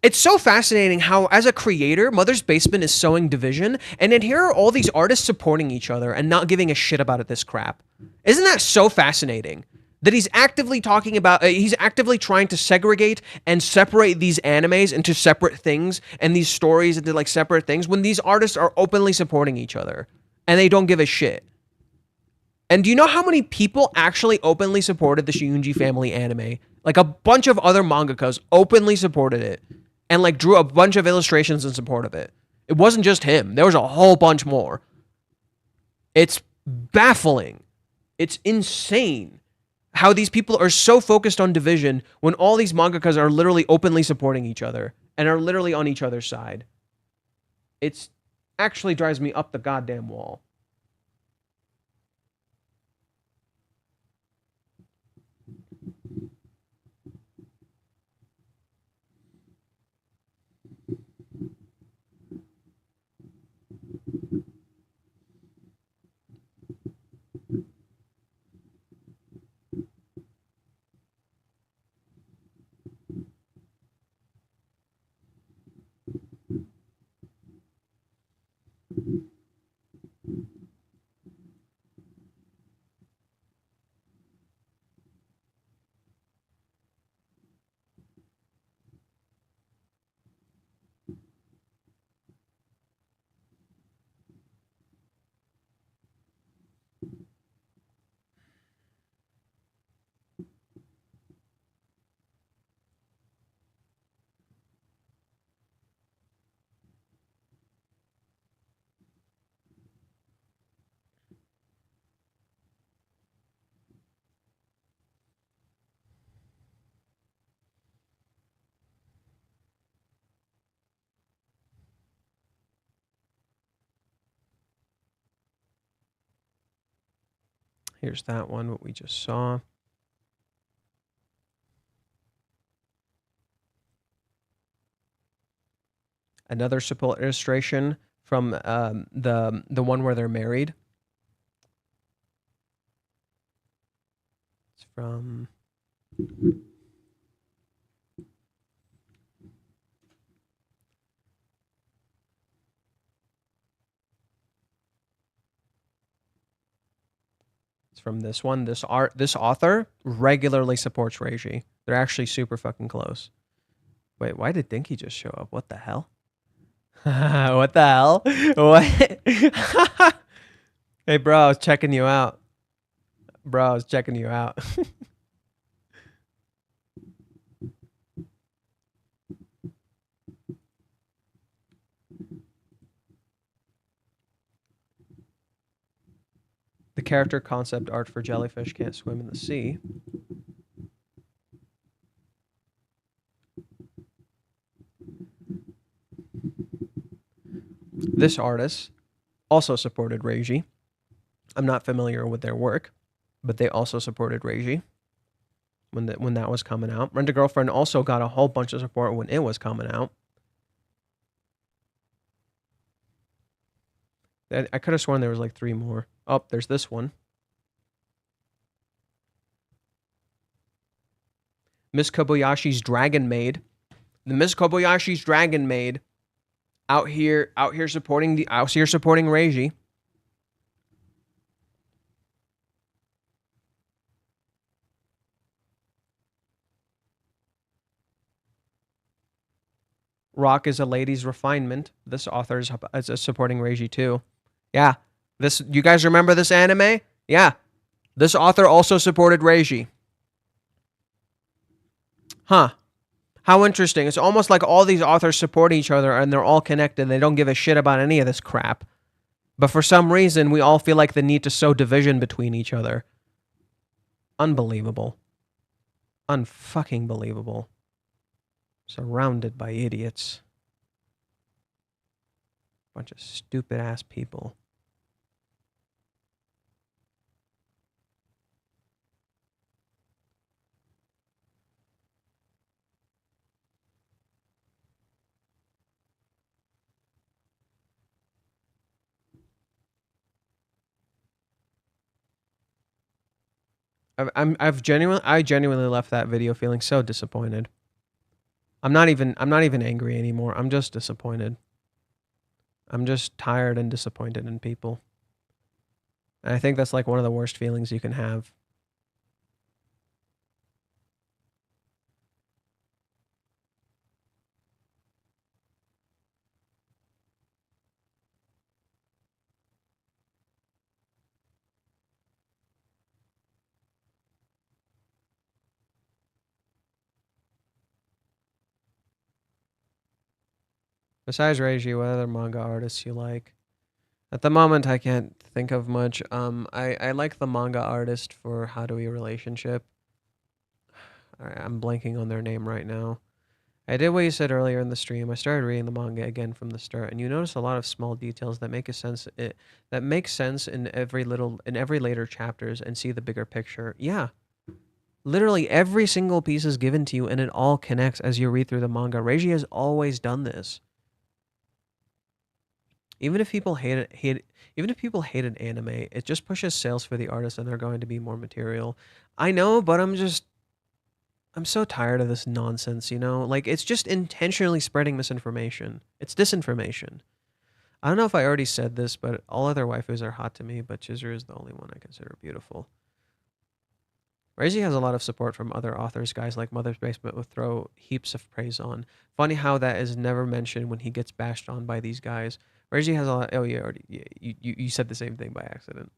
it's so fascinating how, as a creator, Mother's Basement is sowing division, and then here are all these artists supporting each other and not giving a shit about this crap. Isn't that so fascinating? That he's actively talking about, he's actively trying to segregate and separate these animes into separate things and these stories into like separate things when these artists are openly supporting each other and they don't give a shit. And do you know how many people actually openly supported the Shiunji family anime? Like, a bunch of other mangakas openly supported it and like drew a bunch of illustrations in support of it. It wasn't just him. There was a whole bunch more. It's baffling. It's insane how these people are so focused on division when all these mangakas are literally openly supporting each other and are literally on each other's side. It's actually drives me up the goddamn wall. Here's that one, what we just saw. Another support illustration from the one where they're married. It's from this one. This author regularly supports Reiji. They're actually super fucking close. Wait, why did Dinky just show up? What the hell? What the hell? What? Hey, bro, I was checking you out. Bro, I was checking you out. The character concept art for Jellyfish Can't Swim in the Sea. This artist also supported Reiji. I'm not familiar with their work, but they also supported Reiji when that was coming out. Rent a Girlfriend also got a whole bunch of support when it was coming out. I could have sworn there was like 3 more. Oh, there's this one. Miss Kobayashi's Dragon Maid. The Miss Kobayashi's Dragon Maid out here supporting Reiji. Rock is a lady's refinement. This author is supporting Reiji too. Yeah. You guys remember this anime? Yeah. This author also supported Reiji. Huh. How interesting. It's almost like all these authors support each other and they're all connected. They don't give a shit about any of this crap. But for some reason, we all feel like the need to sow division between each other. Unbelievable. Unfucking believable. Surrounded by idiots. Bunch of stupid ass people. I genuinely left that video feeling so disappointed. I'm not even angry anymore. I'm just disappointed. I'm just tired and disappointed in people. And I think that's like one of the worst feelings you can have. Besides Reiji, what other manga artists you like? At the moment, I can't think of much. I like the manga artist for How Do We Relationship. I'm blanking on their name right now. I did what you said earlier in the stream. I started reading the manga again from the start, and you notice a lot of small details that make sense in every later chapters and see the bigger picture. Yeah. Literally every single piece is given to you and it all connects as you read through the manga. Reiji has always done this. Even if people hate an anime, it just pushes sales for the artist and they're going to be more material. I know, but I'm so tired of this nonsense, you know? Like, it's just intentionally spreading misinformation. It's disinformation. I don't know if I already said this, but all other waifus are hot to me, but Chizuru is the only one I consider beautiful. Reiji has a lot of support from other authors, guys like Mother's Basement would throw heaps of praise on. Funny how that is never mentioned when he gets bashed on by these guys. Reiji has a lot. Oh, you said the same thing by accident.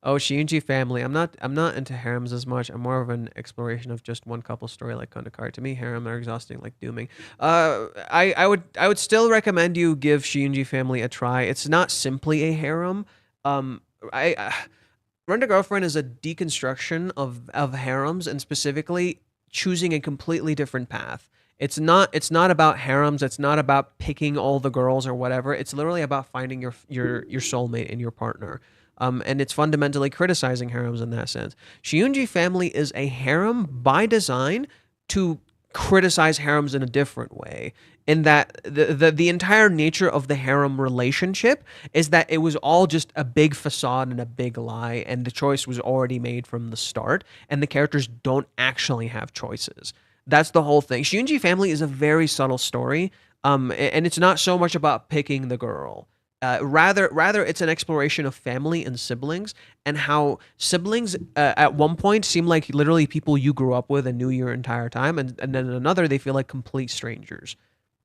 Oh, Shiunji family. I'm not into harems as much. I'm more of an exploration of just one couple story like Kondakari. To me, harem are exhausting, like dooming. I would still recommend you give Shiunji family a try. It's not simply a harem. Rent a Girlfriend is a deconstruction of harems and specifically choosing a completely different path. It's not about harems. It's not about picking all the girls or whatever. It's literally about finding your soulmate and your partner. And it's fundamentally criticizing harems in that sense. Shiunji family is a harem by design to criticize harems in a different way, in that the entire nature of the harem relationship is that it was all just a big facade and a big lie, and the choice was already made from the start, and the characters don't actually have choices. That's the whole thing. Shiunji family is a very subtle story, and it's not so much about picking the girl. Rather, it's an exploration of family and siblings, and how siblings at one point seem like literally people you grew up with and knew your entire time, and then in another they feel like complete strangers,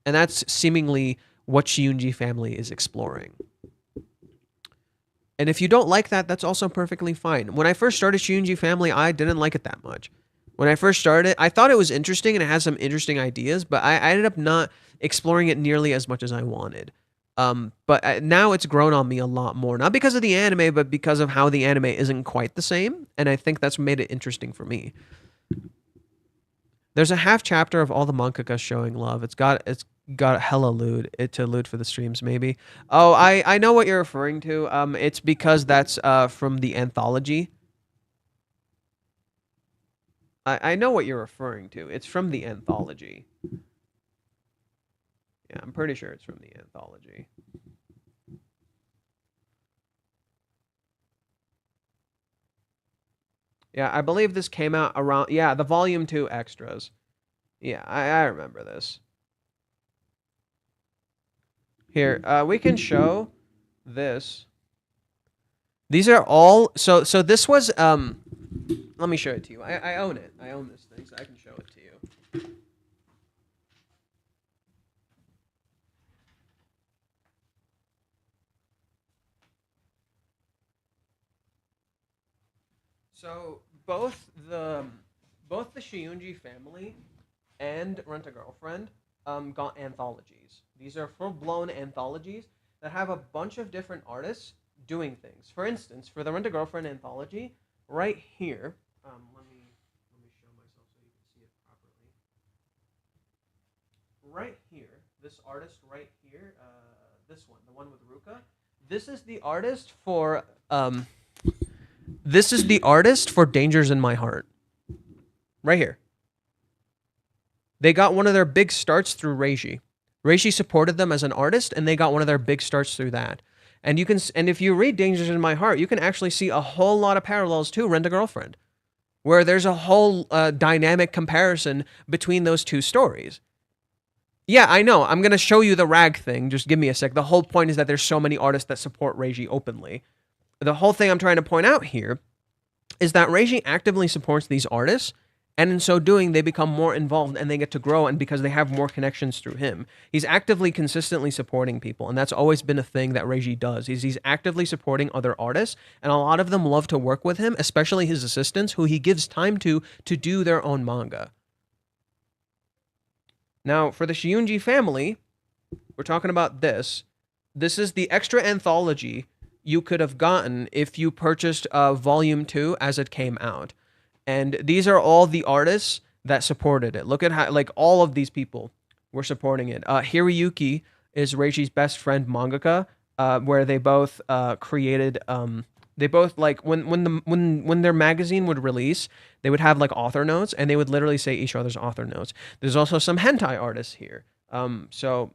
and that's seemingly what Shiunji family is exploring. And if you don't like that, that's also perfectly fine. When I first started Shiunji family, I didn't like it that much. When I first started, I thought it was interesting and it has some interesting ideas, but I ended up not exploring it nearly as much as I wanted. But now it's grown on me a lot more, not because of the anime, but because of how the anime isn't quite the same, and I think that's made it interesting for me. There's a half chapter of all the mangakas showing love. It's got hella lewd to lewd for the streams, maybe. Oh, I know what you're referring to. It's because that's from the anthology. I know what you're referring to. It's from the anthology. Yeah, I'm pretty sure it's from the anthology. Yeah, I believe this came out around... Yeah, the Volume 2 extras. Yeah, I remember this. Here, we can show this. These are all... So this was... Let me show it to you. I own it. I own this thing, so I can show it to you. So both the Shiunji family and Rent a Girlfriend got anthologies. These are full-blown anthologies that have a bunch of different artists doing things. For instance, for the Rent a Girlfriend anthology, right here, let me show myself so you can see it properly. Right here, this artist right here, this one, the one with Ruka, this is the artist for Dangers in My Heart. Right here. They got one of their big starts through Reiji. Reiji supported them as an artist, and they got one of their big starts through that. And if you read Dangers in My Heart, you can actually see a whole lot of parallels to Rent a Girlfriend, where there's a whole dynamic comparison between those two stories. Yeah, I know. I'm going to show you the rag thing. Just give me a sec. The whole point is that there's so many artists that support Reiji openly. The whole thing I'm trying to point out here is that Reiji actively supports these artists, and in so doing, they become more involved and they get to grow, and because they have more connections through him. He's actively, consistently supporting people, and that's always been a thing that Reiji does. He's actively supporting other artists, and a lot of them love to work with him, especially his assistants, who he gives time to do their own manga. Now, for the Shiunji family, we're talking about this. This is the extra anthology you could have gotten if you purchased Volume 2 as it came out. And these are all the artists that supported it. Look at how, like, all of these people were supporting it. Hiroyuki is Reiji's best friend mangaka, where they both created... they both, like, when their magazine would release, they would have, like, author notes, and they would literally say each other's author notes. There's also some hentai artists here. So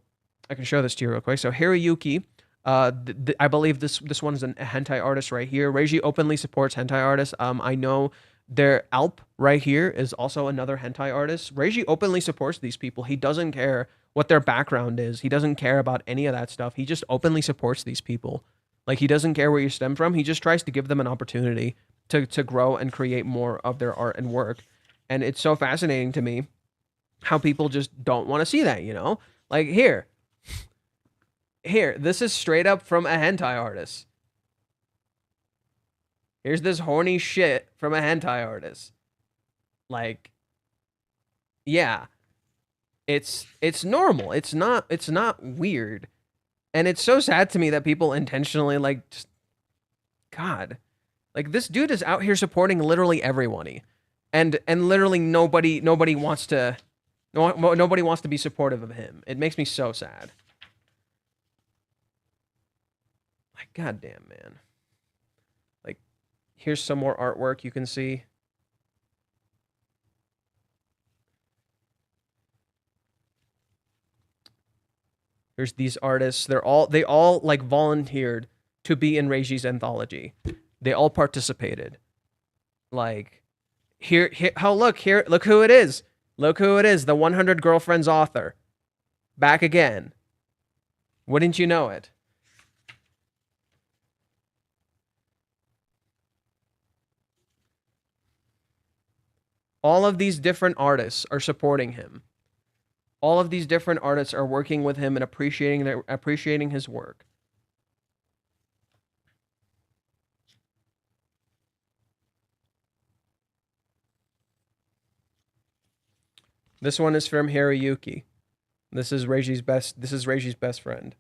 I can show this to you real quick. So Hiroyuki... I believe this one's a hentai artist right here. Reiji openly supports hentai artists. I know their Alp right here is also another hentai artist. Reiji openly supports these people. He doesn't care what their background is. He doesn't care about any of that stuff. He just openly supports these people. Like, he doesn't care where you stem from. He just tries to give them an opportunity to grow and create more of their art and work. And it's so fascinating to me how people just don't want to see that, you know? Like, here, this is straight up from a hentai artist. Here's this horny shit from a hentai artist. Like, yeah. It's normal. It's not weird. And it's so sad to me that people intentionally, like, just, God. Like, this dude is out here supporting literally everybody. And literally nobody wants to be supportive of him. It makes me so sad. Like, goddamn, man. Here's some more artwork you can see. There's these artists. They all like volunteered to be in Reiji's anthology. They all participated. Like here look who it is. Look who it is, the 100 Girlfriends author. Back again. Wouldn't you know it? All of these different artists are supporting him. All of these different artists are working with him and appreciating his work. This one is from Haruyuki. This is Reiji's best friend.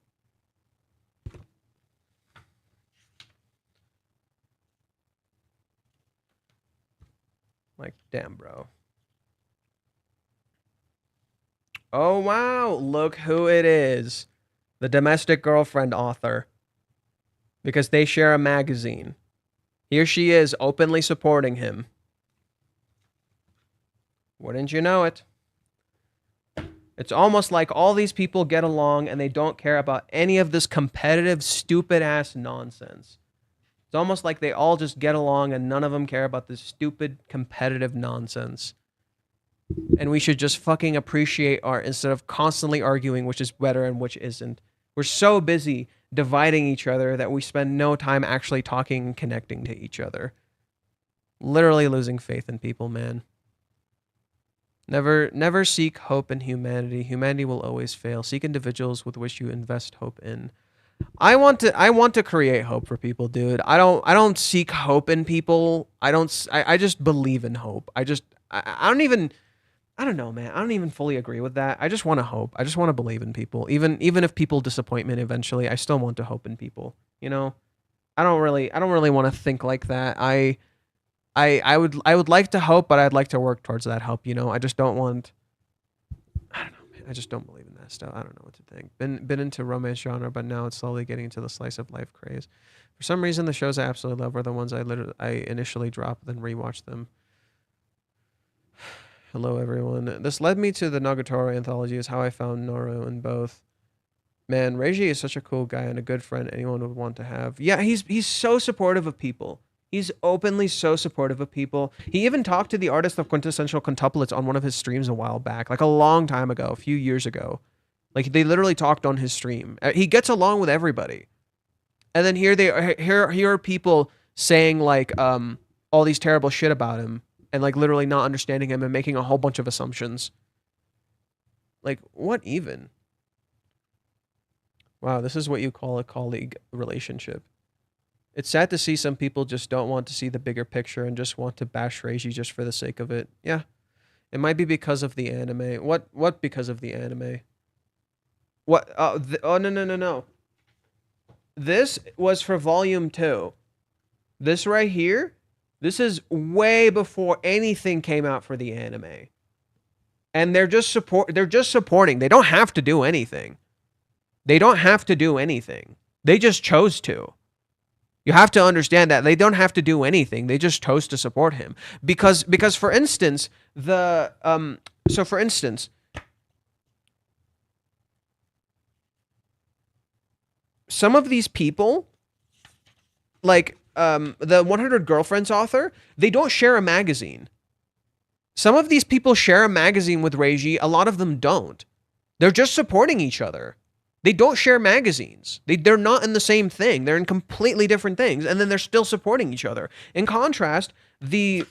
Like, damn, bro. Oh, wow. Look who it is. The domestic girlfriend author. Because they share a magazine. Here she is, openly supporting him. Wouldn't you know it? It's almost like all these people get along and they don't care about any of this competitive, stupid-ass nonsense. It's almost like they all just get along and none of them care about this stupid, competitive nonsense. And we should just fucking appreciate art instead of constantly arguing which is better and which isn't. We're so busy dividing each other that we spend no time actually talking and connecting to each other. Literally losing faith in people, man. Never seek hope in humanity. Humanity will always fail. Seek individuals with which you invest hope in. I want to create hope for people, dude. I don't seek hope in people. I just believe in hope. I don't know, man. I don't even fully agree with that. I just want to hope. I just want to believe in people. Even if people disappoint me eventually, I still want to hope in people. You know? I don't really want to think like that. I would like to hope, but I'd like to work towards that hope, you know? I just don't want... I don't know, man. I just don't believe in that stuff. I don't know what to think. Been into romance genre, but now it's slowly getting into the slice of life craze. For some reason, the shows I absolutely love are the ones I initially drop, then rewatch them. Hello, everyone. This led me to the Nagatoro anthology is how I found Noru in both. Man, Reiji is such a cool guy and a good friend anyone would want to have. Yeah, he's so supportive of people. He's openly so supportive of people. He even talked to the artist of Quintessential Quintuplets on one of his streams a while back, like a long time ago, a few years ago. Like they literally talked on his stream. He gets along with everybody. And then here are people saying like all these terrible shit about him and like literally not understanding him and making a whole bunch of assumptions. Like what even? Wow, this is what you call a colleague relationship. It's sad to see some people just don't want to see the bigger picture and just want to bash Reiji just for the sake of it. Yeah. It might be because of the anime. What because of the anime? What? Oh, no. This was for volume 2. This right here, this is way before anything came out for the anime. And they're just supporting. They don't have to do anything. They don't have to do anything. They just chose to. You have to understand that they don't have to do anything. They just chose to support him because for instance, some of these people, like the 100 Girlfriends author, they don't share a magazine. Some of these people share a magazine with Reiji. A lot of them don't. They're just supporting each other. They don't share magazines. They're not in the same thing. They're in completely different things, and then they're still supporting each other. In contrast, the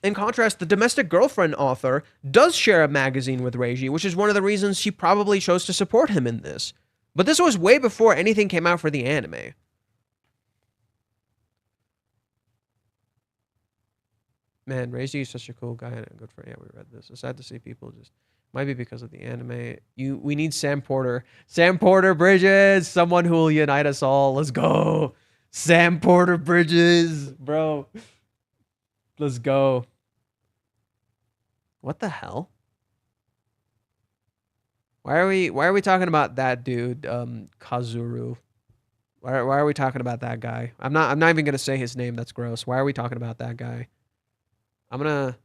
domestic girlfriend author does share a magazine with Reiji, which is one of the reasons she probably chose to support him in this. But this was way before anything came out for the anime. Man, Reiji is such a cool guy and a good friend. Yeah, we read this. It's sad to see people just... Might be because of the anime. We need Sam Porter. Sam Porter Bridges! Someone who will unite us all. Let's go. Sam Porter Bridges! Bro. Let's go. What the hell? Why are we talking about that dude, Kazuru? Why are we talking about that guy? I'm not even gonna say his name. That's gross. Why are we talking about that guy? I'm gonna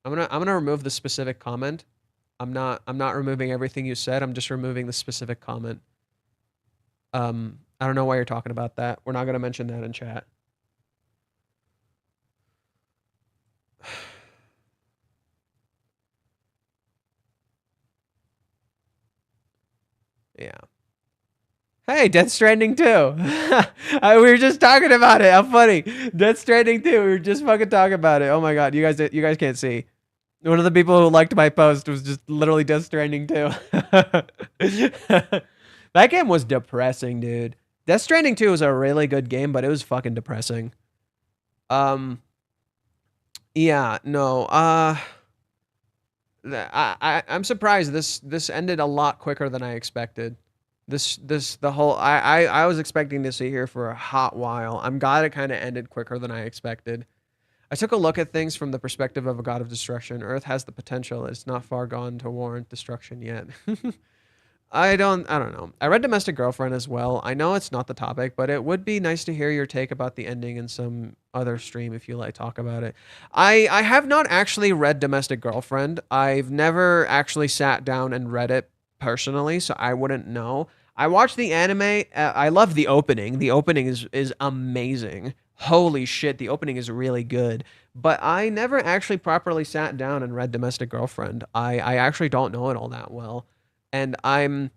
remove the specific comment. I'm not removing everything you said. I'm just removing the specific comment. I don't know why you're talking about that. We're not gonna mention that in chat. Yeah. Hey, Death Stranding 2. We were just talking about it. How funny. Death Stranding 2. We were just fucking talking about it. Oh my god, you guys can't see. One of the people who liked my post was just literally Death Stranding 2. That game was depressing, dude. Death Stranding 2 was a really good game, but it was fucking depressing. Yeah, no. I'm surprised this ended a lot quicker than I expected. I was expecting to see here for a hot while. I'm glad it kind of ended quicker than I expected. I took a look at things from the perspective of a god of destruction. Earth has the potential. It's not far gone to warrant destruction yet. I don't know. I read Domestic Girlfriend as well. I know it's not the topic, but it would be nice to hear your take about the ending in some other stream if you like talk about it. I have not actually read Domestic Girlfriend. I've never actually sat down and read it personally, so I wouldn't know. I watched the anime. I love the opening. The opening is amazing. Holy shit, the opening is really good. But I never actually properly sat down and read Domestic Girlfriend. I actually don't know it all that well. And I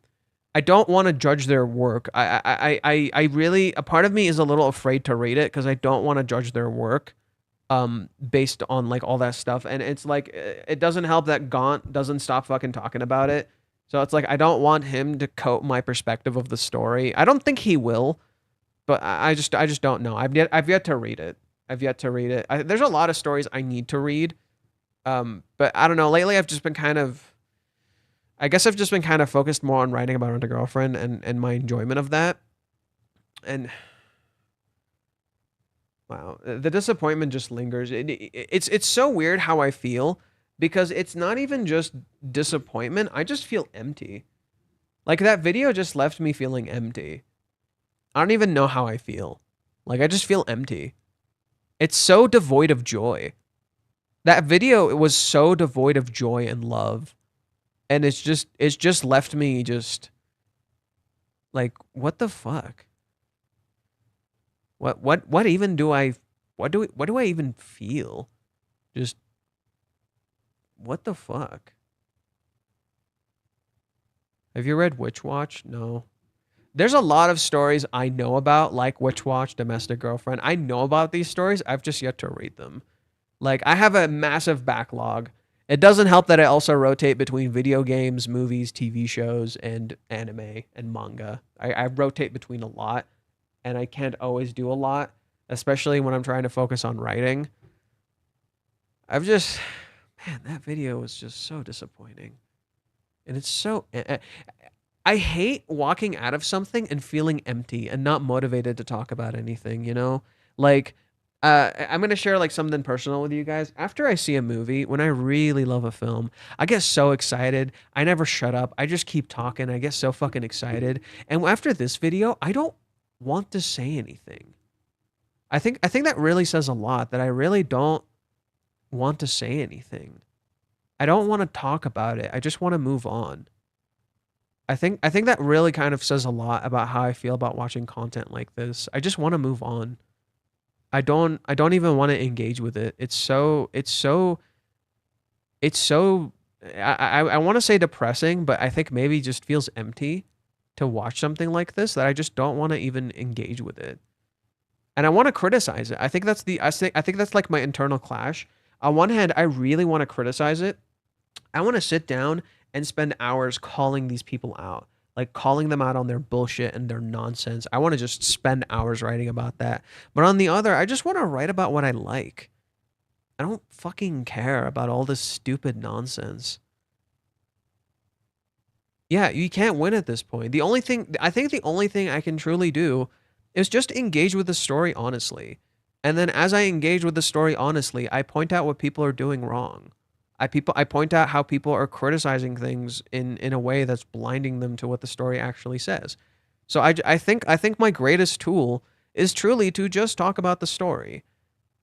don't want to judge their work. I really, a part of me is a little afraid to read it because I don't want to judge their work based on like all that stuff. And it's like, it doesn't help that Gaunt doesn't stop fucking talking about it. So it's like, I don't want him to coat my perspective of the story. I don't think he will, but I just don't know. I've yet to read it. There's a lot of stories I need to read. But I don't know. Lately, I've just been kind of focused more on writing about Rent a Girlfriend and my enjoyment of that. And wow, the disappointment just lingers. It's so weird how I feel because it's not even just disappointment. I just feel empty. Like that video just left me feeling empty. I don't even know how I feel. Like I just feel empty. It's so devoid of joy. That video, it was so devoid of joy and love. And it's just left me just like, what the fuck? What even do I even feel? Just what the fuck? Have you read Witch Watch? No. There's a lot of stories I know about, like Witch Watch, Domestic Girlfriend. I know about these stories. I've just yet to read them. Like, I have a massive backlog. It doesn't help that I also rotate between video games, movies, TV shows, and anime and manga. I rotate between a lot, and I can't always do a lot, especially when I'm trying to focus on writing. Man, that video was just so disappointing. And it's so... I hate walking out of something and feeling empty and not motivated to talk about anything, you know? Like... I'm going to share like something personal with you guys. After I see a movie, when I really love a film, I get so excited. I never shut up. I just keep talking. I get so fucking excited. And after this video, I don't want to say anything. I think that really says a lot, that I really don't want to say anything. I don't want to talk about it. I just want to move on. I think that really kind of says a lot about how I feel about watching content like this. I just want to move on. I don't even want to engage with it. I want to say depressing, but I think maybe just feels empty to watch something like this, that I just don't want to even engage with it. And I want to criticize it. I think that's like my internal clash. On one hand, I really want to criticize it. I want to sit down and spend hours calling these people out. Like calling them out on their bullshit and their nonsense. I want to just spend hours writing about that. But on the other, I just want to write about what I like. I don't fucking care about all this stupid nonsense. Yeah, you can't win at this point. I think the only thing I can truly do is just engage with the story honestly. And then as I engage with the story honestly, I point out what people are doing wrong. I point out how people are criticizing things in a way that's blinding them to what the story actually says. So I think my greatest tool is truly to just talk about the story.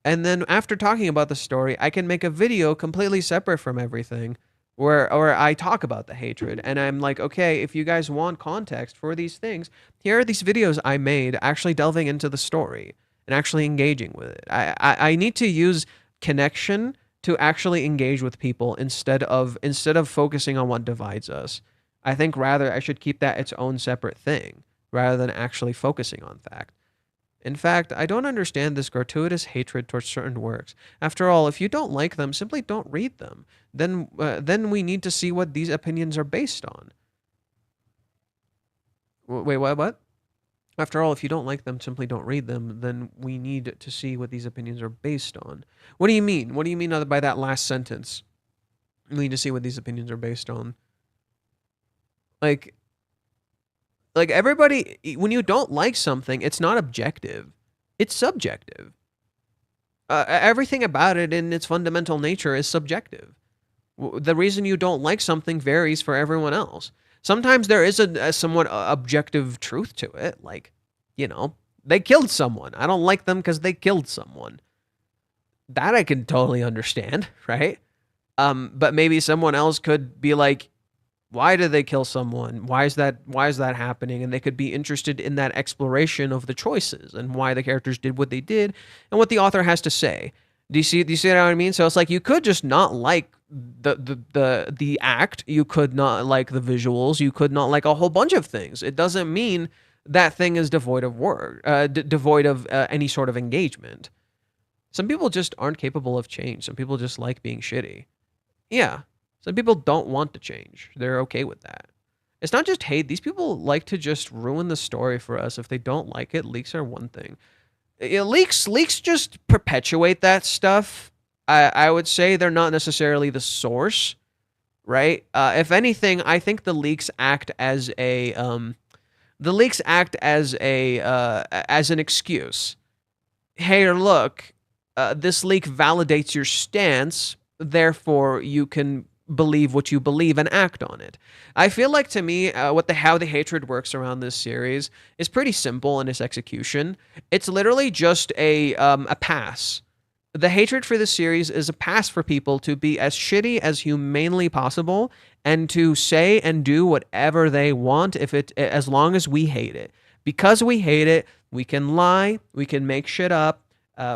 And then after talking about the story, I can make a video completely separate from everything where I talk about the hatred. And I'm like, okay, if you guys want context for these things, here are these videos I made actually delving into the story and actually engaging with it. I need to use connection to actually engage with people instead of focusing on what divides us. I think rather I should keep that its own separate thing rather than actually focusing on fact. In fact, I don't understand this gratuitous hatred towards certain works. After all, if you don't like them, simply don't read them. Then we need to see what these opinions are based on. Wait, what? After all, if you don't like them, simply don't read them. Then we need to see what these opinions are based on. What do you mean? What do you mean by that last sentence? We need to see what these opinions are based on. Like everybody, when you don't like something, it's not objective. It's subjective. Everything about it in its fundamental nature is subjective. The reason you don't like something varies for everyone else. Sometimes there is a somewhat objective truth to it. Like, they killed someone. I don't like them because they killed someone. That I can totally understand, right? But maybe someone else could be like, why did they kill someone? Why is that happening? And they could be interested in that exploration of the choices and why the characters did what they did and what the author has to say. Do you see what I mean? So it's like you could just not like the act, you could not like the visuals, you could not like a whole bunch of things. It doesn't mean that thing is devoid of devoid of any sort of engagement. Some people just aren't capable of change. Some people just like being shitty. Yeah. Some people don't want to change. They're okay with that. It's not just hate. These people like to just ruin the story for us. If they don't like it, leaks are one thing. Leaks just perpetuate that stuff. I would say they're not necessarily the source, right? If anything, I think the leaks act as an excuse. Hey, look, this leak validates your stance, therefore you can believe what you believe and act on it. I feel like, to me, how the hatred works around this series is pretty simple in its execution. It's literally just a pass. The hatred for this series is a pass for people to be as shitty as humanly possible and to say and do whatever they want as long as we hate it. Because we hate it, we can lie, we can make shit up,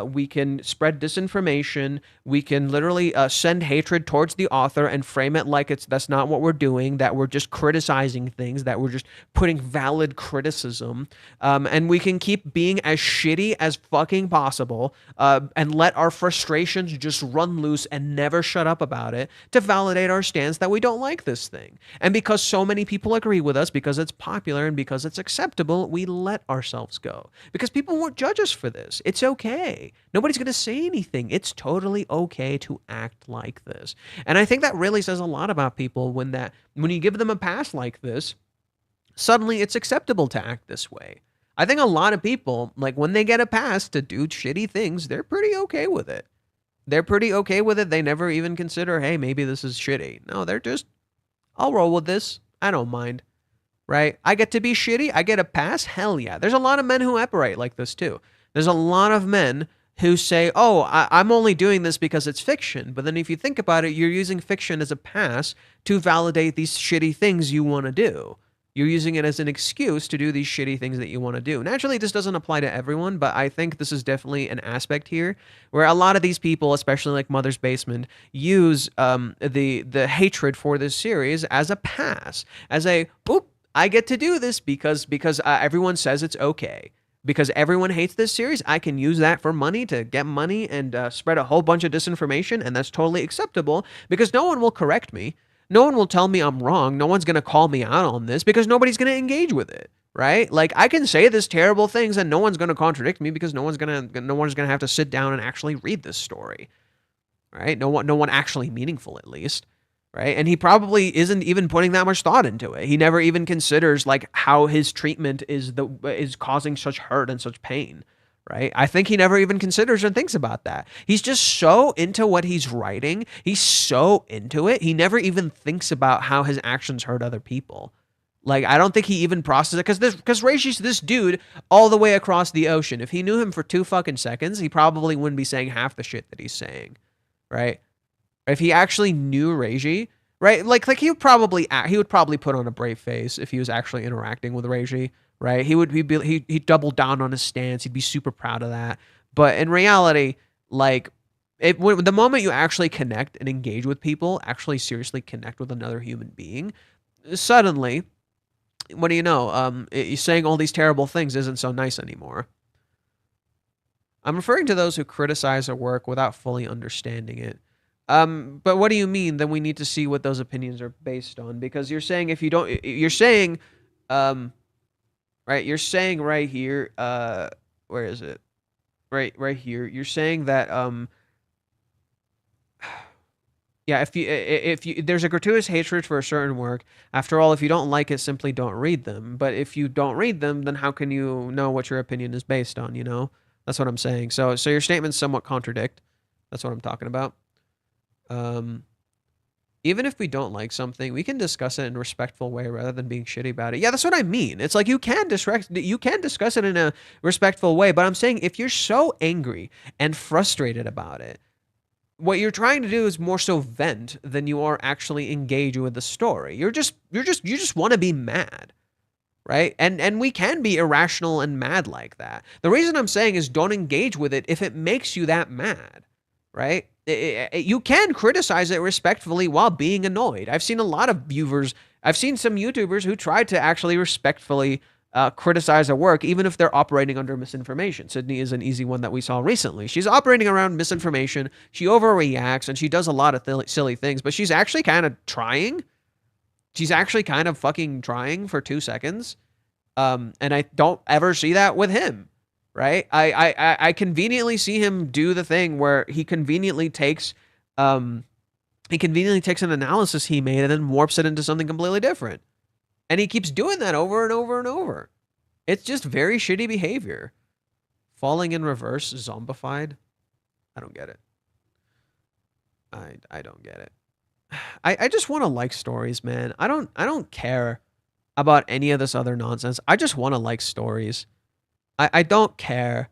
we can spread disinformation. We can literally send hatred towards the author and frame it like that's not what we're doing, that we're just criticizing things, that we're just putting valid criticism. And we can keep being as shitty as fucking possible and let our frustrations just run loose and never shut up about it to validate our stance that we don't like this thing. And because so many people agree with us, because it's popular and because it's acceptable, we let ourselves go. Because people won't judge us for this. It's okay. Nobody's going to say anything. It's totally okay to act like this. And I think that really says a lot about people when you give them a pass like this, suddenly it's acceptable to act this way. I think a lot of people, like, when they get a pass to do shitty things, they're pretty okay with it. They're pretty okay with it. They never even consider, hey, maybe this is shitty. No, they're just, I'll roll with this. I don't mind. Right? I get to be shitty. I get a pass. Hell yeah. There's a lot of men who operate like this too. There's a lot of men who say, oh, I'm only doing this because it's fiction. But then if you think about it, you're using fiction as a pass to validate these shitty things you want to do. You're using it as an excuse to do these shitty things that you want to do. Naturally, this doesn't apply to everyone, but I think this is definitely an aspect here where a lot of these people, especially like Mother's Basement, use the hatred for this series as a pass, as a, oop, I get to do this because everyone says it's okay. Because everyone hates this series, I can use that for money, to get money and spread a whole bunch of disinformation, and that's totally acceptable because no one will correct me. No one will tell me I'm wrong. No one's going to call me out on this because nobody's going to engage with it, right? Like, I can say this terrible things and no one's going to contradict me because no one's going to have to sit down and actually read this story, right? No one actually meaningful, at least. Right? And he probably isn't even putting that much thought into it. He never even considers like how his treatment is causing such hurt and such pain, right? I think he never even considers and thinks about that. He's just so into what he's writing. He's so into it. He never even thinks about how his actions hurt other people. Like, I don't think he even processes it because Reishi's this dude all the way across the ocean. If he knew him for 2 fucking seconds, he probably wouldn't be saying half the shit that he's saying, right? If he actually knew Reiji, right? Like he would probably put on a brave face if he was actually interacting with Reiji, right? He'd double down on his stance. He'd be super proud of that. But in reality, like the moment you actually connect and engage with people, actually seriously connect with another human being, suddenly, what do you know? Saying all these terrible things isn't so nice anymore. I'm referring to those who criticize our work without fully understanding it. But what do you mean? Then we need to see what those opinions are based on, because you're saying if you don't, you're saying, right? You're saying right here, where is it? Right here. You're saying that, yeah, if you there's a gratuitous hatred for a certain work. After all, if you don't like it, simply don't read them. But if you don't read them, then how can you know what your opinion is based on? You know, that's what I'm saying. So your statements somewhat contradict. That's what I'm talking about. Even if we don't like something, we can discuss it in a respectful way rather than being shitty about it. Yeah, that's what I mean. It's like you can discuss it in a respectful way, but I'm saying if you're so angry and frustrated about it, what you're trying to do is more so vent than you are actually engage with the story. You just want to be mad, right? And we can be irrational and mad like that. The reason I'm saying is don't engage with it if it makes you that mad, right? You can criticize it respectfully while being annoyed. I've seen a lot of viewers. I've seen some YouTubers who tried to actually respectfully criticize a work, even if they're operating under misinformation. Sydney is an easy one that we saw recently. She's operating around misinformation. She overreacts and she does a lot of silly things, but she's actually kind of trying. She's actually kind of fucking trying for 2 seconds. And I don't ever see that with him, right? I conveniently see him do the thing where he conveniently takes an analysis he made and then warps it into something completely different. And he keeps doing that over and over and over. It's just very shitty behavior. Falling in reverse, zombified. I don't get it. I don't get it. I just want to like stories, man. I don't care about any of this other nonsense. I just want to like stories. I don't care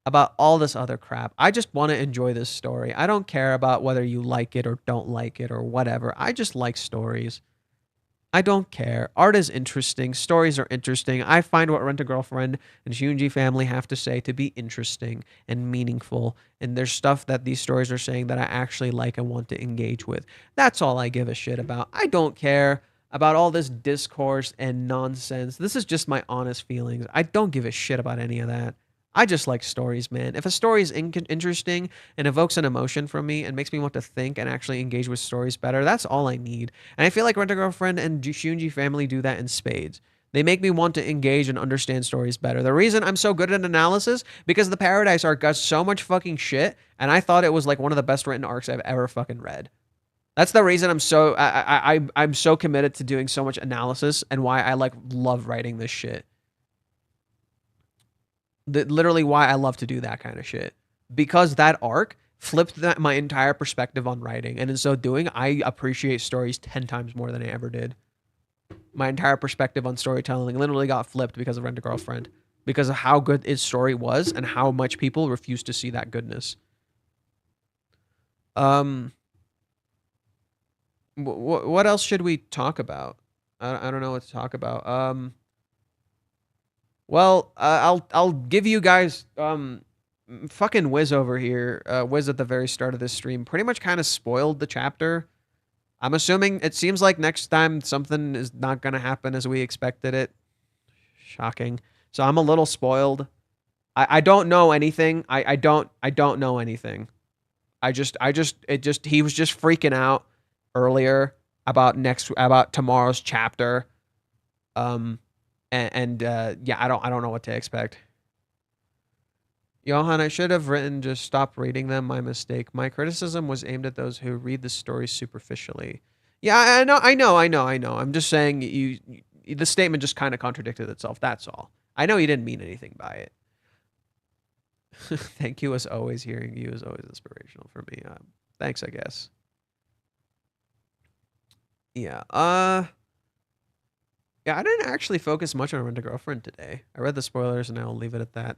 about all this other crap. I just want to enjoy this story. I don't care about whether you like it or don't like it or whatever. I just like stories. I don't care. Art is interesting. Stories are interesting. I find what Rent-A-Girlfriend and Shiunji family have to say to be interesting and meaningful. And there's stuff that these stories are saying that I actually like and want to engage with. That's all I give a shit about. I don't care about all this discourse and nonsense. This is just my honest feelings. I don't give a shit about any of that. I just like stories, man. If a story is interesting and evokes an emotion from me and makes me want to think and actually engage with stories better, that's all I need. And I feel like Rent-A-Girlfriend and Shiunji family do that in spades. They make me want to engage and understand stories better. The reason I'm so good at analysis, because the Paradise arc got so much fucking shit, and I thought it was like one of the best written arcs I've ever fucking read. That's the reason I'm so committed to doing so much analysis and why I love writing this shit. Literally why I love to do that kind of shit. Because that arc flipped my entire perspective on writing. And in so doing, I appreciate stories 10 times more than I ever did. My entire perspective on storytelling literally got flipped because of Rent-A-Girlfriend. Because of how good its story was and how much people refused to see that goodness. What else should we talk about? I don't know what to talk about. Well, I'll give you guys fucking Wiz over here. Wiz at the very start of this stream pretty much kind of spoiled the chapter. I'm assuming it seems like next time something is not gonna happen as we expected it. Shocking. So I'm a little spoiled. I don't know anything. I don't know anything. He was just freaking out earlier about tomorrow's chapter. Yeah, I don't know what to expect. Johan, I should have written just stop reading them. My mistake. My criticism was aimed at those who read the story superficially. Yeah, I know. I'm just saying the statement just kind of contradicted itself. That's all. I know you didn't mean anything by it. Thank you as always. Hearing you is always inspirational for me. Thanks, I guess. Yeah. Yeah, I didn't actually focus much on Rent a Girlfriend today. I read the spoilers and I'll leave it at that.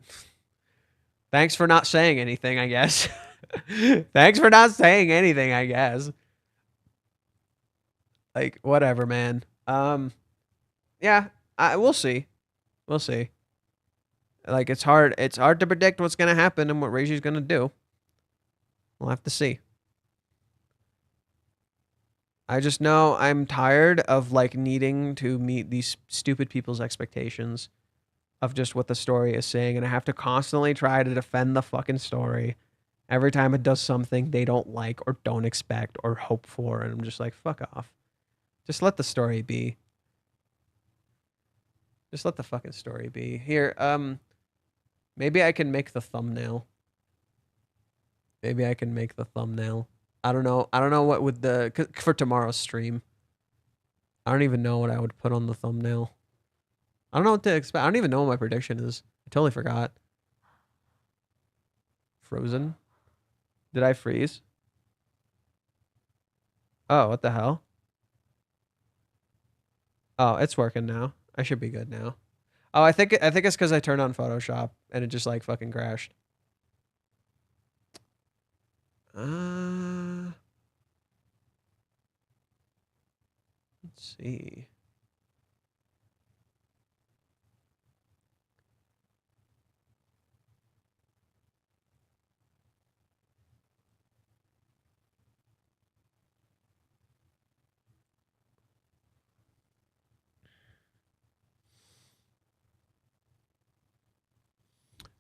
Thanks for not saying anything, I guess. Thanks for not saying anything, I guess. Like, whatever, man. Yeah, we'll see. We'll see. Like, it's hard to predict what's gonna happen and what Reiji's gonna do. We'll have to see. I just know I'm tired of like needing to meet these stupid people's expectations of just what the story is saying, and I have to constantly try to defend the fucking story every time it does something they don't like or don't expect or hope for, and I'm just like, fuck off. Just let the story be. Just let the fucking story be. Here, maybe I can make the thumbnail. Maybe I can make the thumbnail. I don't know. I don't know what would for tomorrow's stream. I don't even know what I would put on the thumbnail. I don't know what to expect. I don't even know what my prediction is. I totally forgot. Frozen? Did I freeze? Oh, what the hell? Oh, it's working now. I should be good now. Oh, I think it's because I turned on Photoshop and it just like fucking crashed. Let's see.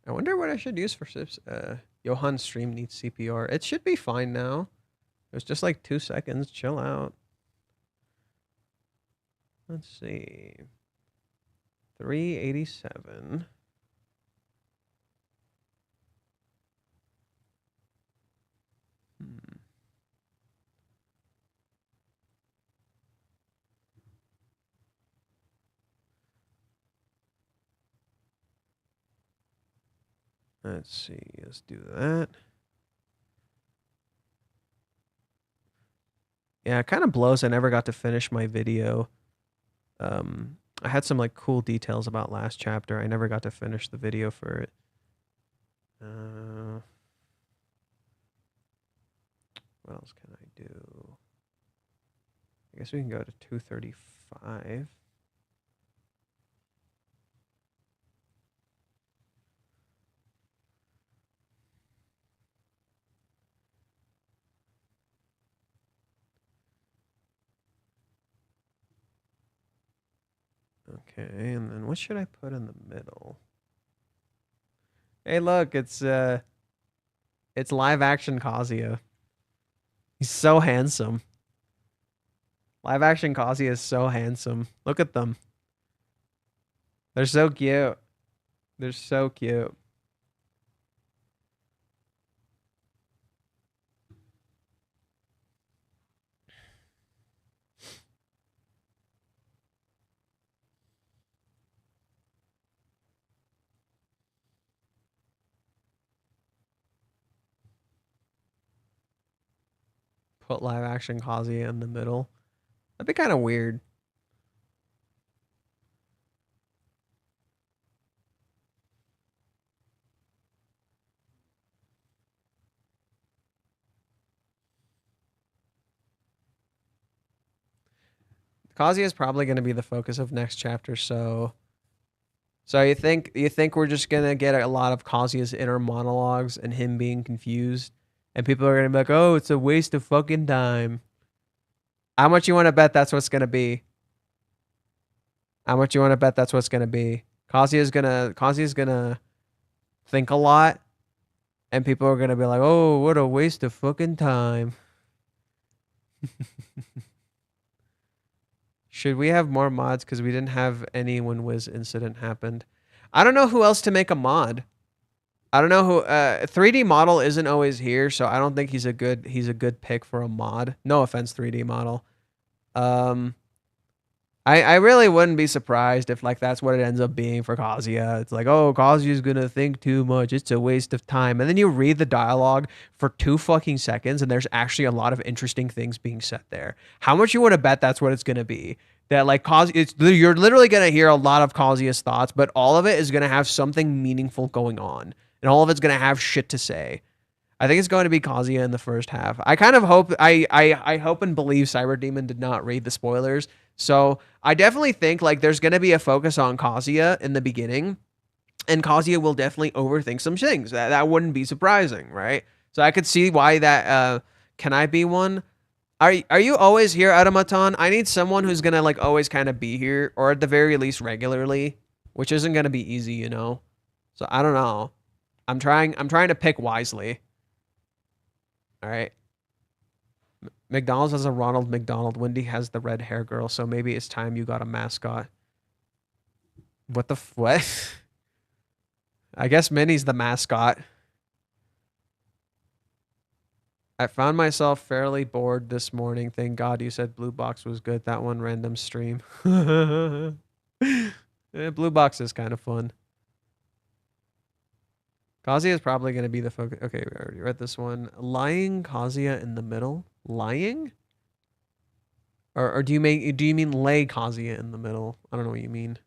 I wonder what I should use for sips. Johan's stream needs CPR. It should be fine now. It was just like 2 seconds. Chill out. Let's see. 387. Let's see. Let's do that. Yeah, it kind of blows. I never got to finish my video. I had some like cool details about last chapter. I never got to finish the video for it. What else can I do? I guess we can go to 235. Okay, and then what should I put in the middle? Hey, look, it's live action Kazuya. He's so handsome. Live action Kazuya is so handsome. Look at them. They're so cute. They're so cute. Put live action Kazuya in the middle. That'd be kind of weird. Kazuya is probably going to be the focus of next chapter, so you think we're just going to get a lot of Kazuya's inner monologues and him being confused, and people are going to be like, "Oh, it's a waste of fucking time." How much you want to bet that's what's going to be? How much you want to bet that's what's going to be? Kazuya's going to think a lot, and people are going to be like, "Oh, what a waste of fucking time." Should we have more mods? Because we didn't have any when Wiz incident happened. I don't know who else to make a mod. I don't know who. 3D model isn't always here, so I don't think he's a good pick for a mod. No offense, 3D model. I really wouldn't be surprised if like that's what it ends up being for Kazuya. It's like, oh, Kazuya's gonna think too much. It's a waste of time. And then you read the dialogue for 2 fucking seconds, and there's actually a lot of interesting things being said there. How much you want to bet that's what it's gonna be? That like you're literally gonna hear a lot of Kazuya's thoughts, but all of it is gonna have something meaningful going on, and all of it's gonna have shit to say. I think it's going to be Kazuya in the first half. I kind of hope I hope and believe Cyber Demon did not read the spoilers. So I definitely think like there's gonna be a focus on Kazuya in the beginning, and Kazuya will definitely overthink some things. That wouldn't be surprising, right? So I could see why that can I be one? Are you always here, Automaton? I need someone who's gonna like always kind of be here, or at the very least regularly, which isn't gonna be easy, you know. So I don't know. I'm trying to pick wisely. All right. McDonald's has a Ronald McDonald. Wendy has the red hair girl. So maybe it's time you got a mascot. What the what? I guess Minnie's the mascot. I found myself fairly bored this morning. Thank God you said Blue Box was good. That one random stream. Blue Box is kind of fun. Kazuya is probably going to be the focus. Okay, we already read this one. Lying Kazuya in the middle? Lying? Or do you mean lay Kazuya in the middle? I don't know what you mean.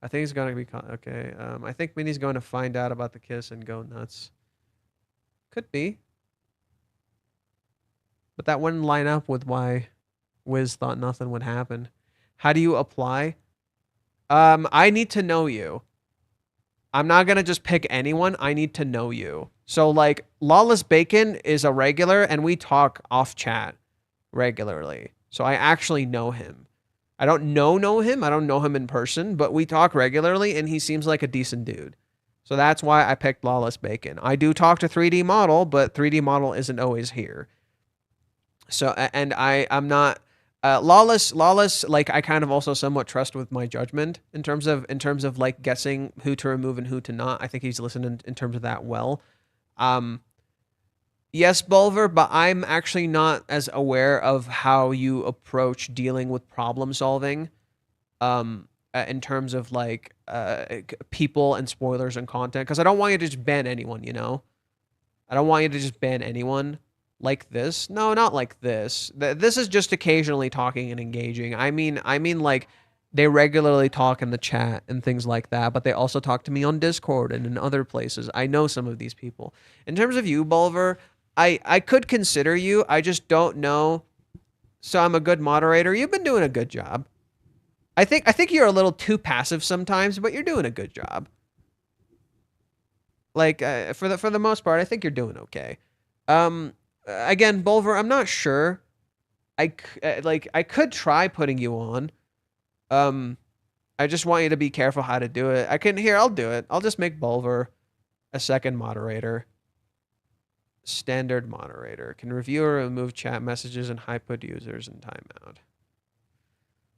I think he's going to be okay. I think Minnie's going to find out about the kiss and go nuts. Could be. But that wouldn't line up with why Wiz thought nothing would happen. How do you apply? I need to know you. I'm not going to just pick anyone. I need to know you. So like Lawless Bacon is a regular and we talk off chat regularly. So I actually know him. I don't know him. I don't know him in person, but we talk regularly and he seems like a decent dude. So that's why I picked Lawless Bacon. I do talk to 3D Model, but 3D Model isn't always here. So and I'm not lawless like I kind of also somewhat trust with my judgment in terms of like guessing who to remove and who to not. I think he's listened in terms of that well. Yes, Bulver, but I'm actually not as aware of how you approach dealing with problem solving in terms of like people and spoilers and content, because I don't want you to just ban anyone, you know? I don't want you to just ban anyone like this. No, not like this. This is just occasionally talking and engaging. I mean like they regularly talk in the chat and things like that, but they also talk to me on Discord and in other places. I know some of these people. In terms of you, Bulver, I could consider you. I just don't know. So I'm a good moderator. You've been doing a good job. I think you're a little too passive sometimes, but you're doing a good job. Like for the most part, I think you're doing okay. Again, Bulver, I'm not sure. I could try putting you on. I just want you to be careful how to do it. I'll do it. I'll just make Bulver a second moderator. Standard moderator. Can review or remove chat messages and put users in timeout.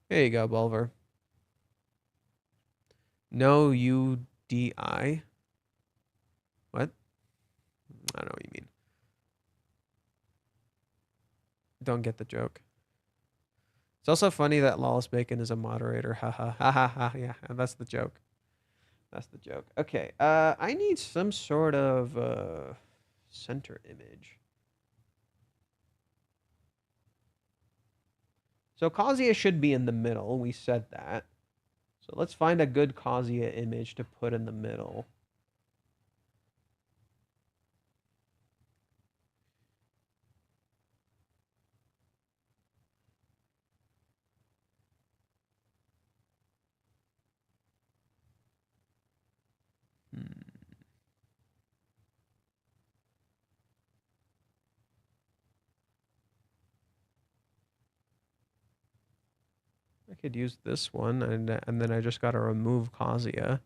There you go, Bulver. No UDI. What? I don't know what you mean. Don't get the joke. It's also funny that Lawless Bacon is a moderator. Ha ha ha ha ha. Yeah, that's the joke. That's the joke. Okay. I need some sort of center image. So Kazuya should be in the middle. We said that. So let's find a good Kazuya image to put in the middle. I could use this one, and then I just gotta remove Kazuya.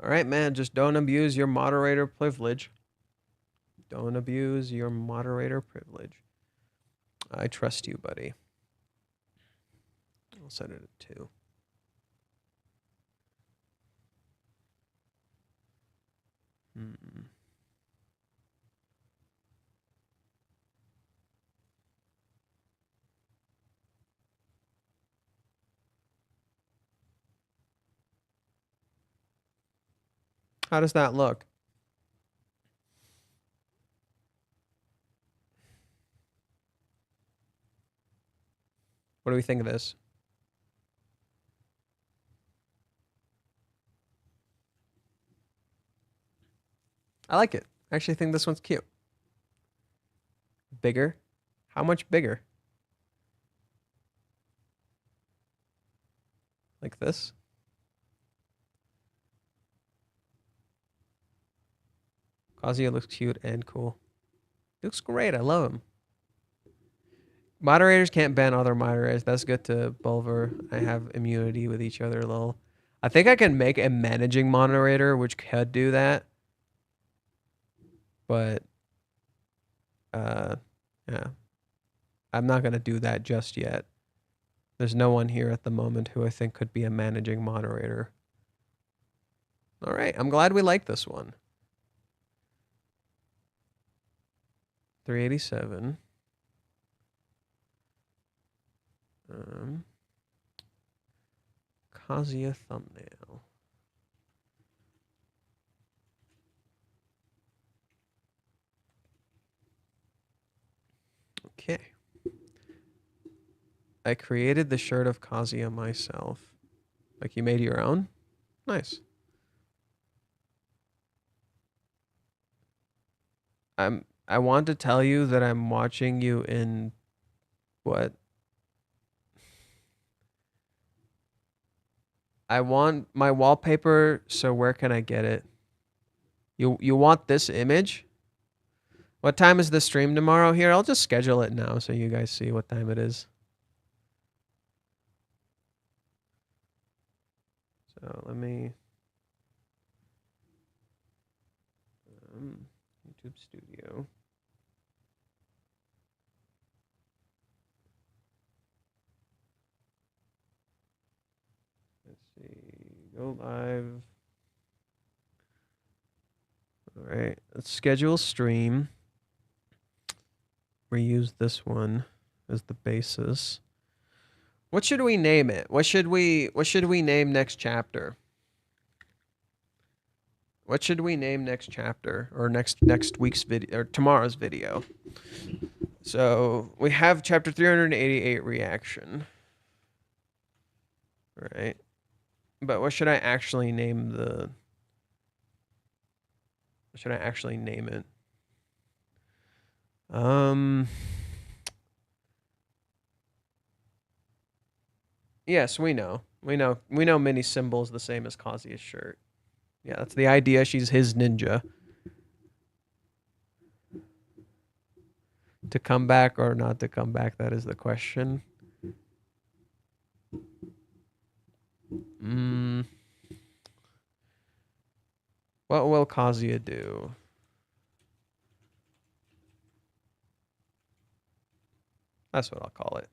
All right, man. Just don't abuse your moderator privilege. Don't abuse your moderator privilege. I trust you, buddy. I'll set it at 2. How does that look? What do we think of this? I like it. I actually think this one's cute. Bigger? How much bigger? Like this? Kazuya looks cute and cool. He looks great. I love him. Moderators can't ban other moderators. That's good to Bulver. I have immunity with each other, lol. I think I can make a managing moderator, which could do that. But, yeah. I'm not going to do that just yet. There's no one here at the moment who I think could be a managing moderator. All right. I'm glad we like this one. 387. Kazuya thumbnail. Okay. I created the shirt of Kazuya myself. Like you made your own? Nice. I want to tell you that I'm watching you in what? I want my wallpaper, so where can I get it? You want this image? What time is the stream tomorrow? Here, I'll just schedule it now so you guys see what time it is. So let me YouTube Studio. Let's see. Go live. All right. Let's schedule stream. Reuse this one as the basis. What should we name it? What should we name next chapter? What should we name next chapter or next week's video or tomorrow's video? So we have chapter 388 reaction. All right. But what should I actually name the what should I actually name it? Yes, we know. We know Mini Symbol is the same as Kazuya's shirt. Yeah, that's the idea. She's his ninja. To come back or not to come back, that is the question. What will Kazuya do? That's what I'll call it.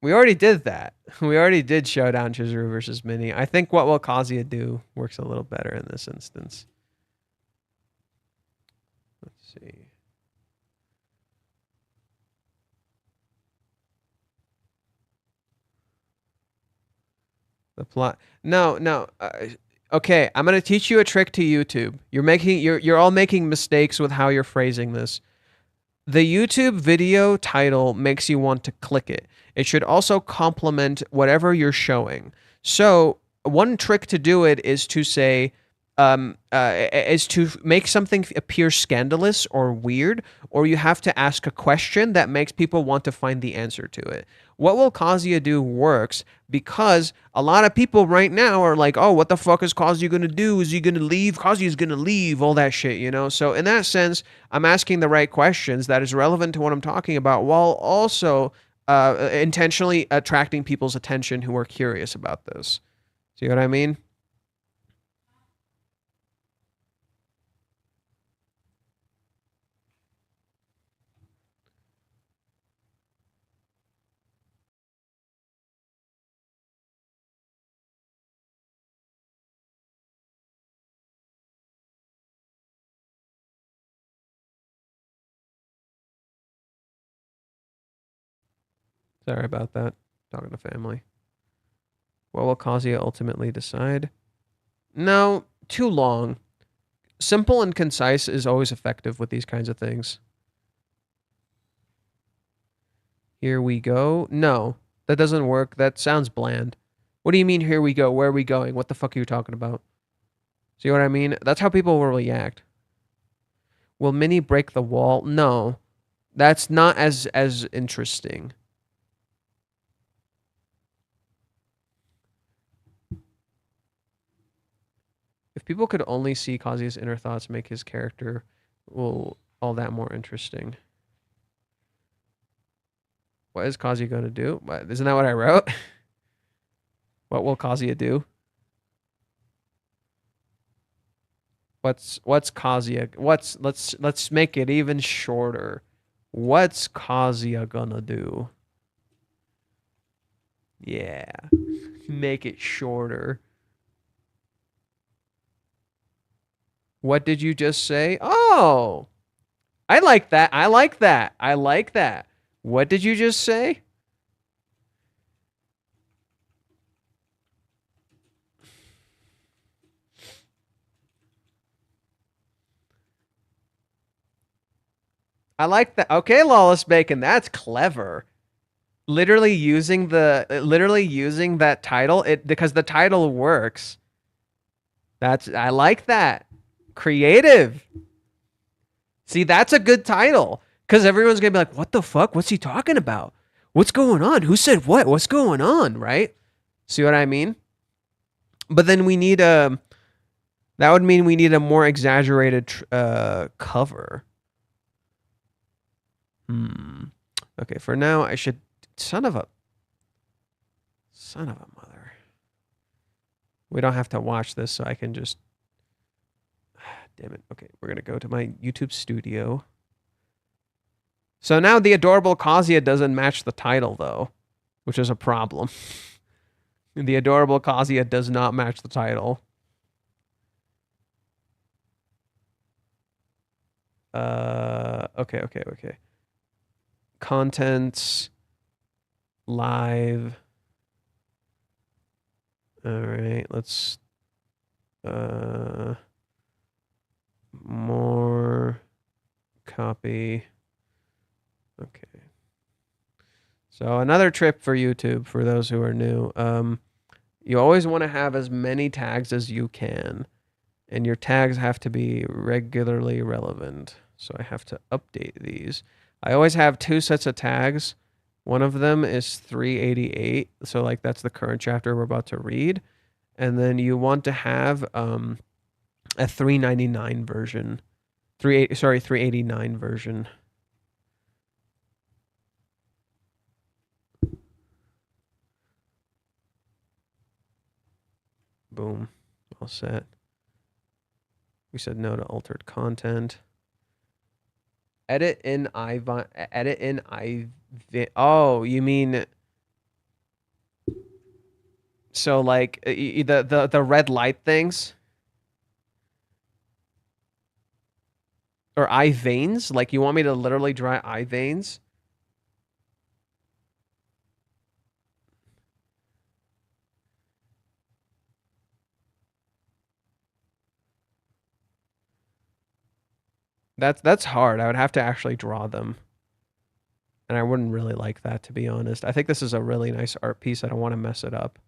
We already did that. We already did Showdown Chizuru versus Mini. I think what will Kazuya do works a little better in this instance. Let's see. The plot. No. Okay, I'm gonna teach you a trick to YouTube. You're all making mistakes with how you're phrasing this. The YouTube video title makes you want to click it. It should also complement whatever you're showing. So one trick to do it is to say, is to make something appear scandalous or weird, or you have to ask a question that makes people want to find the answer to it. What will Kazuya do works because a lot of people right now are like, oh, what the fuck is Kazuya going to do? Is he going to leave? Kazuya's going to leave, all that shit, you know? So in that sense, I'm asking the right questions that is relevant to what I'm talking about while also intentionally attracting people's attention who are curious about this. See what I mean? Sorry about that. Talking to family. What will Kazuya ultimately decide? No, too long. Simple and concise is always effective with these kinds of things. Here we go. No, that doesn't work. That sounds bland. What do you mean, here we go? Where are we going? What the fuck are you talking about? See what I mean? That's how people will react. Will Minnie break the wall? No. That's not as interesting. If people could only see Kazuya's inner thoughts, make his character all that more interesting. What is Kazuya going to do? Isn't that what I wrote? What will Kazuya do? What's Kazuya? Let's make it even shorter. What's Kazuya gonna do? Yeah. Make it shorter. What did you just say? Oh. I like that. I like that. I like that. What did you just say? I like that. Okay, Lawless Bacon, that's clever. Literally using that title, because the title works. I like that. Creative. See, that's a good title. Because everyone's gonna be like, what the fuck? What's he talking about? What's going on? Who said what? What's going on? Right? See what I mean? But then we need that would mean we need a more exaggerated cover. Okay, for now I should son of a mother. We don't have to watch this, so I can just damn it. Okay, we're gonna go to my YouTube studio. So now the adorable Kazuya doesn't match the title though, which is a problem. The adorable Kazuya does not match the title. Okay. Contents, live. All right, let's more copy. Okay. So another tip for YouTube for those who are new. You always want to have as many tags as you can, and your tags have to be regularly relevant. So I have to update these. I always have 2 sets of tags. One of them is 388. So like that's the current chapter we're about to read. And then you want to have a 399 version. 389 version. Boom. All set. We said no to altered content. Edit in oh, you mean so like the red light things? Or eye veins? Like you want me to literally draw eye veins? That's hard. I would have to actually draw them. And I wouldn't really like that, to be honest. I think this is a really nice art piece. I don't want to mess it up.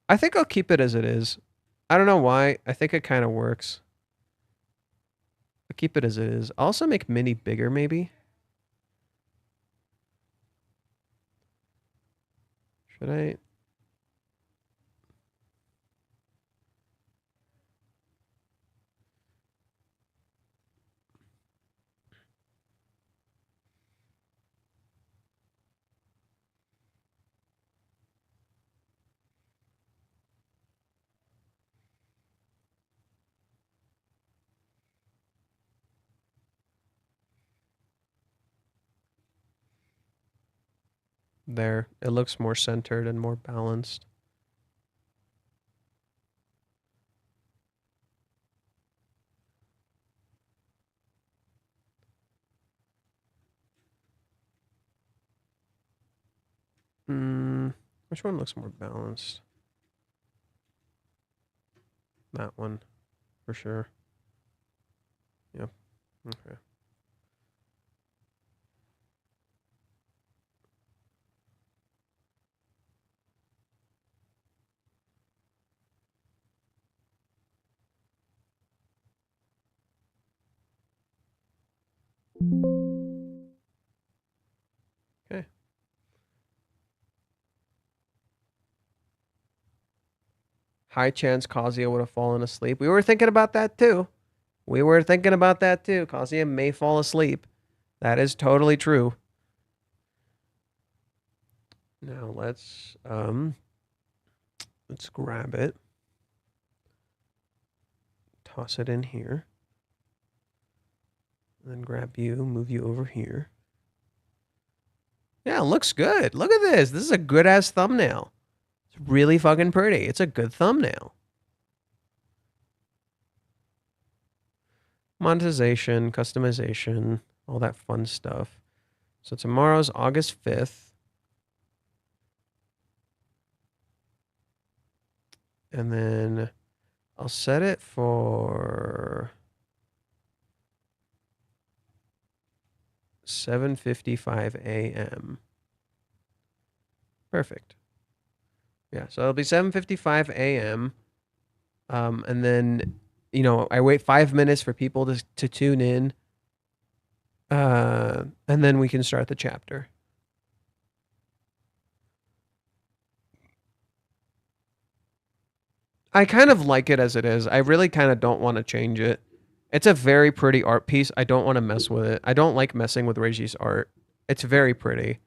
I think I'll keep it as it is. I don't know why. I think it kind of works. I'll keep it as it is. I'll also make Mini bigger, maybe. Should I? There. It looks more centered and more balanced. Which one looks more balanced? That one, for sure. Yep. Okay. Okay. High chance Kazuya would have fallen asleep. We were thinking about that too. Kazuya may fall asleep. That is totally true. Now let's grab it. Toss it in here. And then grab you, move you over here. Yeah, it looks good. Look at this. This is a good ass thumbnail. It's really fucking pretty. It's a good thumbnail. Monetization, customization, all that fun stuff. So tomorrow's August 5th. And then I'll set it for 7:55 a.m. Perfect. Yeah, so it'll be 7:55 a.m. And then, you know, I wait 5 minutes for people to tune in. And then we can start the chapter. I kind of like it as it is. I really kind of don't want to change it. It's a very pretty art piece. I don't want to mess with it. I don't like messing with Reiji's art. It's very pretty.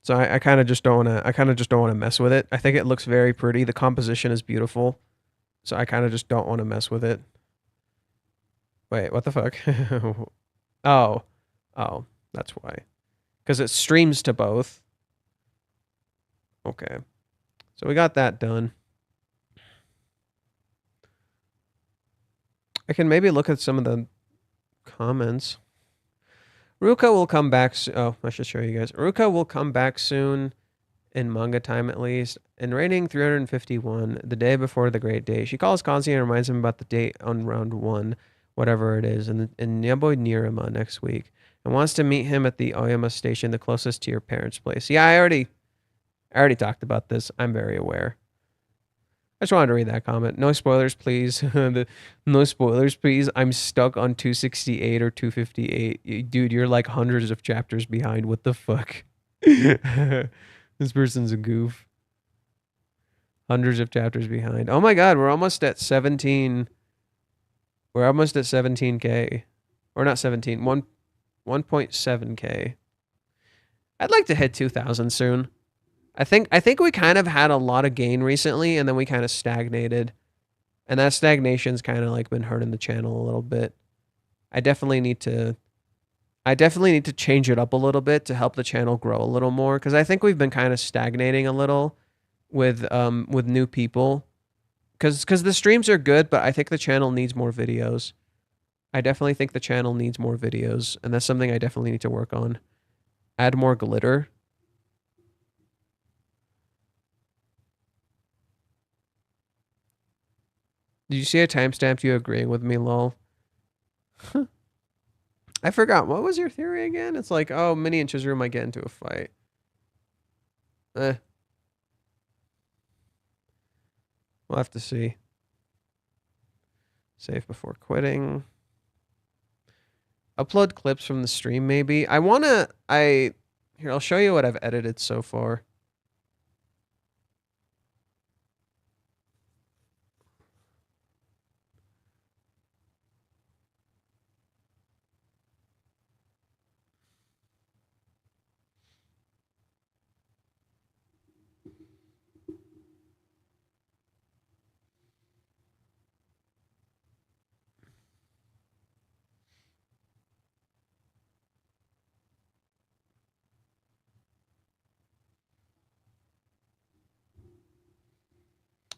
So I kind of just don't want to mess with it. I think it looks very pretty. The composition is beautiful. So I kind of just don't want to mess with it. Wait, what the fuck? Oh, that's why. Because it streams to both. Okay. So we got that done. I can maybe look at some of the comments. Ruka will come back. Oh, I should show you guys. Ruka will come back soon, in manga time at least. In rating 351, the day before the great day, she calls Kazuya and reminds him about the date on round 1, whatever it is, in Nyabo Nirima next week, and wants to meet him at the Oyama station, the closest to your parents' place. Yeah, I already talked about this. I'm very aware. I just wanted to read that comment. No spoilers, please. No spoilers, please. I'm stuck on 268 or 258. Dude, you're like hundreds of chapters behind. What the fuck? This person's a goof. Hundreds of chapters behind. Oh my god, we're almost at 17. We're almost at 17k. Or not 17, 1.7k. I'd like to hit 2,000 soon. I think we kind of had a lot of gain recently, and then we kind of stagnated. And that stagnation's kind of like been hurting the channel a little bit. I definitely need to change it up a little bit to help the channel grow a little more, because I think we've been kind of stagnating a little with new people. Because the streams are good, but I think the channel needs more videos. I definitely think the channel needs more videos, and that's something I definitely need to work on. Add more glitter. Did you see a timestamp you agreeing with me, lol? I forgot. What was your theory again? It's like, oh, Minnie and Chizuru might get into a fight. We'll have to see. Save before quitting. Upload clips from the stream, maybe. Here, I'll show you what I've edited so far.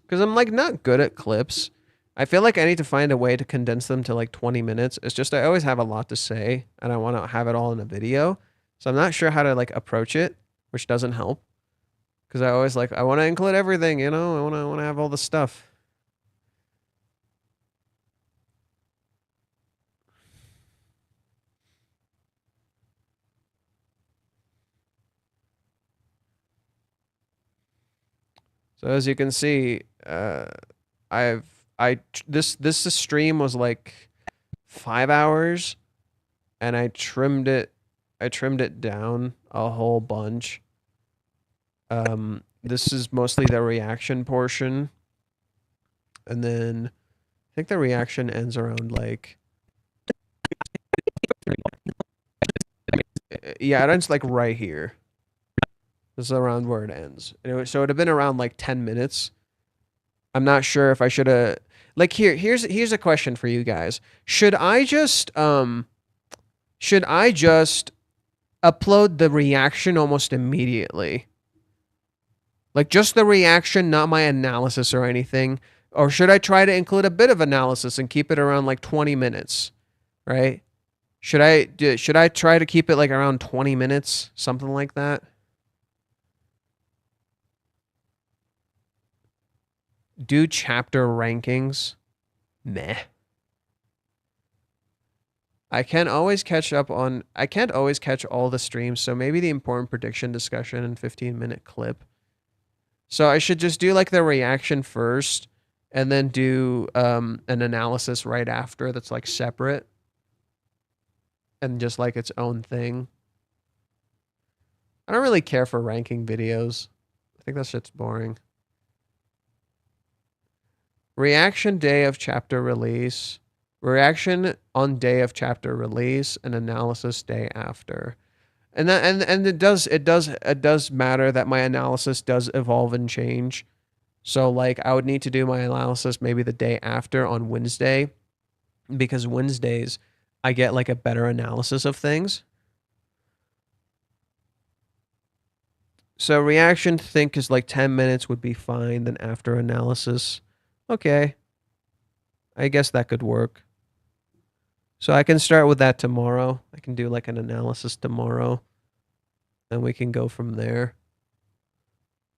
Because I'm like not good at clips. I feel like I need to find a way to condense them to like 20 minutes. It's just I always have a lot to say and I want to have it all in a video. So I'm not sure how to like approach it, which doesn't help. Because I always like, I want to include everything, you know? I want to have all the stuff. So as you can see, this stream was like 5 hours, and I trimmed it down a whole bunch. This is mostly the reaction portion, and then I think the reaction ends around like, yeah, it ends like right here. This is around where it ends. So it'd have been around like 10 minutes. I'm not sure if I should have, like, here's a question for you guys. Should I just upload the reaction almost immediately? Like just the reaction, not my analysis or anything? Or should I try to include a bit of analysis and keep it around like 20 minutes? Right? Should I try to keep it like around 20 minutes? Something like that? Do chapter rankings? Meh. I can't always catch all the streams, so maybe the important prediction discussion and 15-minute clip. So I should just do like the reaction first and then do an analysis right after that's like separate and just like its own thing. I don't really care for ranking videos. I think that shit's boring. Reaction day of chapter release, reaction on day of chapter release, and analysis day after. And that and it does matter that my analysis does evolve and change. So like I would need to do my analysis maybe the day after on Wednesday, because Wednesdays I get like a better analysis of things. So reaction think is like 10 minutes would be fine, then after analysis. Okay. I guess that could work. So I can start with that tomorrow. I can do like an analysis tomorrow. And we can go from there.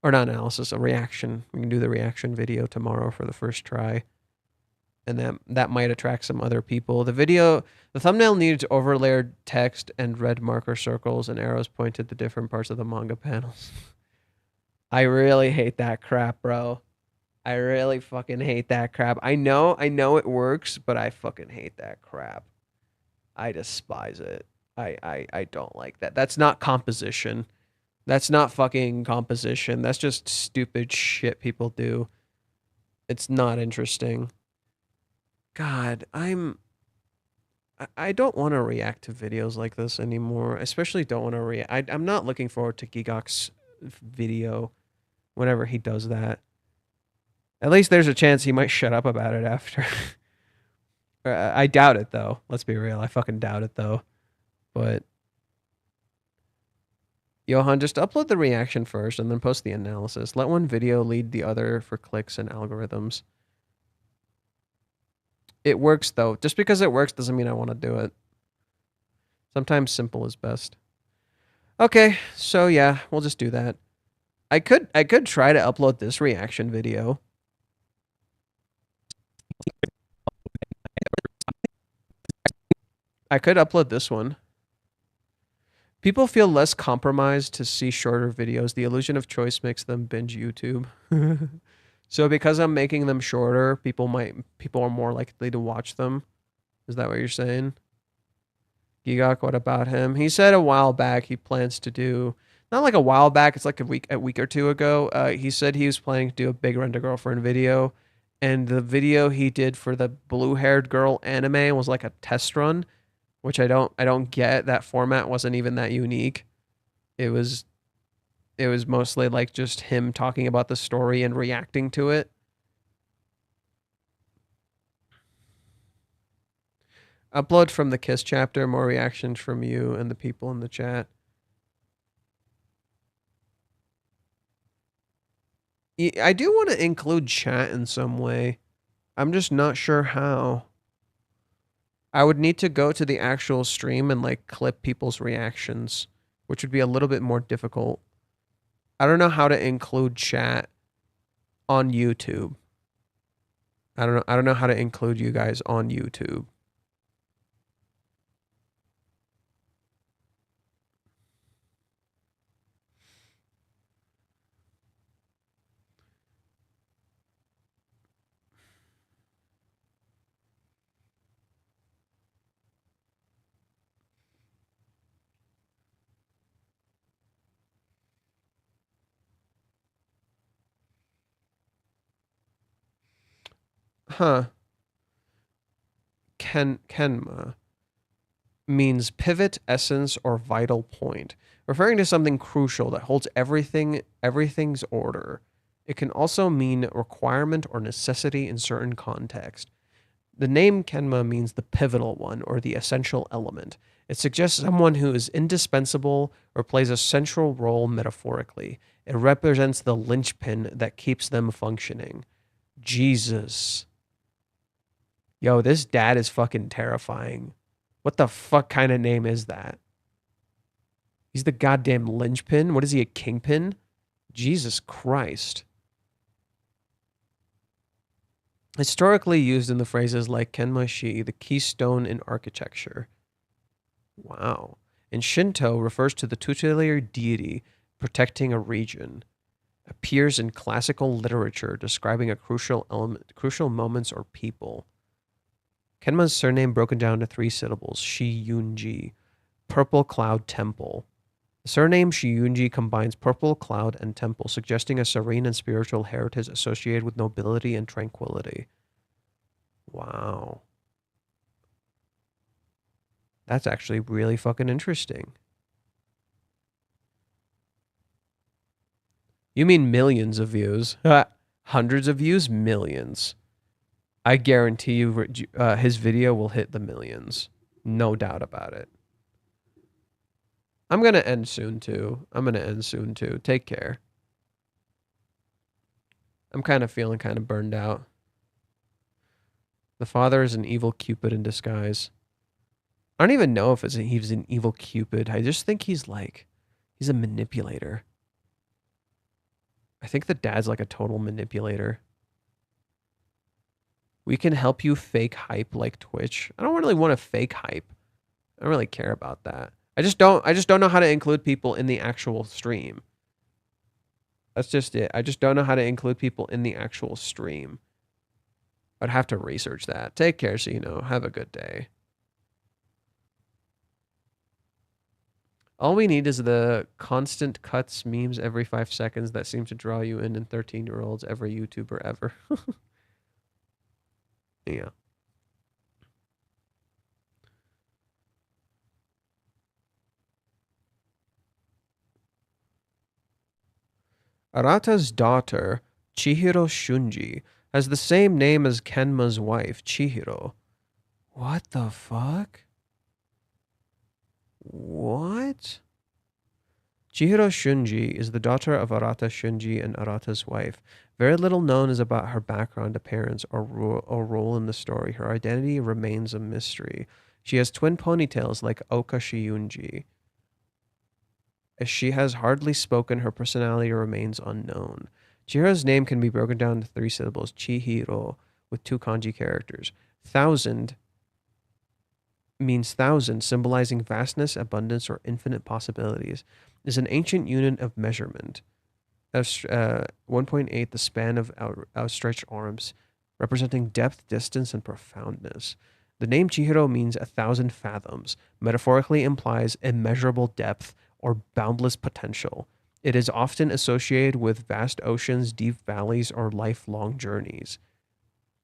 Or not analysis, a reaction. We can do the reaction video tomorrow for the first try. And that might attract some other people. The thumbnail needs overlaid text and red marker circles and arrows pointed to different parts of the manga panels. I really hate that crap, bro. I really fucking hate that crap. I know it works, but I fucking hate that crap. I despise it. I don't like that. That's not composition. That's not fucking composition. That's just stupid shit people do. It's not interesting. God, I don't want to react to videos like this anymore. I especially don't want to react. I'm not looking forward to Gigok's video whenever he does that. At least there's a chance he might shut up about it after. I doubt it, though. Let's be real. I fucking doubt it, though. But Johan, just upload the reaction first and then post the analysis. Let one video lead the other for clicks and algorithms. It works, though. Just because it works doesn't mean I want to do it. Sometimes simple is best. Okay, so yeah, we'll just do that. I could try to upload this reaction video. I could upload this one. People feel less compromised to see shorter videos. The illusion of choice makes them binge YouTube. So because I'm making them shorter, people are more likely to watch them. Is that what you're saying? Gigok, what about him? He said a while back he plans to do, not like a while back, it's like a week or two ago. He said he was planning to do a Big Rent a Girlfriend video, and the video he did for the blue-haired girl anime was like a test run, which I don't get. That format wasn't even that unique. It was mostly like just him talking about the story and reacting to it. Upload from the Kiss chapter, more reactions from you and the people in the chat. I do want to include chat in some way. I'm just not sure how. I would need to go to the actual stream and like clip people's reactions which would be a little bit more difficult. I don't know how to include chat on YouTube. I don't know how to include you guys on YouTube. Huh. Kenma means pivot, essence, or vital point, referring to something crucial that holds everything's order. It can also mean requirement or necessity in certain context. The name Kenma means the pivotal one or the essential element. It suggests someone who is indispensable or plays a central role metaphorically. It represents the linchpin that keeps them functioning. Jesus. Yo, this dad is fucking terrifying. What the fuck kind of name is that? He's the goddamn linchpin? What is he, a kingpin? Jesus Christ. Historically used in the phrases like Kenmashi, the keystone in architecture. Wow. In Shinto, refers to the tutelary deity protecting a region. Appears in classical literature describing a crucial moments or people. Kenma's surname broken down to 3 syllables, Shiunji, Purple Cloud Temple. The surname Shiunji combines purple cloud and temple, suggesting a serene and spiritual heritage associated with nobility and tranquility. Wow. That's actually really fucking interesting. You mean millions of views? Hundreds of views? Millions. I guarantee you his video will hit the millions. No doubt about it. I'm going to end soon, too. Take care. I'm kind of feeling kind of burned out. The father is an evil Cupid in disguise. I don't even know if he's an evil Cupid. I just think he's a manipulator. I think the dad's like a total manipulator. We can help you fake hype like Twitch. I don't really want to fake hype. I don't really care about that. I just don't know how to include people in the actual stream. That's just it. I just don't know how to include people in the actual stream. I'd have to research that. Take care, so you know. Have a good day. All we need is the constant cuts memes every 5 seconds that seem to draw you in 13-year-olds, every YouTuber ever. Yeah. Arata's daughter, Chihiro Shunji, has the same name as Kenma's wife, Chihiro. What the fuck? What? Chihiro Shunji is the daughter of Arata Shunji and Arata's wife. Very little known is about her background, appearance, or role in the story. Her identity remains a mystery. She has twin ponytails like Oka Shiunji. As she has hardly spoken, her personality remains unknown. Chihiro's name can be broken down into 3 syllables, Chihiro, with 2 kanji characters. 1,000 means 1,000, symbolizing vastness, abundance, or infinite possibilities. Is an ancient unit of measurement. 1.8, the span of outstretched arms, representing depth, distance, and profoundness. The name Chihiro means 1,000 fathoms, metaphorically implies immeasurable depth or boundless potential. It is often associated with vast oceans, deep valleys, or lifelong journeys.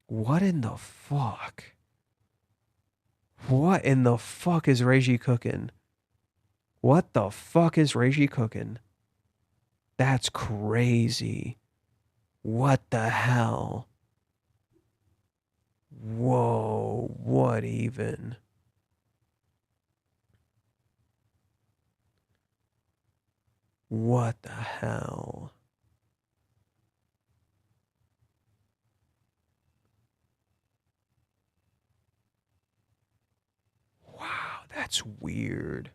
What in the fuck? What in the fuck is Reiji cooking? What the fuck is Reiji cooking? That's crazy. What the hell? Whoa, what even? What the hell? Wow, that's weird.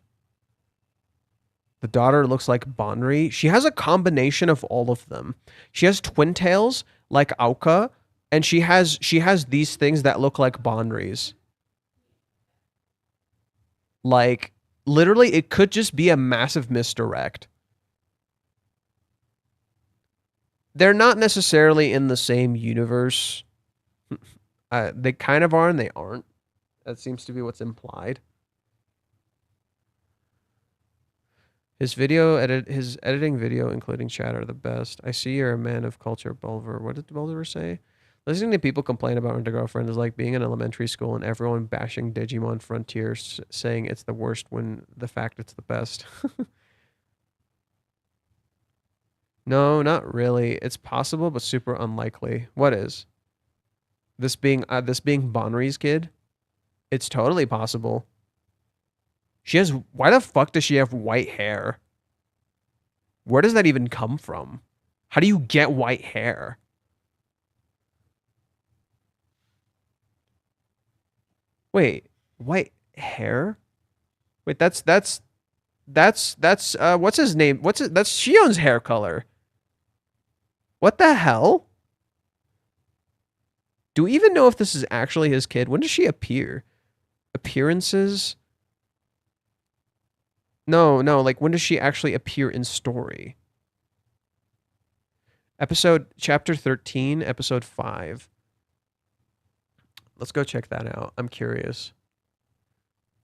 The daughter looks like Bonri. She has a combination of all of them. She has twin tails like Oka, and she has these things that look like Bonri's. Like, literally, it could just be a massive misdirect. They're not necessarily in the same universe. They kind of are and they aren't. That seems to be what's implied. His editing video, including chat, are the best. I see you're a man of culture, Bulver. What did Bulver say? Listening to people complain about Rent a Girlfriend is like being in elementary school and everyone bashing Digimon Frontier, saying it's the worst when the fact it's the best. No, not really. It's possible, but super unlikely. What is? This being Bonri's kid? It's totally possible. She has... Why the fuck does she have white hair? Where does that even come from? How do you get white hair? Wait, white hair? Wait, that's what's his name? That's Shion's hair color. What the hell? Do we even know if this is actually his kid? When does she appear? Appearances? No, like when does she actually appear in story? Chapter 13, episode 5. Let's go check that out. I'm curious.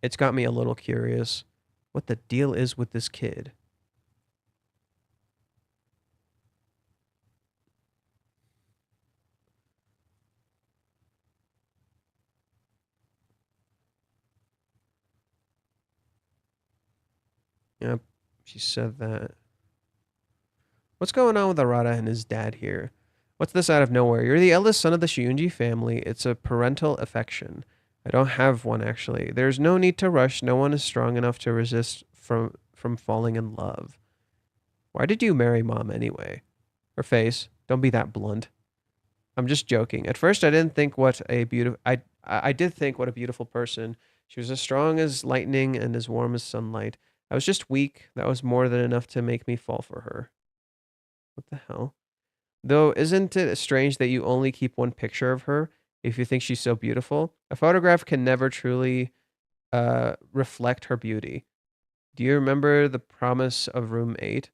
It's got me a little curious what the deal is with this kid. Yep, she said that. What's going on with Arata and his dad here? What's this out of nowhere? You're the eldest son of the Shiunji family. It's a parental affection. I don't have one, actually. There's no need to rush. No one is strong enough to resist from falling in love. Why did you marry Mom anyway? Her face. Don't be that blunt. I'm just joking. At first, I didn't think what a beautiful... I did think what a beautiful person. She was as strong as lightning and as warm as sunlight. I was just weak. That was more than enough to make me fall for her. What the hell? Though, isn't it strange that you only keep one picture of her if you think she's so beautiful? A photograph can never truly reflect her beauty. Do you remember the promise of room 8?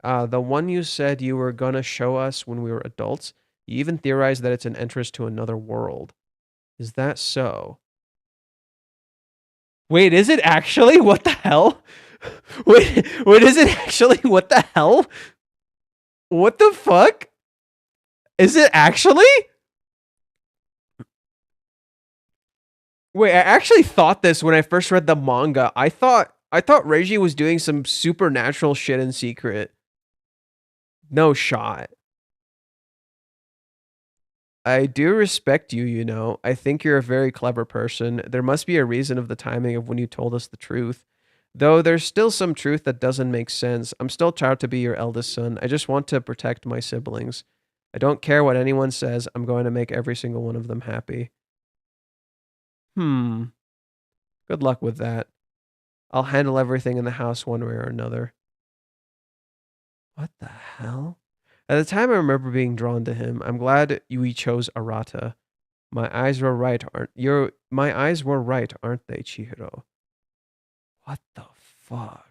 The one you said you were gonna show us when we were adults. You even theorized that it's an entrance to another world. Is that so? Wait, is it actually? What the hell? Wait, is it actually? What the hell? What the fuck? Is it actually? Wait, I actually thought this when I first read the manga. I thought Reiji was doing some supernatural shit in secret. No shot. I do respect you, you know. I think you're a very clever person. There must be a reason of the timing of when you told us the truth. Though there's still some truth that doesn't make sense. I'm still proud to be your eldest son. I just want to protect my siblings. I don't care what anyone says. I'm going to make every single one of them happy. Good luck with that. I'll handle everything in the house one way or another. What the hell? At the time, I remember being drawn to him. I'm glad we chose Arata. My eyes were right, aren't they, Chihiro? What the fuck?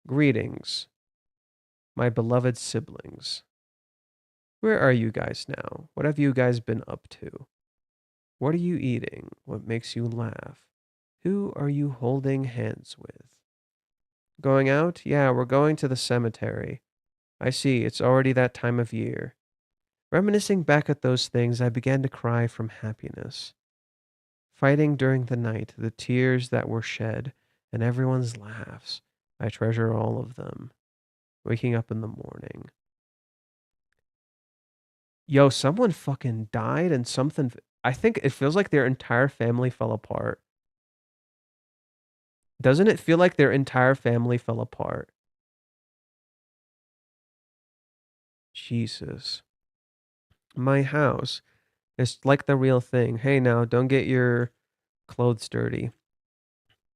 Greetings, my beloved siblings. Where are you guys now? What have you guys been up to? What are you eating? What makes you laugh? Who are you holding hands with? Going out? Yeah, we're going to the cemetery. I see, it's already that time of year. Reminiscing back at those things, I began to cry from happiness. Fighting during the night, the tears that were shed, and everyone's laughs. I treasure all of them. Waking up in the morning. Yo, someone fucking died and something... I think it feels like their entire family fell apart. Doesn't it feel like their entire family fell apart? Jesus. My house. It's like the real thing. Hey now, don't get your Clothes dirty.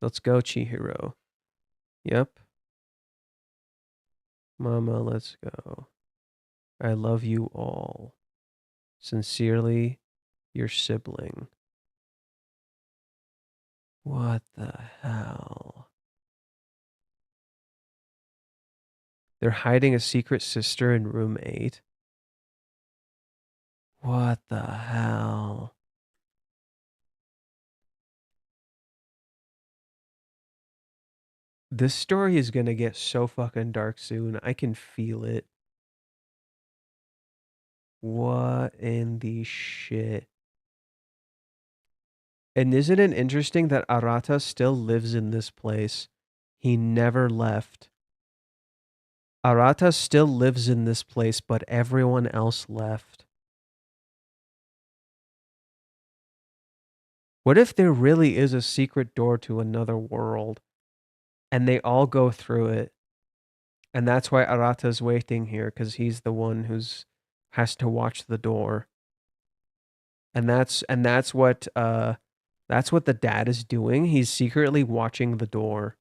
Let's go, Chihiro. Yep. Mama, let's go. I love you all. Sincerely, your sibling. What the hell? They're hiding a secret sister in room 8. What the hell? This story is gonna get so fucking dark soon. I can feel it. What in the shit? And isn't it interesting that Arata still lives in this place? He never left. Arata still lives in this place, but everyone else left. What if there really is a secret door to another world and they all go through it? And that's why Arata's waiting here, because he's the one who's has to watch the door. And that's what the dad is doing. He's secretly watching the door.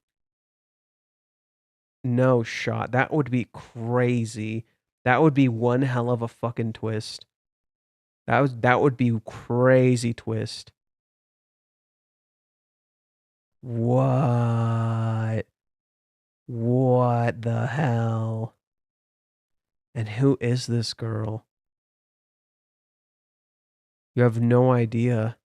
No shot. That would be crazy. That would be one hell of a fucking twist. That would be crazy twist. What? What the hell? And who is this girl? You have no idea.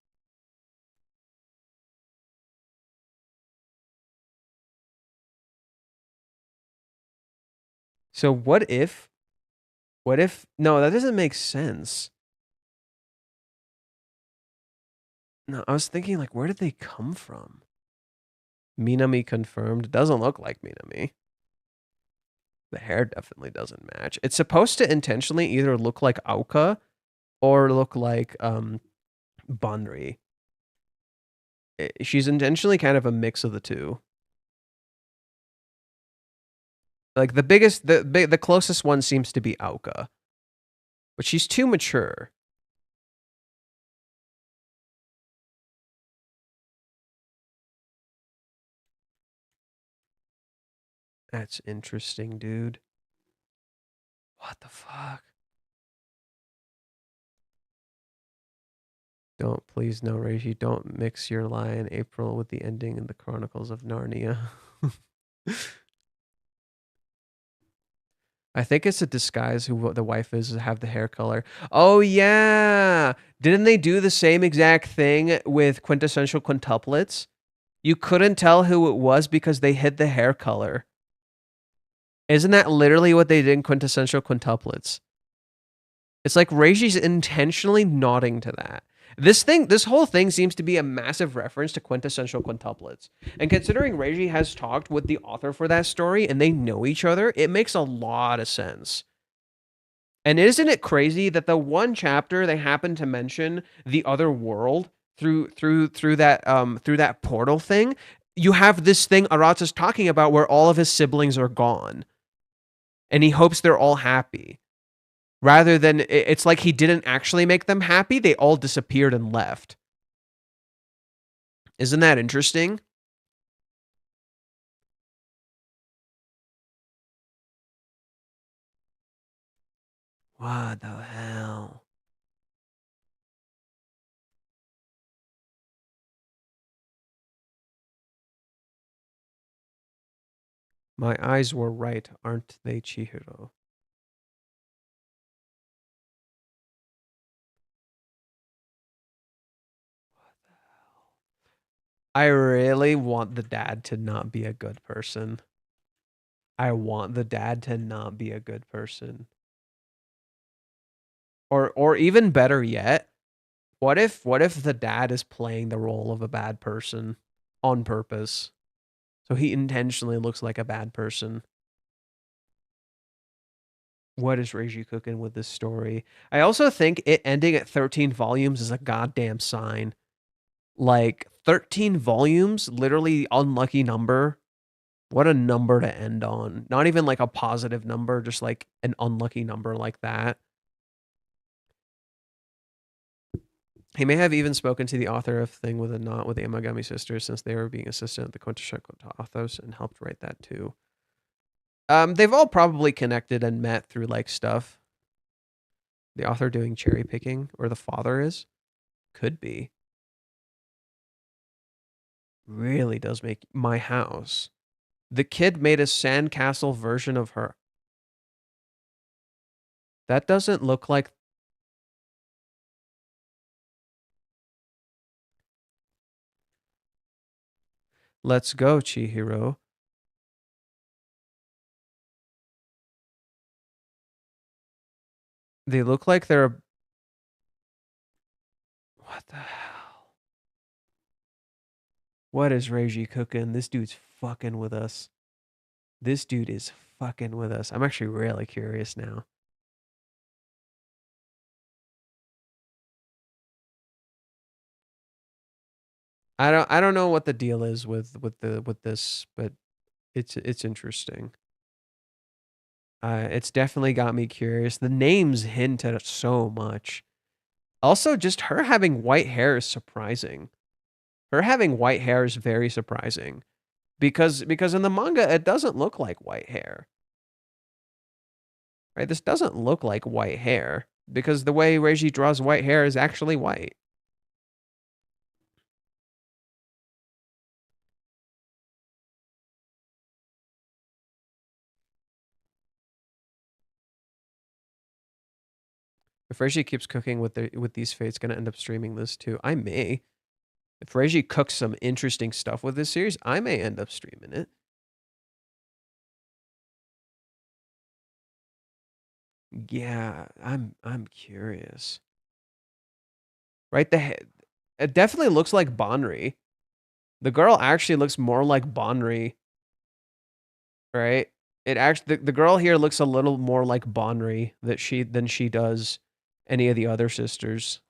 So what if, no, that doesn't make sense. No, I was thinking, like, where did they come from? Minami confirmed. Doesn't look like Minami. The hair definitely doesn't match. It's supposed to intentionally either look like Oka or look like Bonri. She's intentionally kind of a mix of the two. Like the closest one seems to be Oka, but she's too mature. That's interesting, dude. What the fuck? Don't, please, no, Reiji, don't mix your lie in April with the ending in the Chronicles of Narnia. I think it's a disguise who the wife is to have the hair color. Oh, yeah. Didn't they do the same exact thing with quintessential quintuplets? You couldn't tell who it was because they hid the hair color. Isn't that literally what they did in quintessential quintuplets? It's like Reiji's intentionally nodding to that. This whole thing seems to be a massive reference to quintessential quintuplets. And considering Reiji has talked with the author for that story and they know each other, it makes a lot of sense. And isn't it crazy that the one chapter they happen to mention the other world through that portal thing, you have this thing Arata's talking about where all of his siblings are gone. And he hopes they're all happy. Rather than, it's like he didn't actually make them happy. They all disappeared and left. Isn't that interesting? What the hell? My eyes were right, aren't they, Chihiro? I really want the dad to not be a good person. I want the dad to not be a good person. Or even better yet, what if the dad is playing the role of a bad person on purpose? So he intentionally looks like a bad person. What is Reiji cooking with this story? I also think it ending at 13 volumes is a goddamn sign. Like 13 volumes, literally unlucky number. What a number to end on. Not even like a positive number, just like an unlucky number like that. He may have even spoken to the author of Thing with a Knot with the Amagami sisters, since they were being assistant at the Kontoshoku authors and helped write that too. They've all probably connected and met through like stuff. The author doing cherry picking, or the father is? Could be. Really does make my house. The kid made a sandcastle version of her. That doesn't look like... Let's go, Chihiro. They look like they're... What the hell? What is Reiji cooking? This dude's fucking with us. This dude is fucking with us. I'm actually really curious now. I don't know what the deal is with this, but it's interesting. It's definitely got me curious. The names hint at so much. Also, just her having white hair is surprising. Her having white hair is very surprising. Because in the manga, it doesn't look like white hair. Right? This doesn't look like white hair. Because the way Reiji draws white hair is actually white. If Reiji keeps cooking with these fates, gonna end up streaming this too. I may. If Reiji cooks some interesting stuff with this series, I may end up streaming it. Yeah, I'm curious. Right, it definitely looks like Bonri. The girl actually looks more like Bonri. Right? It actually the girl here looks a little more like Bonri than she does any of the other sisters.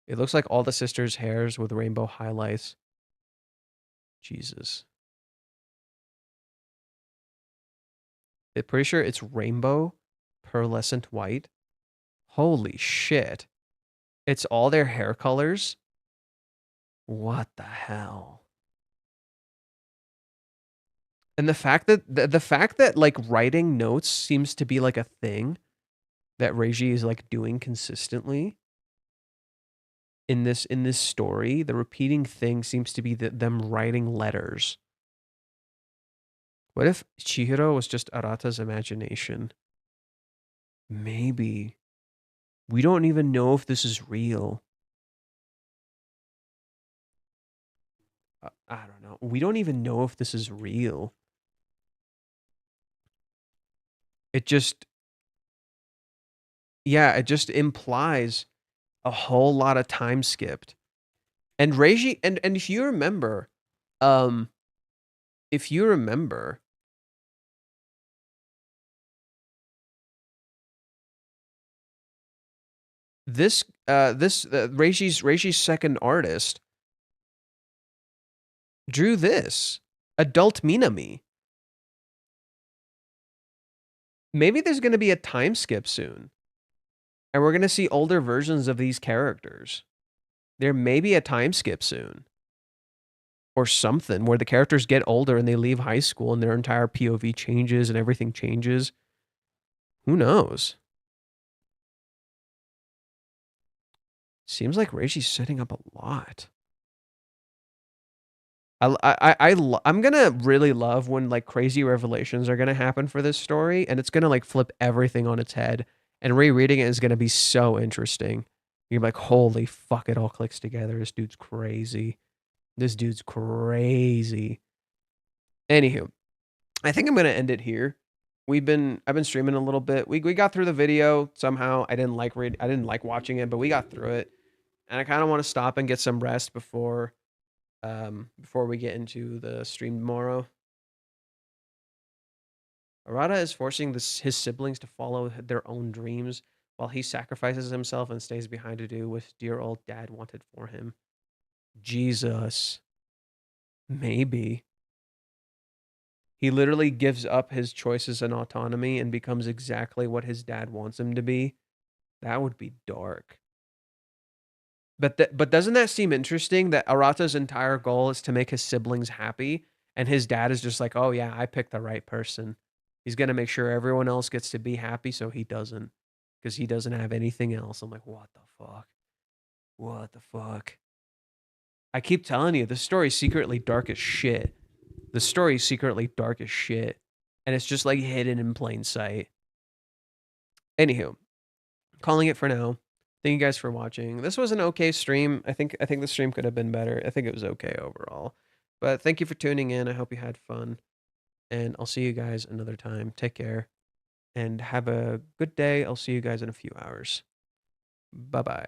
It looks like all the sisters' hairs with rainbow highlights. Jesus. I'm pretty sure it's rainbow, pearlescent white. Holy shit. It's all their hair colors? What the hell? And the fact that like writing notes seems to be like a thing that Reiji is like doing consistently in this story, the repeating thing seems to be them writing letters. What if Chihiro was just Arata's imagination? Maybe. We don't even know if this is real. I don't know. We don't even know if this is real. It just... Yeah, it just implies a whole lot of time skipped. And Reiji... And if you remember... If you remember... Reiji's second artist drew this adult Minami. Maybe there's going to be a time skip soon, and we're going to see older versions of these characters. There may be a time skip soon, or something where the characters get older and they leave high school and their entire POV changes and everything changes. Who knows? Seems like Reiji's setting up a lot. I'm gonna really love when like crazy revelations are gonna happen for this story, and it's gonna like flip everything on its head. And rereading it is gonna be so interesting. You're like, holy fuck, it all clicks together. This dude's crazy. This dude's crazy. Anywho, I think I'm gonna end it here. I've been streaming a little bit. We got through the video somehow. I didn't like watching it, but we got through it. And I kind of want to stop and get some rest before we get into the stream tomorrow. Arata is forcing his siblings to follow their own dreams while he sacrifices himself and stays behind to do what dear old dad wanted for him. Jesus. Maybe. He literally gives up his choices and autonomy and becomes exactly what his dad wants him to be. That would be dark. But doesn't that seem interesting that Arata's entire goal is to make his siblings happy, and his dad is just like, "Oh yeah, I picked the right person. He's going to make sure everyone else gets to be happy so he doesn't, because he doesn't have anything else." I'm like, "What the fuck? What the fuck?" I keep telling you, the story's secretly dark as shit. The story's secretly dark as shit, and it's just like hidden in plain sight. Anywho, calling it for now. Thank you guys for watching. This was an okay stream. I think the stream could have been better. I think it was okay overall. But thank you for tuning in. I hope you had fun. And I'll see you guys another time. Take care and have a good day. I'll see you guys in a few hours. Bye-bye.